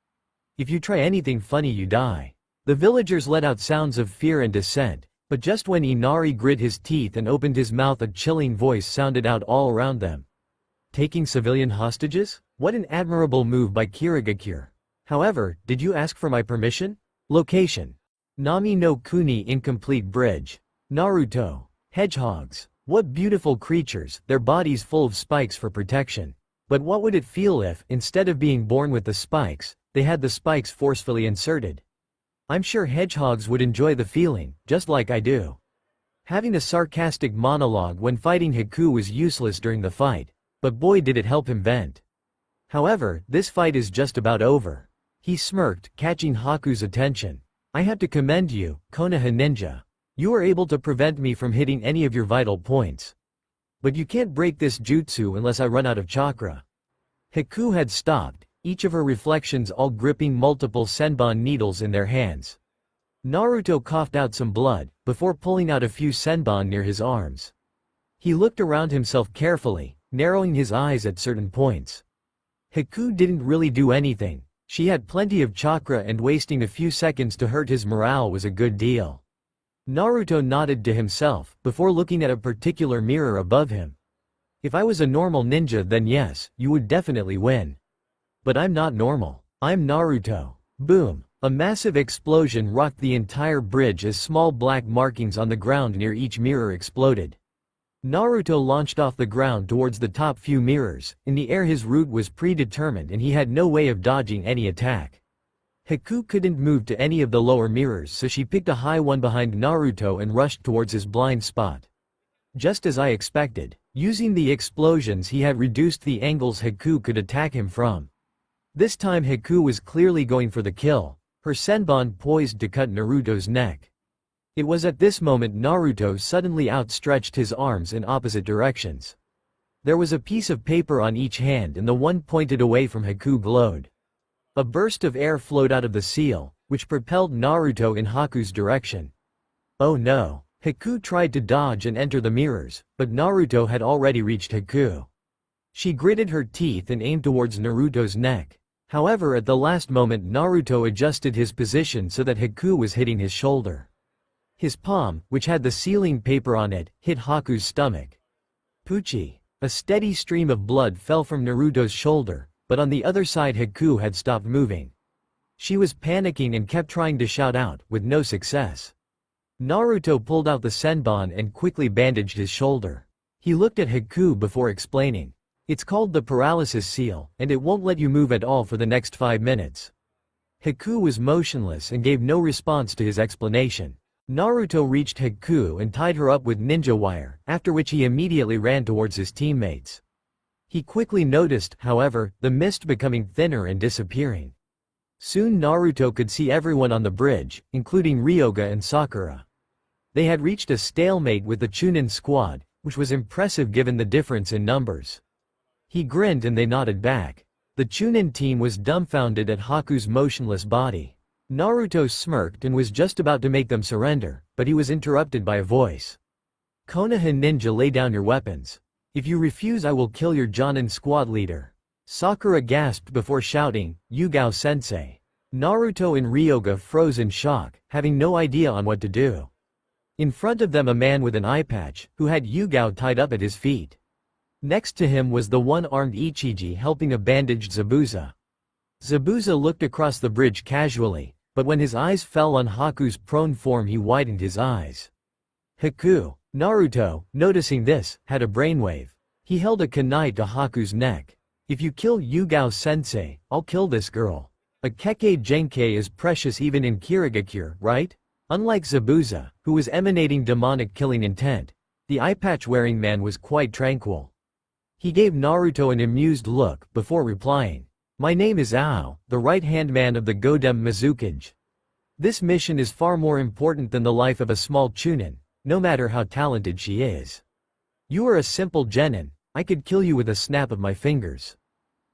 If you try anything funny, you die. The villagers let out sounds of fear and dissent, but just when Inari grit his teeth and opened his mouth, a chilling voice sounded out all around them. Taking civilian hostages? What an admirable move by Kirigakure. However, did you ask for my permission? Location. Nami no Kuni incomplete bridge. Naruto. Hedgehogs. What beautiful creatures, their bodies full of spikes for protection. But what would it feel if, instead of being born with the spikes, they had the spikes forcefully inserted? I'm sure hedgehogs would enjoy the feeling, just like I do. Having a sarcastic monologue when fighting Haku was useless during the fight, but boy did it help him vent. However, this fight is just about over. He smirked, catching Haku's attention. I have to commend you, Konoha ninja. You were able to prevent me from hitting any of your vital points. But you can't break this jutsu unless I run out of chakra. Haku had stopped, each of her reflections all gripping multiple senbon needles in their hands. Naruto coughed out some blood, before pulling out a few senbon near his arms. He looked around himself carefully, narrowing his eyes at certain points. Haku didn't really do anything. She had plenty of chakra and wasting a few seconds to hurt his morale was a good deal. Naruto nodded to himself, before looking at a particular mirror above him. If I was a normal ninja then yes, you would definitely win. But I'm not normal. I'm Naruto. Boom! A massive explosion rocked the entire bridge as small black markings on the ground near each mirror exploded. Naruto launched off the ground towards the top few mirrors. In the air his route was predetermined and he had no way of dodging any attack. Haku couldn't move to any of the lower mirrors, so she picked a high one behind Naruto and rushed towards his blind spot. Just as I expected, using the explosions he had reduced the angles Haku could attack him from. This time Haku was clearly going for the kill, her senbon poised to cut Naruto's neck. It was at this moment Naruto suddenly outstretched his arms in opposite directions. There was a piece of paper on each hand and the one pointed away from Haku glowed. A burst of air flowed out of the seal, which propelled Naruto in Haku's direction. Oh no! Haku tried to dodge and enter the mirrors, but Naruto had already reached Haku. She gritted her teeth and aimed towards Naruto's neck. However, at the last moment Naruto adjusted his position so that Haku was hitting his shoulder. His palm, which had the sealing paper on it, hit Haku's stomach. Poochie! A steady stream of blood fell from Naruto's shoulder, but on the other side Haku had stopped moving. She was panicking and kept trying to shout out, with no success. Naruto pulled out the senbon and quickly bandaged his shoulder. He looked at Haku before explaining. It's called the paralysis seal, and it won't let you move at all for the next 5 minutes. Haku was motionless and gave no response to his explanation. Naruto reached Haku and tied her up with ninja wire, after which he immediately ran towards his teammates. He quickly noticed, however, the mist becoming thinner and disappearing. Soon Naruto could see everyone on the bridge, including Ryoga and Sakura. They had reached a stalemate with the Chunin squad, which was impressive given the difference in numbers. He grinned and they nodded back. The Chunin team was dumbfounded at Haku's motionless body. Naruto smirked and was just about to make them surrender, but he was interrupted by a voice. Konoha ninja, lay down your weapons. If you refuse I will kill your Jonin squad leader. Sakura gasped before shouting, Yugao-sensei. Naruto and Ryoga froze in shock, having no idea on what to do. In front of them a man with an eye patch, who had Yugao tied up at his feet. Next to him was the one-armed Ichiji helping a bandaged Zabuza. Zabuza looked across the bridge casually, but when his eyes fell on Haku's prone form he widened his eyes. Haku, Naruto, noticing this, had a brainwave. He held a kunai to Haku's neck. If you kill Yugao-sensei, I'll kill this girl. A Kekkei Genkei is precious even in Kirigakure, right? Unlike Zabuza, who was emanating demonic killing intent, the eye-patch-wearing man was quite tranquil. He gave Naruto an amused look, before replying. My name is Ao, the right-hand man of the Godem Mizukage. This mission is far more important than the life of a small Chunin, no matter how talented she is. You are a simple genin, I could kill you with a snap of my fingers.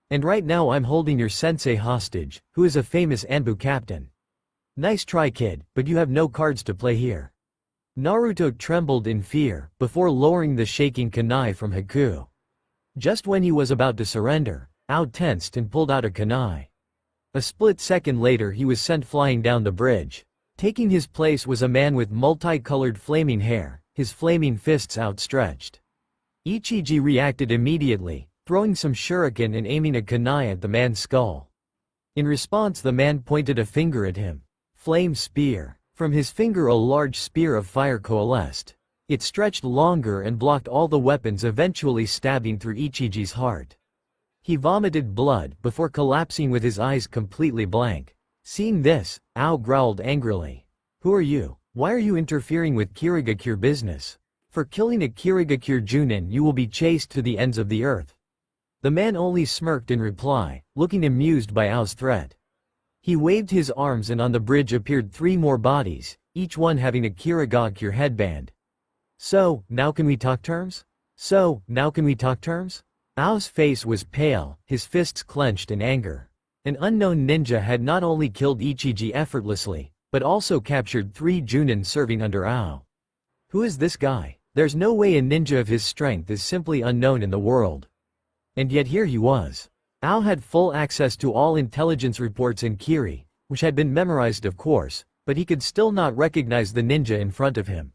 And right now I'm holding your sensei hostage, who is a famous Anbu captain. Nice try kid, but you have no cards to play here. Naruto trembled in fear, before lowering the shaking kunai from Haku. Just when he was about to surrender, Ao tensed and pulled out a kunai. A split second later he was sent flying down the bridge. Taking his place was a man with multicolored flaming hair, his flaming fists outstretched. Ichiji reacted immediately, throwing some shuriken and aiming a kunai at the man's skull. In response the man pointed a finger at him. Flame spear. From his finger a large spear of fire coalesced. It stretched longer and blocked all the weapons, eventually stabbing through Ichiji's heart. He vomited blood before collapsing with his eyes completely blank. Seeing this, Ao growled angrily. Who are you? Why are you interfering with Kirigakure business? For killing a Kirigakure Junin you will be chased to the ends of the earth. The man only smirked in reply, looking amused by Ao's threat. He waved his arms and on the bridge appeared 3 more bodies, each one having a Kirigakure headband. So, now can we talk terms? So, now can we talk terms? Ao's face was pale, his fists clenched in anger. An unknown ninja had not only killed Ichiji effortlessly, but also captured 3 Junin serving under Ao. Who is this guy? There's no way a ninja of his strength is simply unknown in the world. And yet here he was. Ao had full access to all intelligence reports in Kiri, which had been memorized of course, but he could still not recognize the ninja in front of him.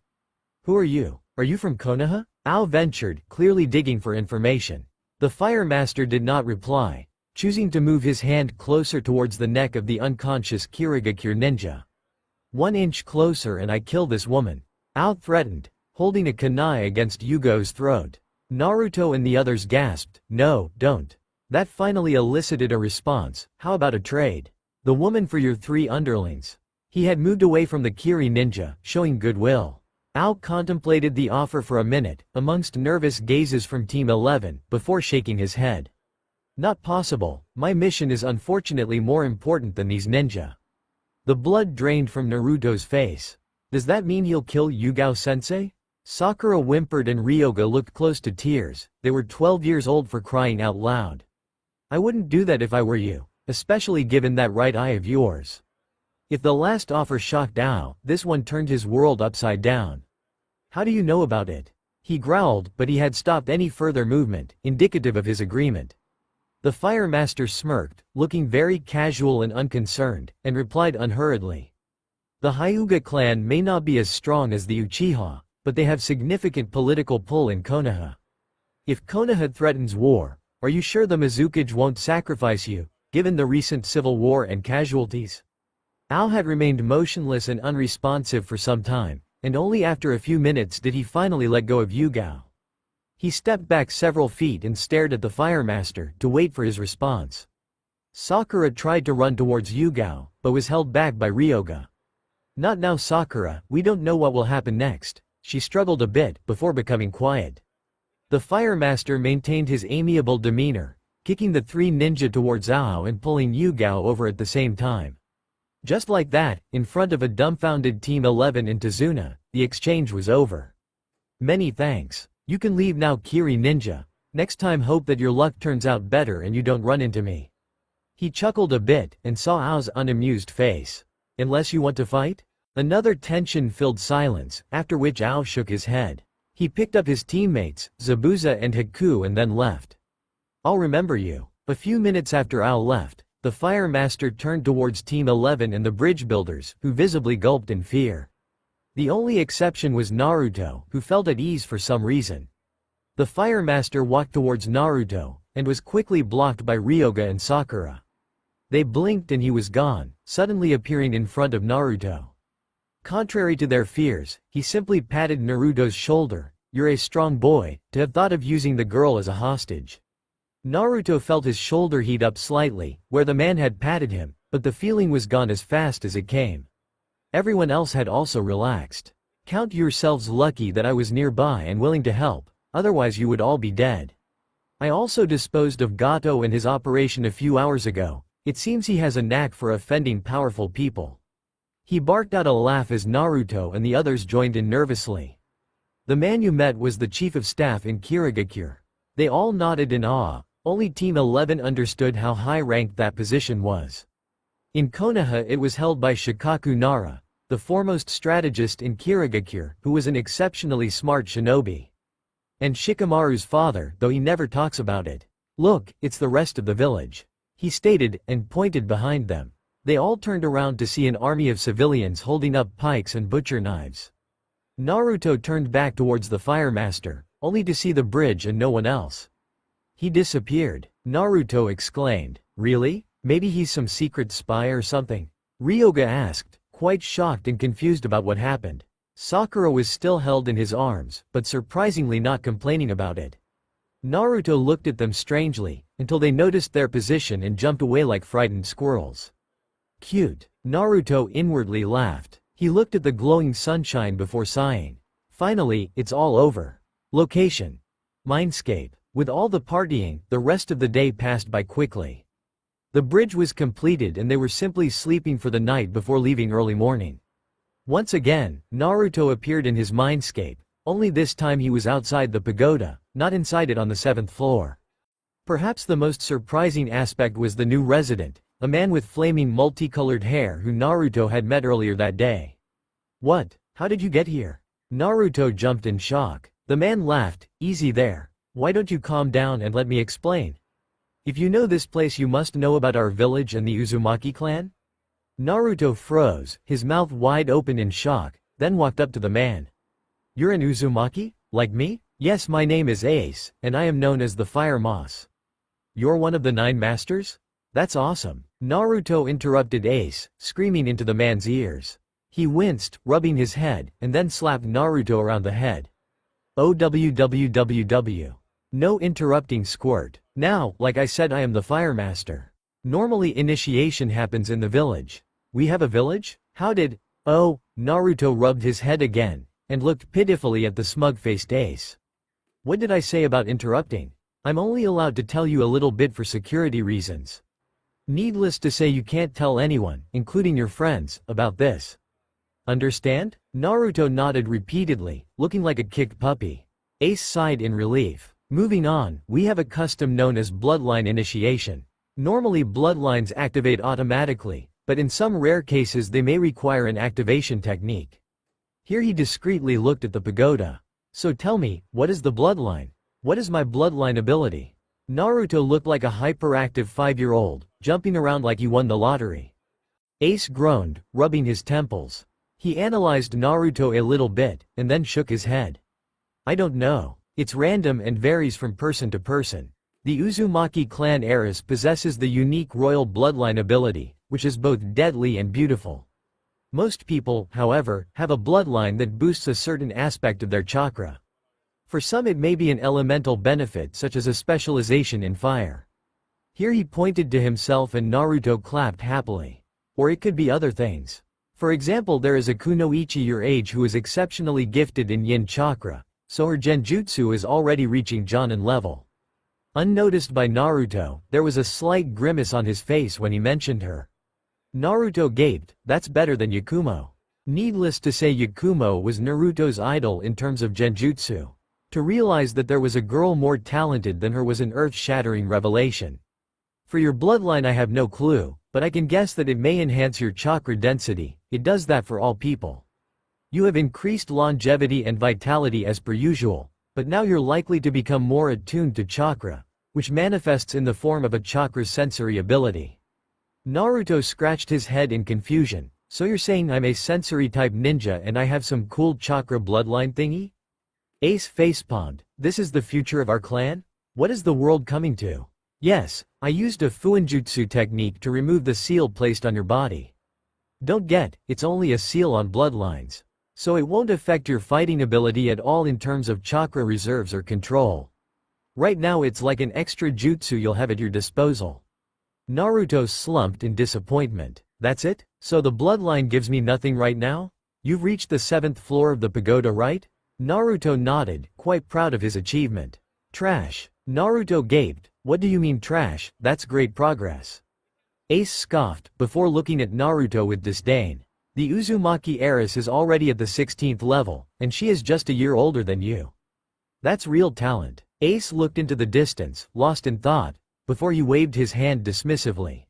Who are you? Are you from Konoha? Ao ventured, clearly digging for information. The fire master did not reply, choosing to move his hand closer towards the neck of the unconscious Kirigakure ninja. 1 inch closer and I kill this woman. Ao threatened, holding a kunai against Yugo's throat. Naruto and the others gasped, no, don't. That finally elicited a response, how about a trade? The woman for your 3 underlings. He had moved away from the Kiri ninja, showing goodwill. Ao contemplated the offer for a minute, amongst nervous gazes from Team 11, before shaking his head. Not possible, my mission is unfortunately more important than these ninja. The blood drained from Naruto's face. Does that mean he'll kill Yugao-sensei? Sakura whimpered and Ryoga looked close to tears, they were 12 years old for crying out loud. I wouldn't do that if I were you, especially given that right eye of yours. If the last offer shocked Ao, this one turned his world upside down. How do you know about it? He growled, but he had stopped any further movement, indicative of his agreement. The fire master smirked, looking very casual and unconcerned, and replied unhurriedly. The Hyuga clan may not be as strong as the Uchiha, but they have significant political pull in Konoha. If Konoha threatens war, are you sure the Mizukage won't sacrifice you, given the recent civil war and casualties? Ao had remained motionless and unresponsive for some time, and only after a few minutes did he finally let go of Yugao. He stepped back several feet and stared at the fire master to wait for his response. Sakura tried to run towards Yugao, but was held back by Ryoga. Not now Sakura, we don't know what will happen next. She struggled a bit, before becoming quiet. The fire master maintained his amiable demeanor, kicking the 3 ninja towards Ao and pulling Yugao over at the same time. Just like that, in front of a dumbfounded Team 11 in Tazuna, the exchange was over. Many thanks. You can leave now Kiri ninja. Next time hope that your luck turns out better and you don't run into me. He chuckled a bit, and saw Ao's unamused face. Unless you want to fight? Another tension-filled silence, after which Ao shook his head. He picked up his teammates, Zabuza and Haku, and then left. I'll remember you. A few minutes after Ao left, the fire master turned towards Team 11 and the bridge builders, who visibly gulped in fear. The only exception was Naruto, who felt at ease for some reason. The fire master walked towards Naruto, and was quickly blocked by Ryoga and Sakura. They blinked and he was gone, suddenly appearing in front of Naruto. Contrary to their fears, he simply patted Naruto's shoulder. You're a strong boy, to have thought of using the girl as a hostage. Naruto felt his shoulder heat up slightly, where the man had patted him, but the feeling was gone as fast as it came. Everyone else had also relaxed. Count yourselves lucky that I was nearby and willing to help, otherwise you would all be dead. I also disposed of Gato and his operation a few hours ago. It seems he has a knack for offending powerful people. He barked out a laugh as Naruto and the others joined in nervously. The man you met was the chief of staff in Kirigakure. They all nodded in awe. Only Team 11 understood how high-ranked that position was. In Konoha it was held by Shikaku Nara, the foremost strategist in Kirigakure, who was an exceptionally smart shinobi. And Shikamaru's father, though he never talks about it. Look, it's the rest of the village. He stated, and pointed behind them. They all turned around to see an army of civilians holding up pikes and butcher knives. Naruto turned back towards the fire master, only to see the bridge and no one else. He disappeared. Naruto exclaimed, really? Maybe he's some secret spy or something? Ryoga asked, quite shocked and confused about what happened. Sakura was still held in his arms, but surprisingly not complaining about it. Naruto looked at them strangely, until they noticed their position and jumped away like frightened squirrels. Cute. Naruto inwardly laughed. He looked at the glowing sunshine before sighing. Finally, it's all over. Location: Mindscape. With all the partying, the rest of the day passed by quickly. The bridge was completed and they were simply sleeping for the night before leaving early morning. Once again, Naruto appeared in his mindscape, Only this time he was outside the pagoda, not inside it on the 7th floor. Perhaps the most surprising aspect was the new resident, a man with flaming multicolored hair who Naruto had met earlier that day. "What? How did you get here?" Naruto jumped in shock. The man laughed. "Easy there. Why don't you calm down and let me explain? If you know this place you must know about our village and the Uzumaki clan?" Naruto froze, his mouth wide open in shock, then walked up to the man. "You're an Uzumaki? Like me?" "Yes, my name is Ace, and I am known as the Fire Moss." "You're one of the 9 masters? That's awesome." Naruto interrupted Ace, screaming into the man's ears. He winced, rubbing his head, and then slapped Naruto around the head. "OWWWW. No interrupting, squirt. Now, like I said, I am the Fire Master. Normally initiation happens in the village." "We have a village? How did—" "Oh," Naruto rubbed his head again, and looked pitifully at the smug-faced Ace. "What did I say about interrupting? I'm only allowed to tell you a little bit for security reasons. Needless to say you can't tell anyone, including your friends, about this. Understand?" Naruto nodded repeatedly, looking like a kicked puppy. Ace sighed in relief. "Moving on, we have a custom known as bloodline initiation. Normally bloodlines activate automatically, but in some rare cases they may require an activation technique." Here he discreetly looked at the pagoda. "So tell me, what is the bloodline? What is my bloodline ability?" Naruto looked like a hyperactive 5-year-old, jumping around like he won the lottery. Ace groaned, rubbing his temples. He analyzed Naruto a little bit, and then shook his head. "I don't know. It's random and varies from person to person. The Uzumaki clan heiress possesses the unique royal bloodline ability, which is both deadly and beautiful. Most people, however, have a bloodline that boosts a certain aspect of their chakra. For some it may be an elemental benefit such as a specialization in fire." Here he pointed to himself and Naruto clapped happily. "Or it could be other things. For example, there is a kunoichi your age who is exceptionally gifted in yin chakra, so her genjutsu is already reaching Jonin level." Unnoticed by Naruto, there was a slight grimace on his face when he mentioned her. Naruto gaped. "That's better than Yakumo." Needless to say, Yakumo was Naruto's idol in terms of genjutsu. To realize that there was a girl more talented than her was an earth-shattering revelation. "For your bloodline I have no clue, but I can guess that it may enhance your chakra density. It does that for all people. You have increased longevity and vitality as per usual, but now you're likely to become more attuned to chakra, which manifests in the form of a chakra's sensory ability." Naruto scratched his head in confusion. "So you're saying I'm a sensory-type ninja and I have some cool chakra bloodline thingy?" Ace facepalmed. "This is the future of our clan? What is the world coming to?" "Yes, I used a fuinjutsu technique to remove the seal placed on your body. Don't get, it's only a seal on bloodlines. So it won't affect your fighting ability at all in terms of chakra reserves or control. Right now it's like an extra jutsu you'll have at your disposal." Naruto slumped in disappointment. "That's it? So the bloodline gives me nothing right now? You've reached the 7th floor of the pagoda, right?" Naruto nodded, quite proud of his achievement. "Trash." Naruto gaped. "What do you mean trash? That's great progress." Ace scoffed, before looking at Naruto with disdain. "The Uzumaki heiress is already at the 16th level, and she is just a year older than you. That's real talent." Ace looked into the distance, lost in thought, before he waved his hand dismissively.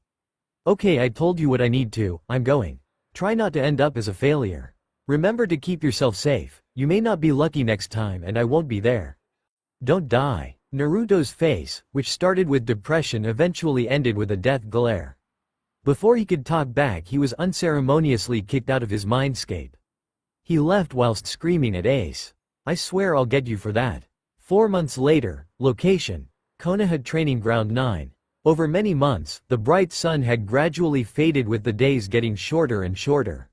"Okay, I told you what I need to, I'm going. Try not to end up as a failure. Remember to keep yourself safe, you may not be lucky next time and I won't be there. Don't die." Naruto's face, which started with depression, eventually ended with a death glare. Before he could talk back, he was unceremoniously kicked out of his mindscape. He left whilst screaming at Ace. "I swear I'll get you for that." 4 months later, location: Konoha Training Ground 9. Over many months, the bright sun had gradually faded with the days getting shorter and shorter.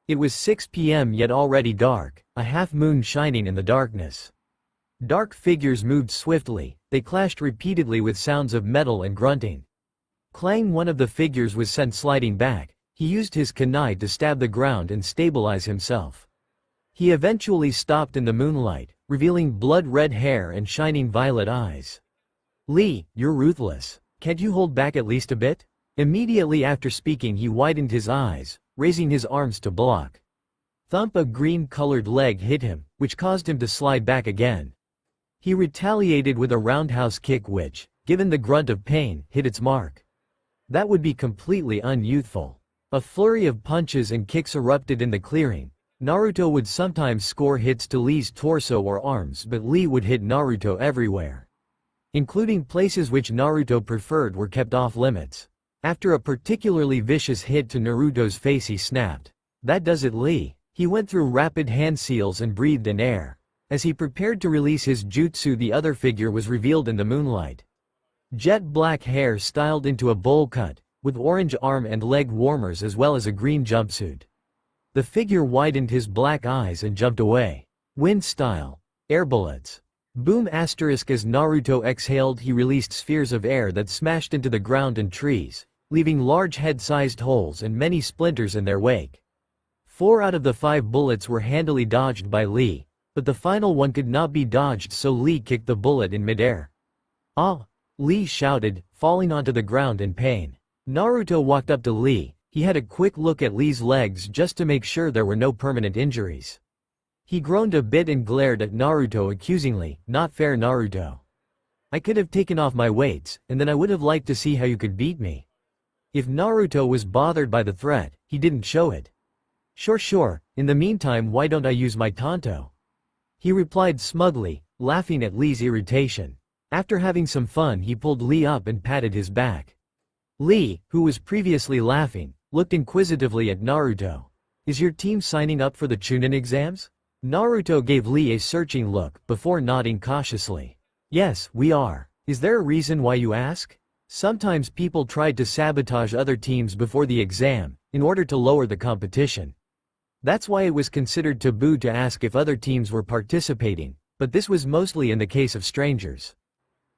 It was 6 p.m. yet already dark, a half-moon shining in the darkness. Dark figures moved swiftly, they clashed repeatedly with sounds of metal and grunting. Clang! One of the figures was sent sliding back. He used his kunai to stab the ground and stabilize himself. He eventually stopped in the moonlight, revealing blood-red hair and shining violet eyes. "Lee, you're ruthless. Can't you hold back at least a bit?" Immediately after speaking he widened his eyes, raising his arms to block. thump, a green-colored leg hit him, which caused him to slide back again. He retaliated with a roundhouse kick which, given the grunt of pain, hit its mark. That would be completely unyouthful. A flurry of punches and kicks erupted in the clearing. Naruto would sometimes score hits to Lee's torso or arms, but Lee would hit Naruto everywhere. Including places which Naruto preferred were kept off limits. After a particularly vicious hit to Naruto's face, he snapped. "That does it, Lee." He went through rapid hand seals and breathed in air. As he prepared to release his jutsu, the other figure was revealed in the moonlight. Jet black hair styled into a bowl cut, with orange arm and leg warmers as well as a green jumpsuit. The figure widened his black eyes and jumped away. Wind style. Air bullets. Boom asterisk. As Naruto exhaled, he released spheres of air that smashed into the ground and trees, leaving large head-sized holes and many splinters in their wake. 4 out of the 5 bullets were handily dodged by Lee, but the final one could not be dodged, so Lee kicked the bullet in midair. "Ah!" Lee shouted, falling onto the ground in pain. Naruto walked up to Lee. He had a quick look at Lee's legs just to make sure there were no permanent injuries. He groaned a bit and glared at Naruto accusingly. "Not fair, Naruto. I could have taken off my weights, and then I would have liked to see how you could beat me." If Naruto was bothered by the threat, he didn't show it. Sure, in the meantime why don't I use my tanto?" he replied smugly, laughing at Lee's irritation. After having some fun, he pulled Lee up and patted his back. Lee, who was previously laughing, looked inquisitively at Naruto. "Is your team signing up for the Chunin exams?" Naruto gave Lee a searching look, before nodding cautiously. "Yes, we are. Is there a reason why you ask?" Sometimes people tried to sabotage other teams before the exam, in order to lower the competition. That's why it was considered taboo to ask if other teams were participating, but this was mostly in the case of strangers.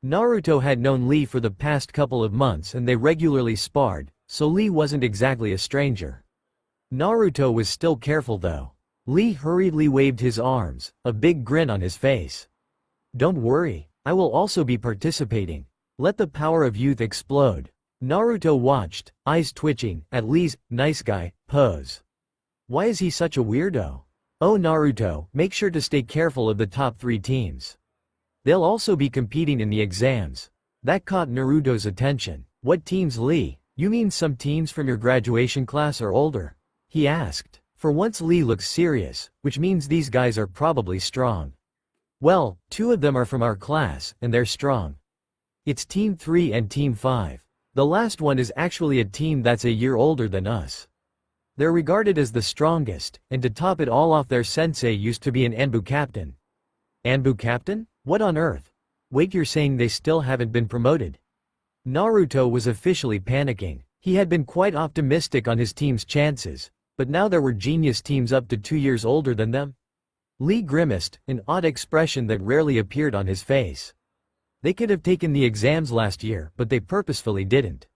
Naruto had known Lee for the past couple of months and they regularly sparred, so Lee wasn't exactly a stranger. Naruto was still careful though. Lee hurriedly waved his arms, a big grin on his face. "Don't worry, I will also be participating. Let the power of youth explode." Naruto watched, eyes twitching, at Lee's "nice guy" pose. Why is he such a weirdo? "Oh Naruto, make sure to stay careful of the top 3 teams. They'll also be competing in the exams." That caught Naruto's attention. "What teams, Lee? You mean some teams from your graduation class or older?" he asked. For once Lee looked serious, which means these guys are probably strong. "Well, 2 of them are from our class, and they're strong. It's Team 3 and Team 5. The last one is actually a team that's a year older than us. They're regarded as the strongest, and to top it all off, their sensei used to be an Anbu captain." "Anbu captain? What on earth? Wait, you're saying they still haven't been promoted?" Naruto was officially panicking. He had been quite optimistic on his team's chances, but now there were genius teams up to 2 years older than them? Lee grimaced, an odd expression that rarely appeared on his face. "They could have taken the exams last year, but they purposefully didn't.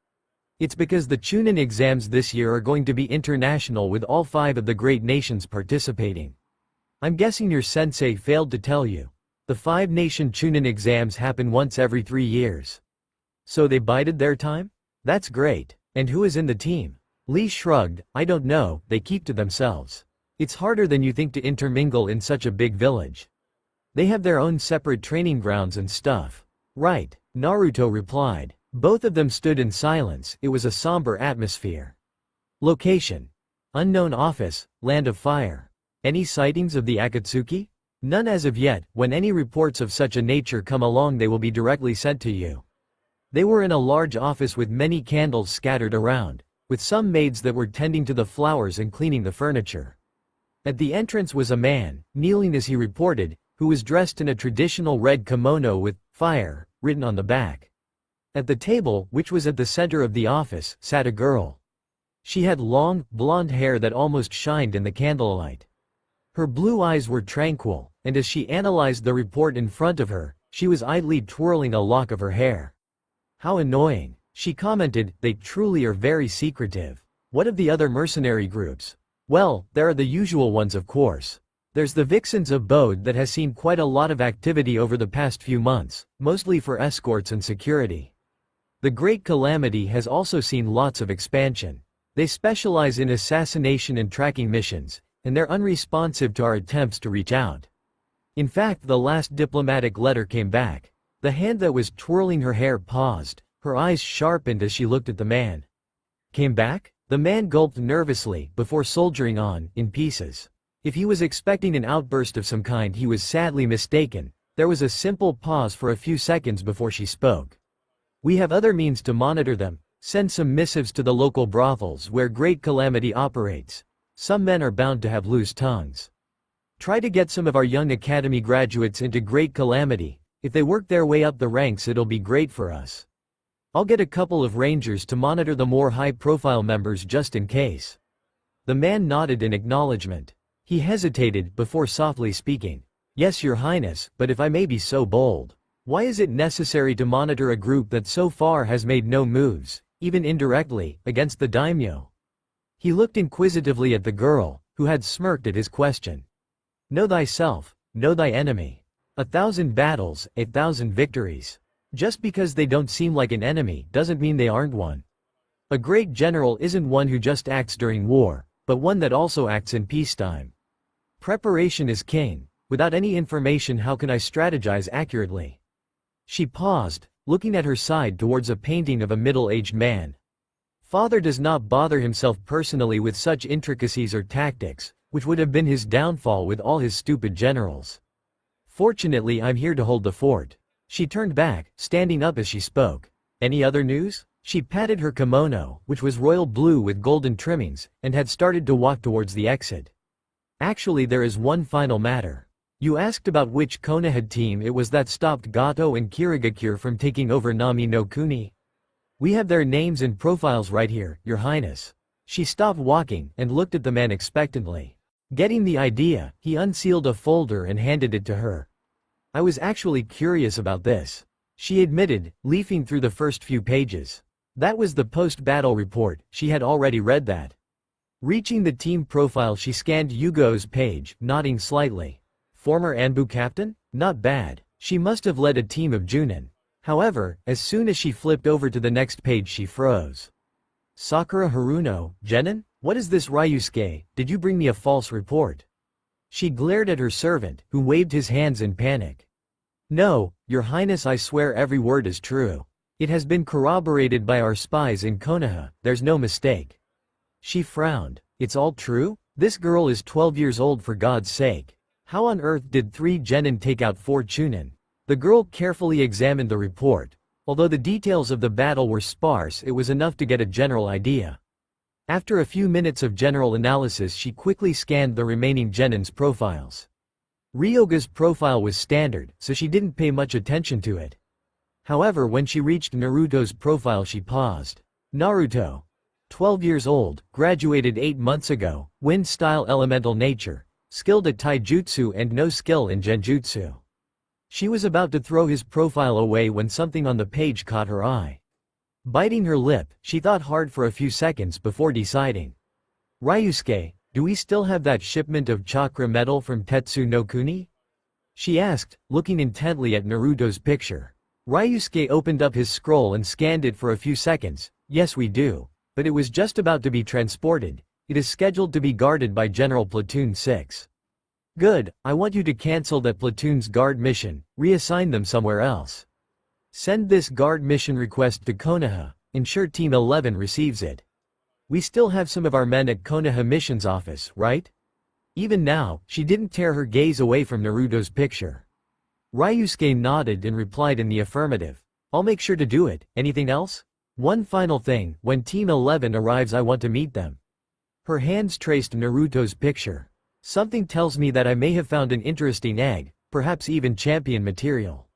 It's because the Chunin exams this year are going to be international with all 5 of the great nations participating. I'm guessing your sensei failed to tell you. The 5-nation Chunin exams happen once every 3 years. So they bided their time? That's great. And who is in the team?" Lee shrugged. "I don't know, they keep to themselves. It's harder than you think to intermingle in such a big village. They have their own separate training grounds and stuff." "Right," Naruto replied. Both of them stood in silence. It was a somber atmosphere. Location: unknown office, Land of Fire. Any sightings of the Akatsuki? None as of yet. When any reports of such a nature come along, they will be directly sent to you. They were in a large office with many candles scattered around, with some maids that were tending to the flowers and cleaning the furniture. At the entrance was a man, kneeling as he reported, who was dressed in a traditional red kimono with "fire" written on the back. At the table, which was at the center of the office, sat a girl. She had long, blonde hair that almost shined in the candlelight. Her blue eyes were tranquil, and as she analyzed the report in front of her, she was idly twirling a lock of her hair. "How annoying," she commented. "They truly are very secretive. What of the other mercenary groups?" "Well, there are the usual ones, of course. There's the Vixens of Bode that has seen quite a lot of activity over the past few months, mostly for escorts and security. The Great Calamity has also seen lots of expansion. They specialize in assassination and tracking missions, and they're unresponsive to our attempts to reach out. In fact, the last diplomatic letter came back. The hand that was twirling her hair paused, her eyes sharpened as she looked at the man. Came back? The man gulped nervously before soldiering on, in pieces. If he was expecting an outburst of some kind, he was sadly mistaken. There was a simple pause for a few seconds before she spoke. We have other means to monitor them. Send some missives to the local brothels where Great Calamity operates. Some men are bound to have loose tongues. Try to get some of our young academy graduates into Great Calamity. If they work their way up the ranks, it'll be great for us. I'll get a couple of rangers to monitor the more high-profile members just in case. The man nodded in acknowledgement. He hesitated before softly speaking. Yes, Your Highness, but if I may be so bold, why is it necessary to monitor a group that so far has made no moves, even indirectly, against the daimyo? He looked inquisitively at the girl, who had smirked at his question. Know thyself, know thy enemy. 1,000 battles, 1,000 victories. Just because they don't seem like an enemy doesn't mean they aren't one. A great general isn't one who just acts during war, but one that also acts in peacetime. Preparation is king. Without any information, how can I strategize accurately? She paused, looking at her side towards a painting of a middle-aged man. Father does not bother himself personally with such intricacies or tactics, which would have been his downfall with all his stupid generals. Fortunately, I'm here to hold the fort. She turned back, standing up as she spoke. Any other news? She patted her kimono, which was royal blue with golden trimmings, and had started to walk towards the exit. Actually, there is one final matter. You asked about which Konoha team it was that stopped Gato and Kirigakure from taking over Nami no Kuni. We have their names and profiles right here, Your Highness. She stopped walking and looked at the man expectantly. Getting the idea, he unsealed a folder and handed it to her. I was actually curious about this, she admitted, leafing through the first few pages. That was the post-battle report. She had already read that. Reaching the team profile, she scanned Yugo's page, nodding slightly. Former Anbu captain? Not bad. She must have led a team of Junin. However, as soon as she flipped over to the next page, she froze. Sakura Haruno, Genin? What is this, Ryusuke? Did you bring me a false report? She glared at her servant, who waved his hands in panic. No, Your Highness, I swear every word is true. It has been corroborated by our spies in Konoha, there's no mistake. She frowned. It's all true? This girl is 12 years old, for God's sake. How on earth did 3 genin take out 4 chunin? The girl carefully examined the report. Although the details of the battle were sparse, it was enough to get a general idea. After a few minutes of general analysis, she quickly scanned the remaining genin's profiles. Ryoga's profile was standard, so she didn't pay much attention to it. However, when she reached Naruto's profile, she paused. Naruto. 12 years old, graduated 8 months ago, wind-style elemental nature, skilled at taijutsu and no skill in genjutsu. She was about to throw his profile away when something on the page caught her eye. Biting her lip, she thought hard for a few seconds before deciding. Ryusuke, do we still have that shipment of chakra metal from Tetsu no Kuni? She asked, looking intently at Naruto's picture. Ryusuke opened up his scroll and scanned it for a few seconds. Yes, we do. But it was just about to be transported. It is scheduled to be guarded by General Platoon 6. Good, I want you to cancel that platoon's guard mission, reassign them somewhere else. Send this guard mission request to Konoha, ensure Team 11 receives it. We still have some of our men at Konoha missions office, right? Even now, she didn't tear her gaze away from Naruto's picture. Ryusuke nodded and replied in the affirmative. I'll make sure to do it. Anything else? One final thing, when Team 11 arrives, I want to meet them. Her hands traced Naruto's picture. Something tells me that I may have found an interesting egg, perhaps even champion material.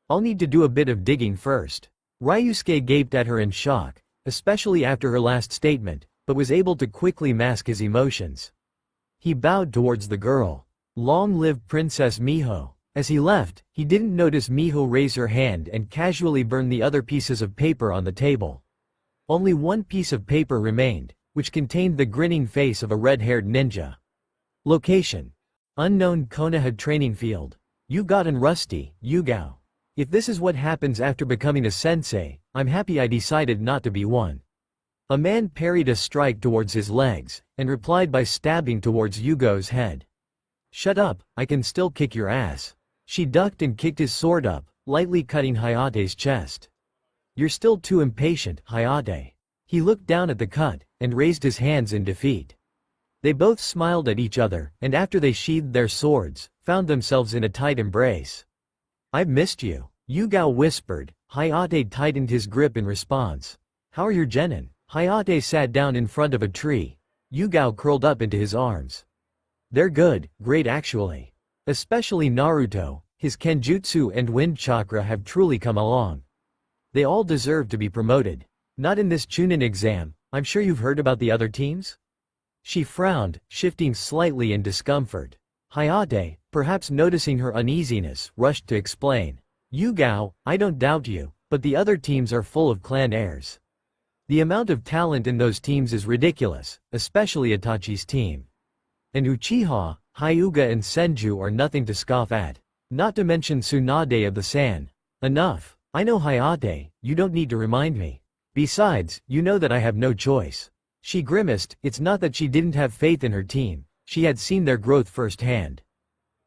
I'll need to do a bit of digging first. Ryusuke gaped at her in shock, especially after her last statement, but was able to quickly mask his emotions. He bowed towards the girl. Long live Princess Miho. As he left, he didn't notice Miho raise her hand and casually burn the other pieces of paper on the table. Only one piece of paper remained, which contained the grinning face of a red-haired ninja. Location: unknown Konoha training field. Yugotten Rusty, Yugao. If this is what happens after becoming a sensei, I'm happy I decided not to be one. A man parried a strike towards his legs, and replied by stabbing towards Yugo's head. "Shut up, I can still kick your ass." She ducked and kicked his sword up, lightly cutting Hayate's chest. "You're still too impatient, Hayate." He looked down at the cut, and raised his hands in defeat. They both smiled at each other, and after they sheathed their swords, found themselves in a tight embrace. "I've missed you," Yugao whispered. Hayate tightened his grip in response. "How are your genin?" Hayate sat down in front of a tree. Yugao curled up into his arms. "They're good, great actually. Especially Naruto, his Kenjutsu and wind chakra have truly come along. They all deserve to be promoted. Not in this Chunin exam. I'm sure you've heard about the other teams?" She frowned, shifting slightly in discomfort. Hayate, perhaps noticing her uneasiness, rushed to explain. "Yugao, I don't doubt you, but the other teams are full of clan heirs. The amount of talent in those teams is ridiculous, especially Itachi's team. And Uchiha, Hyuga and Senju are nothing to scoff at. Not to mention Tsunade of the Sand. Enough. I know Hayate, you don't need to remind me. Besides, you know that I have no choice." She grimaced. It's not that she didn't have faith in her team. She had seen their growth firsthand.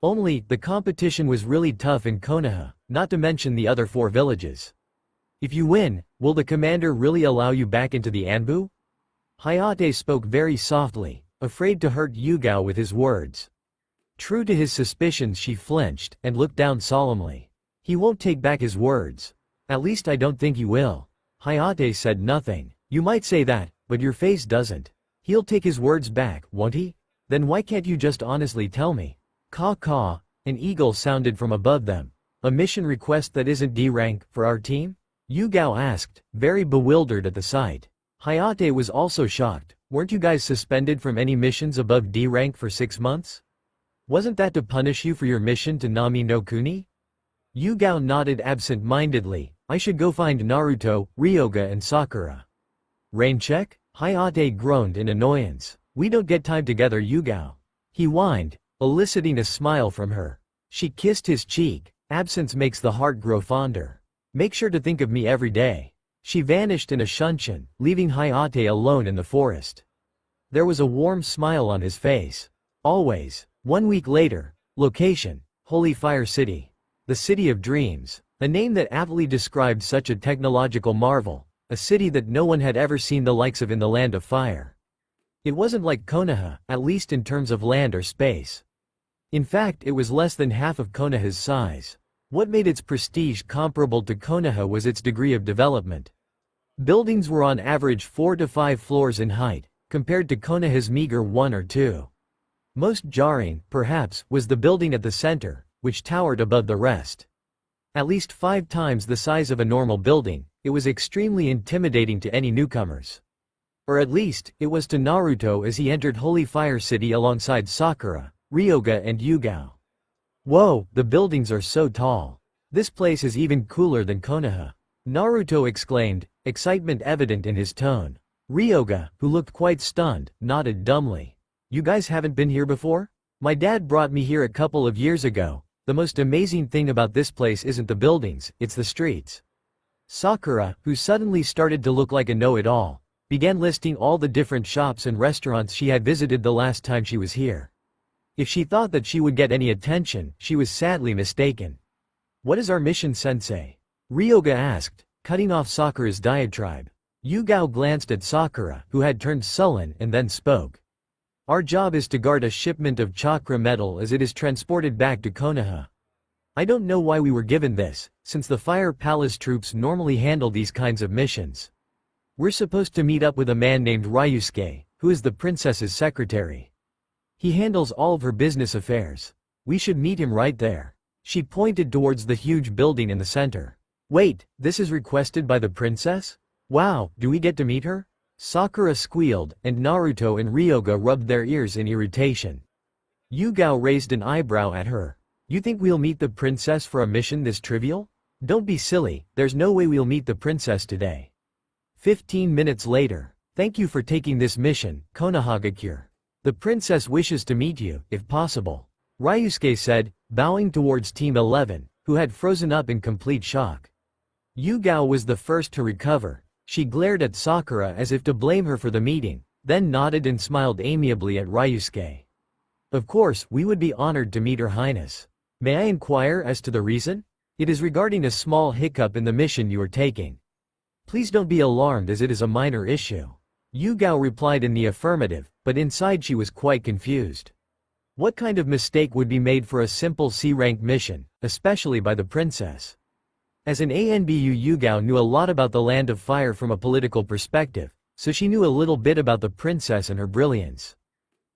Only, the competition was really tough in Konoha, not to mention the other 4 villages. "If you win, will the commander really allow you back into the Anbu?" Hayate spoke very softly, afraid to hurt Yugao with his words. True to his suspicions, she flinched, and looked down solemnly. "He won't take back his words. At least I don't think he will." Hayate said nothing. "You might say that, but your face doesn't. He'll take his words back, won't he? Then why can't you just honestly tell me?" Caw, an eagle sounded from above them. "A mission request that isn't D rank, for our team?" Yugao asked, very bewildered at the sight. Hayate was also shocked. "Weren't you guys suspended from any missions above D rank for 6 months? Wasn't that to punish you for your mission to Nami no Kuni?" Yugao nodded absent-mindedly. "I should go find Naruto, Ryoga and Sakura." "Rain check?" Hayate groaned in annoyance. "We don't get time together, Yugao." He whined, eliciting a smile from her. She kissed his cheek. "Absence makes the heart grow fonder. Make sure to think of me every day." She vanished in a shunshin, leaving Hayate alone in the forest. There was a warm smile on his face. Always. 1 week later. Location: Holy Fire City. The City of Dreams. A name that aptly described such a technological marvel. A city that no one had ever seen the likes of in the Land of Fire. It wasn't like Konoha, at least in terms of land or space. In fact, it was less than half of Konoha's size. What made its prestige comparable to Konoha was its degree of development. Buildings were on average 4 to 5 floors in height, compared to Konoha's meager 1 or 2. Most jarring, perhaps, was the building at the center, which towered above the rest. At least 5 times the size of a normal building, it was extremely intimidating to any newcomers. Or at least, it was to Naruto as he entered Holy Fire City alongside Sakura, Ryoga and Yugao. "Whoa, the buildings are so tall. This place is even cooler than Konoha," Naruto exclaimed, excitement evident in his tone. Ryoga, who looked quite stunned, nodded dumbly. "You guys haven't been here before? My dad brought me here a couple of years ago. The most amazing thing about this place isn't the buildings, it's the streets." Sakura, who suddenly started to look like a know-it-all, began listing all the different shops and restaurants she had visited the last time she was here. If she thought that she would get any attention, she was sadly mistaken. "What is our mission, sensei?" Ryoga asked, cutting off Sakura's diatribe. Yugao glanced at Sakura, who had turned sullen, and then spoke. "Our job is to guard a shipment of chakra metal as it is transported back to Konoha. I don't know why we were given this, since the Fire Palace troops normally handle these kinds of missions. We're supposed to meet up with a man named Ryusuke, who is the princess's secretary. He handles all of her business affairs. We should meet him right there." She pointed towards the huge building in the center. "Wait, this is requested by the princess? Wow, do we get to meet her?" Sakura squealed, and Naruto and Ryoga rubbed their ears in irritation. Yugao raised an eyebrow at her. "You think we'll meet the princess for a mission this trivial? Don't be silly, there's no way we'll meet the princess today." 15 minutes later. "Thank you for taking this mission, Konohagakure. The princess wishes to meet you, if possible," Ryusuke said, bowing towards Team 11, who had frozen up in complete shock. Yugao was the first to recover. She glared at Sakura as if to blame her for the meeting, then nodded and smiled amiably at Ryusuke. Of course, we would be honored to meet Her Highness. May I inquire as to the reason? It is regarding a small hiccup in the mission you are taking. Please don't be alarmed as it is a minor issue. Yugao replied in the affirmative, but inside she was quite confused. What kind of mistake would be made for a simple C-rank mission, especially by the princess? As an ANBU, Yugao knew a lot about the Land of Fire from a political perspective, so she knew a little bit about the princess and her brilliance.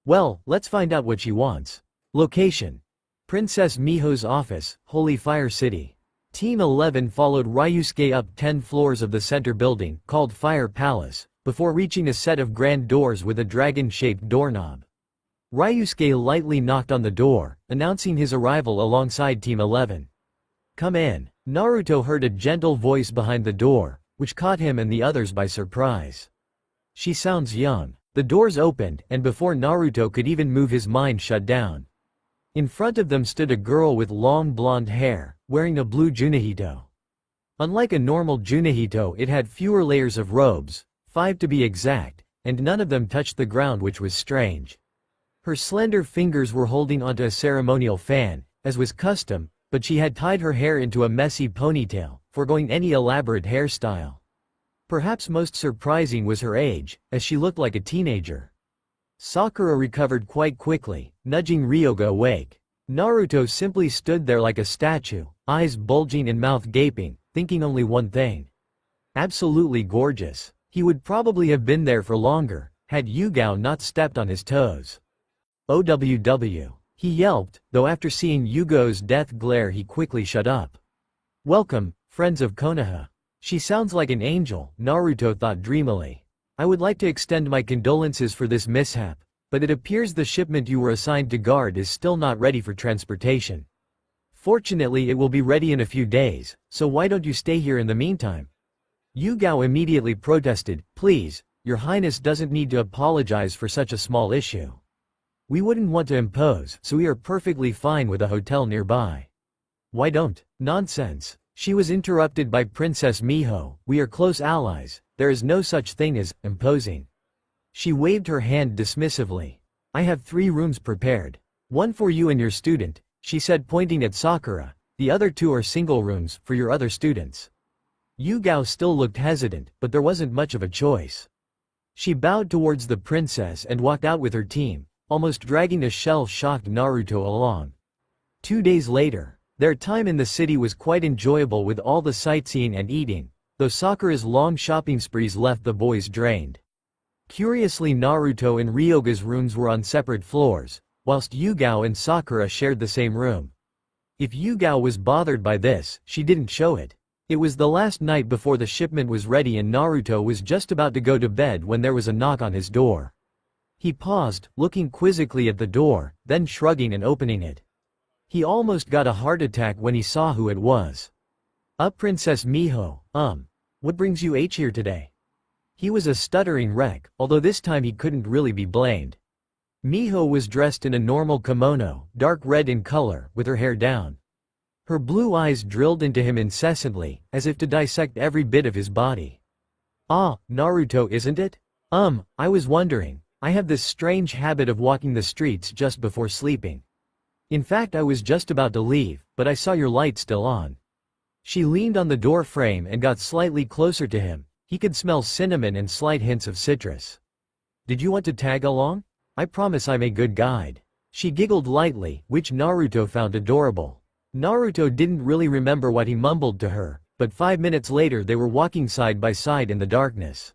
Well, let's find out what she wants. Location: Princess Miho's office, Holy Fire City. Team 11 followed Ryusuke up 10 floors of the center building, called Fire Palace, before reaching a set of grand doors with a dragon-shaped doorknob. Ryusuke lightly knocked on the door, announcing his arrival alongside Team 11. Come in. Naruto heard a gentle voice behind the door, which caught him and the others by surprise. She sounds young. The doors opened, and before Naruto could even move, his mind shut down. In front of them stood a girl with long blonde hair, wearing a blue junihito. Unlike a normal junihito, it had fewer layers of robes, 5 to be exact, and none of them touched the ground, which was strange. Her slender fingers were holding onto a ceremonial fan, as was custom, but she had tied her hair into a messy ponytail, foregoing any elaborate hairstyle. Perhaps most surprising was her age, as she looked like a teenager. Sakura recovered quite quickly, nudging Ryoga awake. Naruto simply stood there like a statue, eyes bulging and mouth gaping, thinking only one thing. Absolutely gorgeous. He would probably have been there for longer, had Yugao not stepped on his toes. OWW. He yelped, though after seeing Yugo's death glare he quickly shut up. Welcome, friends of Konoha. She sounds like an angel, Naruto thought dreamily. I would like to extend my condolences for this mishap, but it appears the shipment you were assigned to guard is still not ready for transportation. Fortunately, it will be ready in a few days, so why don't you stay here in the meantime? Yugao immediately protested, please, Your Highness doesn't need to apologize for such a small issue. We wouldn't want to impose, so we are perfectly fine with a hotel nearby. Why don't? Nonsense. She was interrupted by Princess Miho. We are close allies. There is no such thing as imposing. She waved her hand dismissively. I have 3 rooms prepared. One for you and your student, she said, pointing at Sakura. The other 2 are single rooms, for your other students. Yugao still looked hesitant, but there wasn't much of a choice. She bowed towards the princess and walked out with her team, almost dragging a shell-shocked Naruto along. 2 days later, their time in the city was quite enjoyable with all the sightseeing and eating, though Sakura's long shopping sprees left the boys drained. Curiously, Naruto and Ryoga's rooms were on separate floors, whilst Yugao and Sakura shared the same room. If Yugao was bothered by this, she didn't show it. It was the last night before the shipment was ready and Naruto was just about to go to bed when there was a knock on his door. He paused, looking quizzically at the door, then shrugging and opening it. He almost got a heart attack when he saw who it was. Princess Miho, what brings you here today? He was a stuttering wreck, although this time he couldn't really be blamed. Miho was dressed in a normal kimono, dark red in color, with her hair down. Her blue eyes drilled into him incessantly, as if to dissect every bit of his body. Ah, Naruto, isn't it? I was wondering. I have this strange habit of walking the streets just before sleeping. In fact, I was just about to leave, but I saw your light still on. She leaned on the door frame and got slightly closer to him. He could smell cinnamon and slight hints of citrus. Did you want to tag along? I promise I'm a good guide. She giggled lightly, which Naruto found adorable. Naruto didn't really remember what he mumbled to her, but 5 minutes later they were walking side by side in the darkness.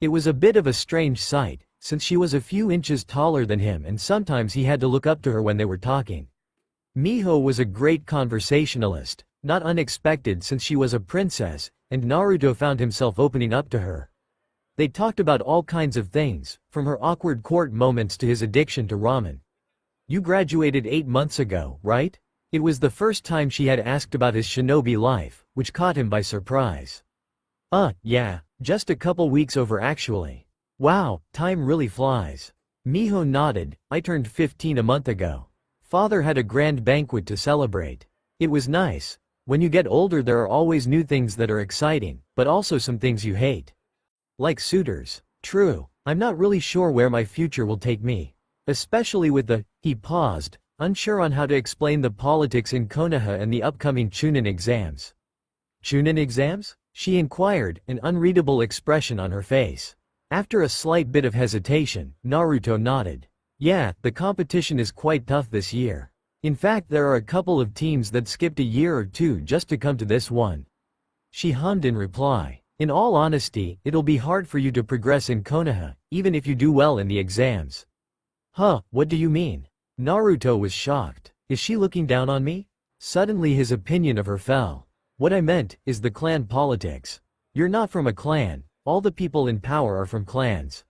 It was a bit of a strange sight, since she was a few inches taller than him and sometimes he had to look up to her when they were talking. Miho was a great conversationalist, not unexpected since she was a princess, and Naruto found himself opening up to her. They talked about all kinds of things, from her awkward court moments to his addiction to ramen. You graduated 8 months ago, right? It was the first time she had asked about his shinobi life, which caught him by surprise. Yeah, just a couple weeks over actually. Wow, time really flies. Miho nodded. I turned 15 a month ago. Father had a grand banquet to celebrate. It was nice. When you get older there are always new things that are exciting, but also some things you hate. Like suitors. True. I'm not really sure where my future will take me. Especially with the— he paused, unsure on how to explain the politics in Konoha and the upcoming Chunin exams. Chunin exams? She inquired, an unreadable expression on her face. After a slight bit of hesitation, Naruto nodded. Yeah, the competition is quite tough this year. In fact, there are a couple of teams that skipped a year or two just to come to this one. She hummed in reply. In all honesty, it'll be hard for you to progress in Konoha, even if you do well in the exams. Huh, what do you mean? Naruto was shocked. Is she looking down on me? Suddenly his opinion of her fell. What I meant is the clan politics. You're not from a clan, all the people in power are from clans.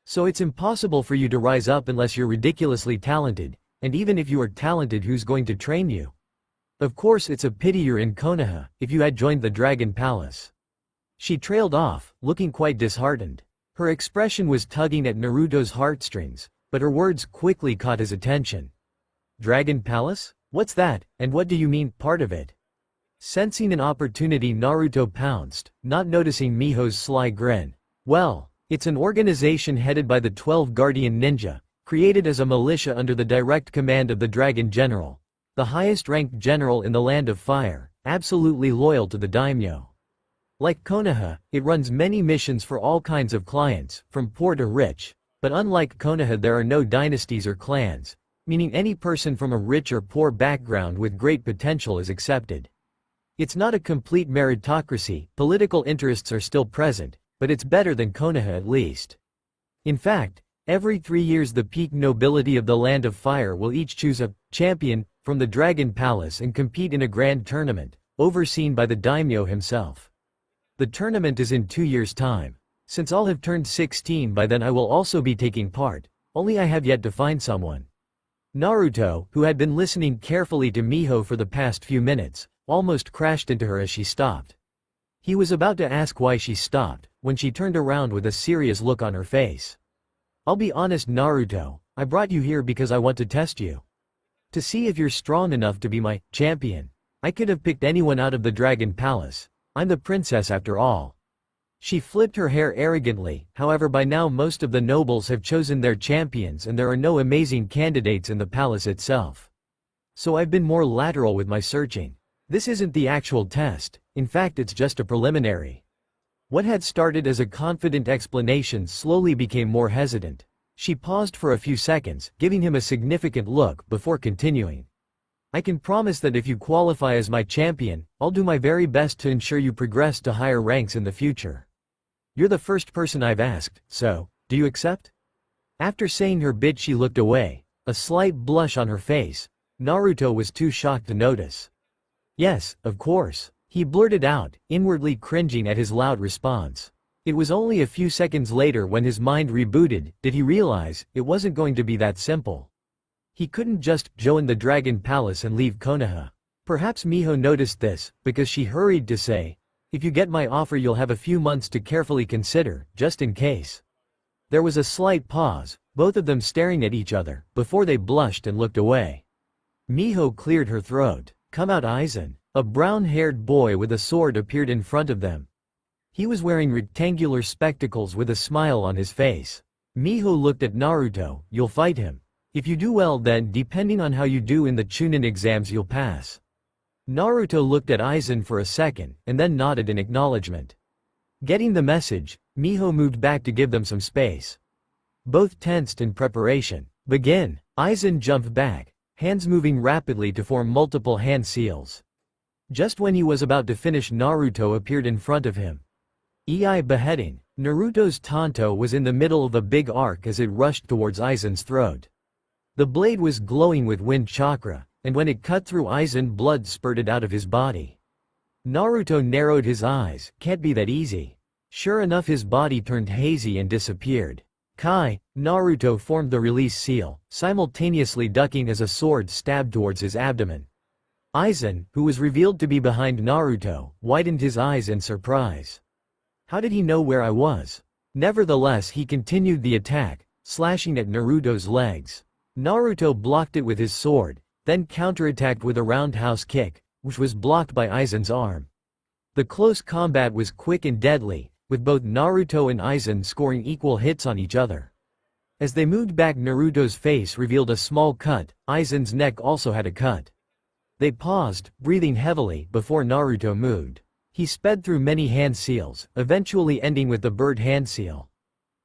So it's impossible for you to rise up unless you're ridiculously talented, and even if you are talented, who's going to train you? Of course it's a pity you're in Konoha. If you had joined the Dragon Palace. She trailed off, looking quite disheartened. Her expression was tugging at Naruto's heartstrings, but her words quickly caught his attention. Dragon Palace? What's that, and what do you mean, part of it? Sensing an opportunity, Naruto pounced, not noticing Miho's sly grin. Well, it's an organization headed by the 12 Guardian Ninja, created as a militia under the direct command of the Dragon General, the highest-ranked general in the Land of Fire, absolutely loyal to the daimyo. Like Konoha, it runs many missions for all kinds of clients, from poor to rich, but unlike Konoha there are no dynasties or clans, meaning any person from a rich or poor background with great potential is accepted. It's not a complete meritocracy, political interests are still present, but it's better than Konoha at least. In fact, every 3 years the peak nobility of the Land of Fire will each choose a champion from the Dragon Palace and compete in a grand tournament, overseen by the daimyo himself. The tournament is in 2 years' time. Since I'll have turned 16 by then I will also be taking part, only I have yet to find someone. Naruto, who had been listening carefully to Miho for the past few minutes, almost crashed into her as she stopped. He was about to ask why she stopped, when she turned around with a serious look on her face. I'll be honest, Naruto, I brought you here because I want to test you. To see if you're strong enough to be my champion. I could have picked anyone out of the Dragon Palace. I'm the princess after all. She flipped her hair arrogantly, however by now most of the nobles have chosen their champions and there are no amazing candidates in the palace itself. So I've been more lateral with my searching. This isn't the actual test, in fact it's just a preliminary. What had started as a confident explanation slowly became more hesitant. She paused for a few seconds, giving him a significant look before continuing. I can promise that if you qualify as my champion, I'll do my very best to ensure you progress to higher ranks in the future. You're the first person I've asked, so, do you accept? After saying her bid she looked away, a slight blush on her face. Naruto was too shocked to notice. Yes, of course, he blurted out, inwardly cringing at his loud response. It was only a few seconds later when his mind rebooted, did he realize, it wasn't going to be that simple. He couldn't just join the Dragon Palace and leave Konoha. Perhaps Miho noticed this, because she hurried to say, if you get my offer you'll have a few months to carefully consider, just in case. There was a slight pause, both of them staring at each other, before they blushed and looked away. Miho cleared her throat. Come out, Aizen. A brown-haired boy with a sword appeared in front of them. He was wearing rectangular spectacles with a smile on his face. Miho looked at Naruto. You'll fight him. If you do well then, depending on how you do in the Chunin exams, you'll pass. Naruto looked at Aizen for a second, and then nodded in acknowledgement. Getting the message, Miho moved back to give them some space. Both tensed in preparation. Begin. Aizen jumped back, hands moving rapidly to form multiple hand seals. Just when he was about to finish, Naruto appeared in front of him. EI beheading. Naruto's tanto was in the middle of a big arc as it rushed towards Aizen's throat. The blade was glowing with wind chakra, and when it cut through Aizen, blood spurted out of his body. Naruto narrowed his eyes. Can't be that easy. Sure enough, his body turned hazy and disappeared. Kai. Naruto formed the release seal, simultaneously ducking as a sword stabbed towards his abdomen. Aizen, who was revealed to be behind Naruto, widened his eyes in surprise. How did he know where I was? Nevertheless, he continued the attack, slashing at Naruto's legs. Naruto blocked it with his sword, then counterattacked with a roundhouse kick, which was blocked by Aizen's arm. The close combat was quick and deadly, with both Naruto and Aizen scoring equal hits on each other. As they moved back, Naruto's face revealed a small cut, Aizen's neck also had a cut. They paused, breathing heavily, before Naruto moved. He sped through many hand seals, eventually ending with the bird hand seal.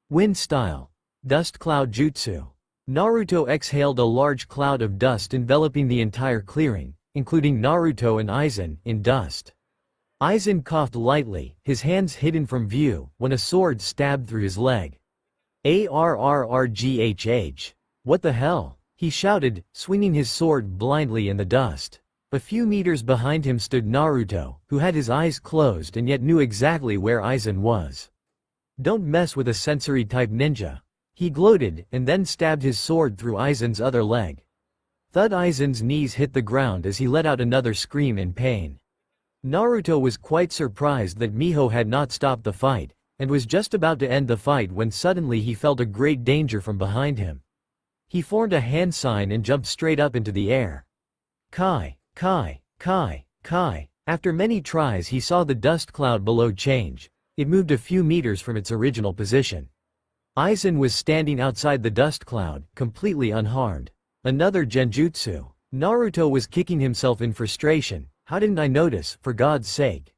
Wind style. Dust cloud jutsu. Naruto exhaled a large cloud of dust enveloping the entire clearing, including Naruto and Aizen, in dust. Aizen coughed lightly, his hands hidden from view, when a sword stabbed through his leg. Arrrghh. What the hell? He shouted, swinging his sword blindly in the dust. A few meters behind him stood Naruto, who had his eyes closed and yet knew exactly where Aizen was. Don't mess with a sensory-type ninja. He gloated, and then stabbed his sword through Aizen's other leg. Thud! Aizen's knees hit the ground as he let out another scream in pain. Naruto was quite surprised that Miho had not stopped the fight, and was just about to end the fight when suddenly he felt a great danger from behind him. He formed a hand sign and jumped straight up into the air. Kai, Kai, Kai, Kai. After many tries he saw the dust cloud below change. It moved a few meters from its original position. Aizen was standing outside the dust cloud, completely unharmed. Another genjutsu. Naruto was kicking himself in frustration. How didn't I notice, for God's sake?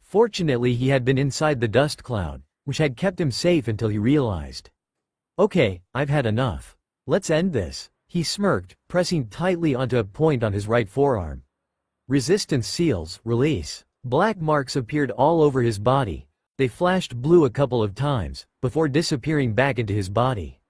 Fortunately he had been inside the dust cloud, which had kept him safe until he realized. Okay, I've had enough. Let's end this. He smirked, pressing tightly onto a point on his right forearm. Resistance seals, release. Black marks appeared all over his body. They flashed blue a couple of times, before disappearing back into his body.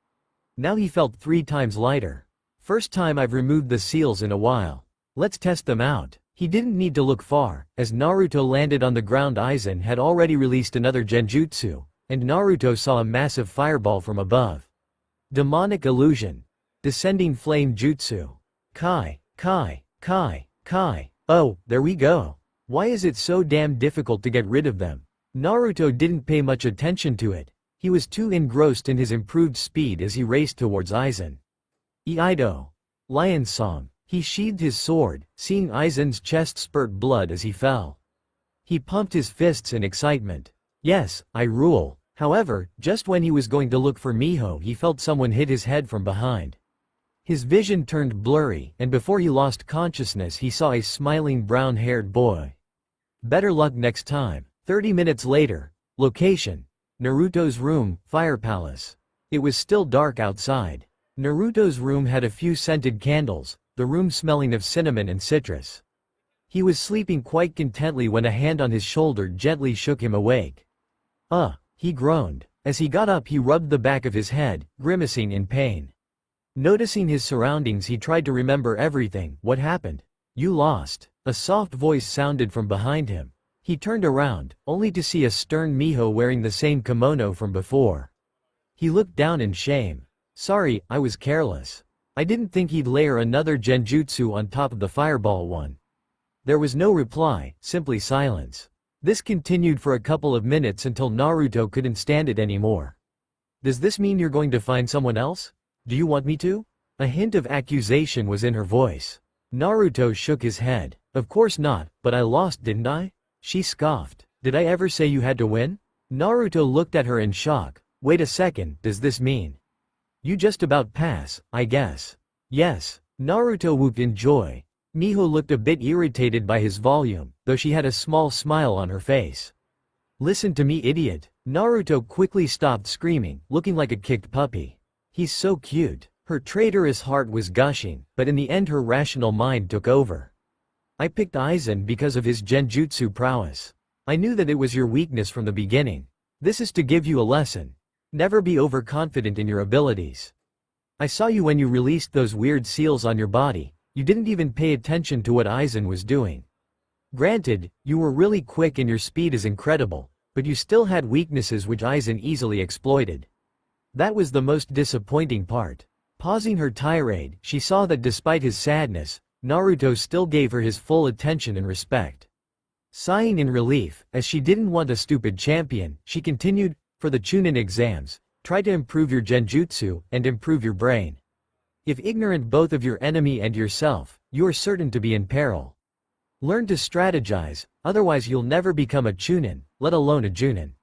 Now he felt 3 times lighter. First time I've removed the seals in a while. Let's test them out. He didn't need to look far. As Naruto landed on the ground, Aizen had already released another genjutsu, and Naruto saw a massive fireball from above. Demonic illusion. Descending flame jutsu. Kai, Kai, Kai, Kai. Oh, there we go. Why is it so damn difficult to get rid of them? Naruto didn't pay much attention to it. He was too engrossed in his improved speed as he raced towards Aizen. Iaido. Lion Song. He sheathed his sword, seeing Aizen's chest spurt blood as he fell. He pumped his fists in excitement. Yes, I rule. However, just when he was going to look for Miho, he felt someone hit his head from behind. His vision turned blurry, and before he lost consciousness he saw a smiling brown-haired boy. Better luck next time. 30 minutes later. Location. Naruto's room, Fire Palace. It was still dark outside. Naruto's room had a few scented candles, the room smelling of cinnamon and citrus. He was sleeping quite contently when a hand on his shoulder gently shook him awake. He groaned. As he got up he rubbed the back of his head, grimacing in pain. Noticing his surroundings he tried to remember everything. What happened? You lost. A soft voice sounded from behind him. He turned around, only to see a stern Miho wearing the same kimono from before. He looked down in shame. Sorry, I was careless. I didn't think he'd layer another genjutsu on top of the fireball one. There was no reply, simply silence. This continued for a couple of minutes until Naruto couldn't stand it anymore. Does this mean you're going to find someone else? Do you want me to? A hint of accusation was in her voice. Naruto shook his head. Of course not, but I lost, didn't I? She scoffed. Did I ever say you had to win? Naruto looked at her in shock. Wait a second, does this mean you just about pass, I guess? Yes. Naruto whooped in joy. Miho looked a bit irritated by his volume, though she had a small smile on her face. Listen to me, idiot. Naruto quickly stopped screaming, looking like a kicked puppy. He's so cute. Her traitorous heart was gushing, but in the end her rational mind took over. I picked Aizen because of his genjutsu prowess. I knew that it was your weakness from the beginning. This is to give you a lesson. Never be overconfident in your abilities. I saw you when you released those weird seals on your body. You didn't even pay attention to what Aizen was doing. Granted, you were really quick and your speed is incredible, but you still had weaknesses which Aizen easily exploited. That was the most disappointing part. Pausing her tirade, she saw that despite his sadness, Naruto still gave her his full attention and respect. Sighing in relief, as she didn't want a stupid champion, she continued, for the Chunin exams, try to improve your genjutsu, and improve your brain. If ignorant both of your enemy and yourself, you are certain to be in peril. Learn to strategize, otherwise you'll never become a Chunin, let alone a Junin.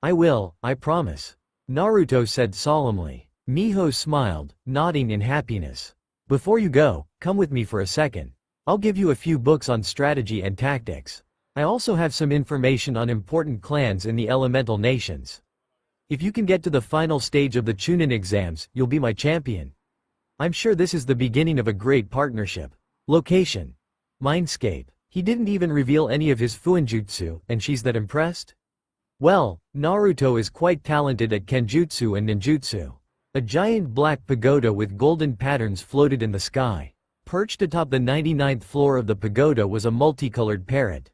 I will, I promise. Naruto said solemnly. Miho smiled, nodding in happiness. Before you go, come with me for a second. I'll give you a few books on strategy and tactics. I also have some information on important clans in the elemental nations. If you can get to the final stage of the Chunin exams, you'll be my champion. I'm sure this is the beginning of a great partnership. Location. Mindscape. He didn't even reveal any of his fuinjutsu, and she's that impressed? Well, Naruto is quite talented at kenjutsu and ninjutsu. A giant black pagoda with golden patterns floated in the sky. Perched atop the 99th floor of the pagoda was a multicolored parrot.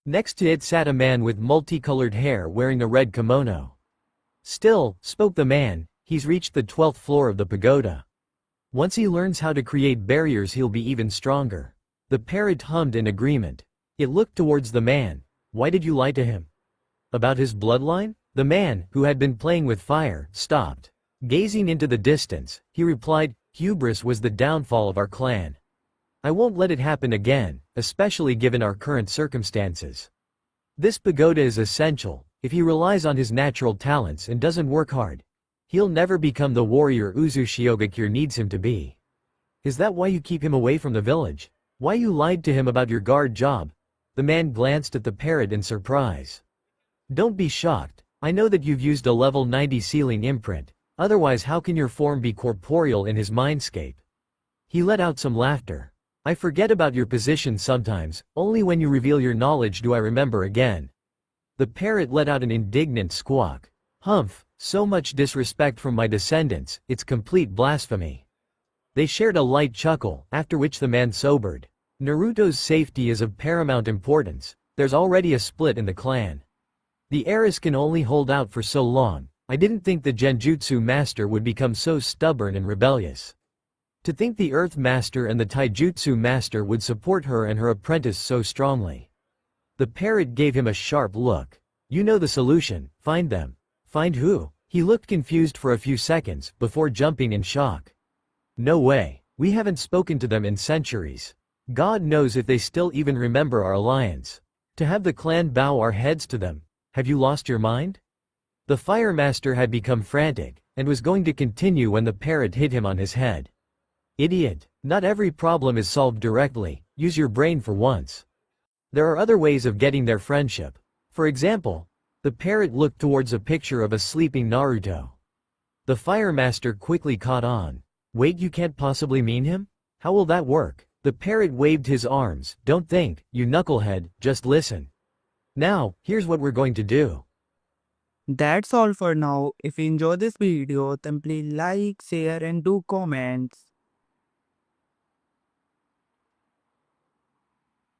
Next to it sat a man with multicolored hair wearing a red kimono. Still, spoke the man, he's reached the 12th floor of the pagoda. Once he learns how to create barriers he'll be even stronger. The parrot hummed in agreement. It looked towards the man. Why did you lie to him? About his bloodline? The man, who had been playing with fire, stopped. Gazing into the distance, he replied, hubris was the downfall of our clan. I won't let it happen again, especially given our current circumstances. This pagoda is essential. If he relies on his natural talents and doesn't work hard, he'll never become the warrior Uzushiogakure needs him to be. Is that why you keep him away from the village? Why you lied to him about your guard job? The man glanced at the parrot in surprise. Don't be shocked. I know that you've used a level 90 sealing imprint. Otherwise how can your form be corporeal in his mindscape? He let out some laughter. I forget about your position sometimes, only when you reveal your knowledge do I remember again. The parrot let out an indignant squawk. Humph, so much disrespect from my descendants, it's complete blasphemy. They shared a light chuckle, after which the man sobered. Naruto's safety is of paramount importance. There's already a split in the clan. The heiress can only hold out for so long. I didn't think the Genjutsu master would become so stubborn and rebellious. To think the Earth Master and the Taijutsu master would support her and her apprentice so strongly. The parrot gave him a sharp look. You know the solution, find them. Find who? He looked confused for a few seconds, before jumping in shock. No way, we haven't spoken to them in centuries. God knows if they still even remember our alliance. To have the clan bow our heads to them, have you lost your mind? The Fire Master had become frantic, and was going to continue when the parrot hit him on his head. Idiot, not every problem is solved directly, use your brain for once. There are other ways of getting their friendship. For example, the parrot looked towards a picture of a sleeping Naruto. The Fire Master quickly caught on. Wait, you can't possibly mean him? How will that work? The parrot waved his arms. Don't think, you knucklehead, just listen. Now, here's what we're going to do. That's all for now. If you enjoy this video, then please like, share and do comments.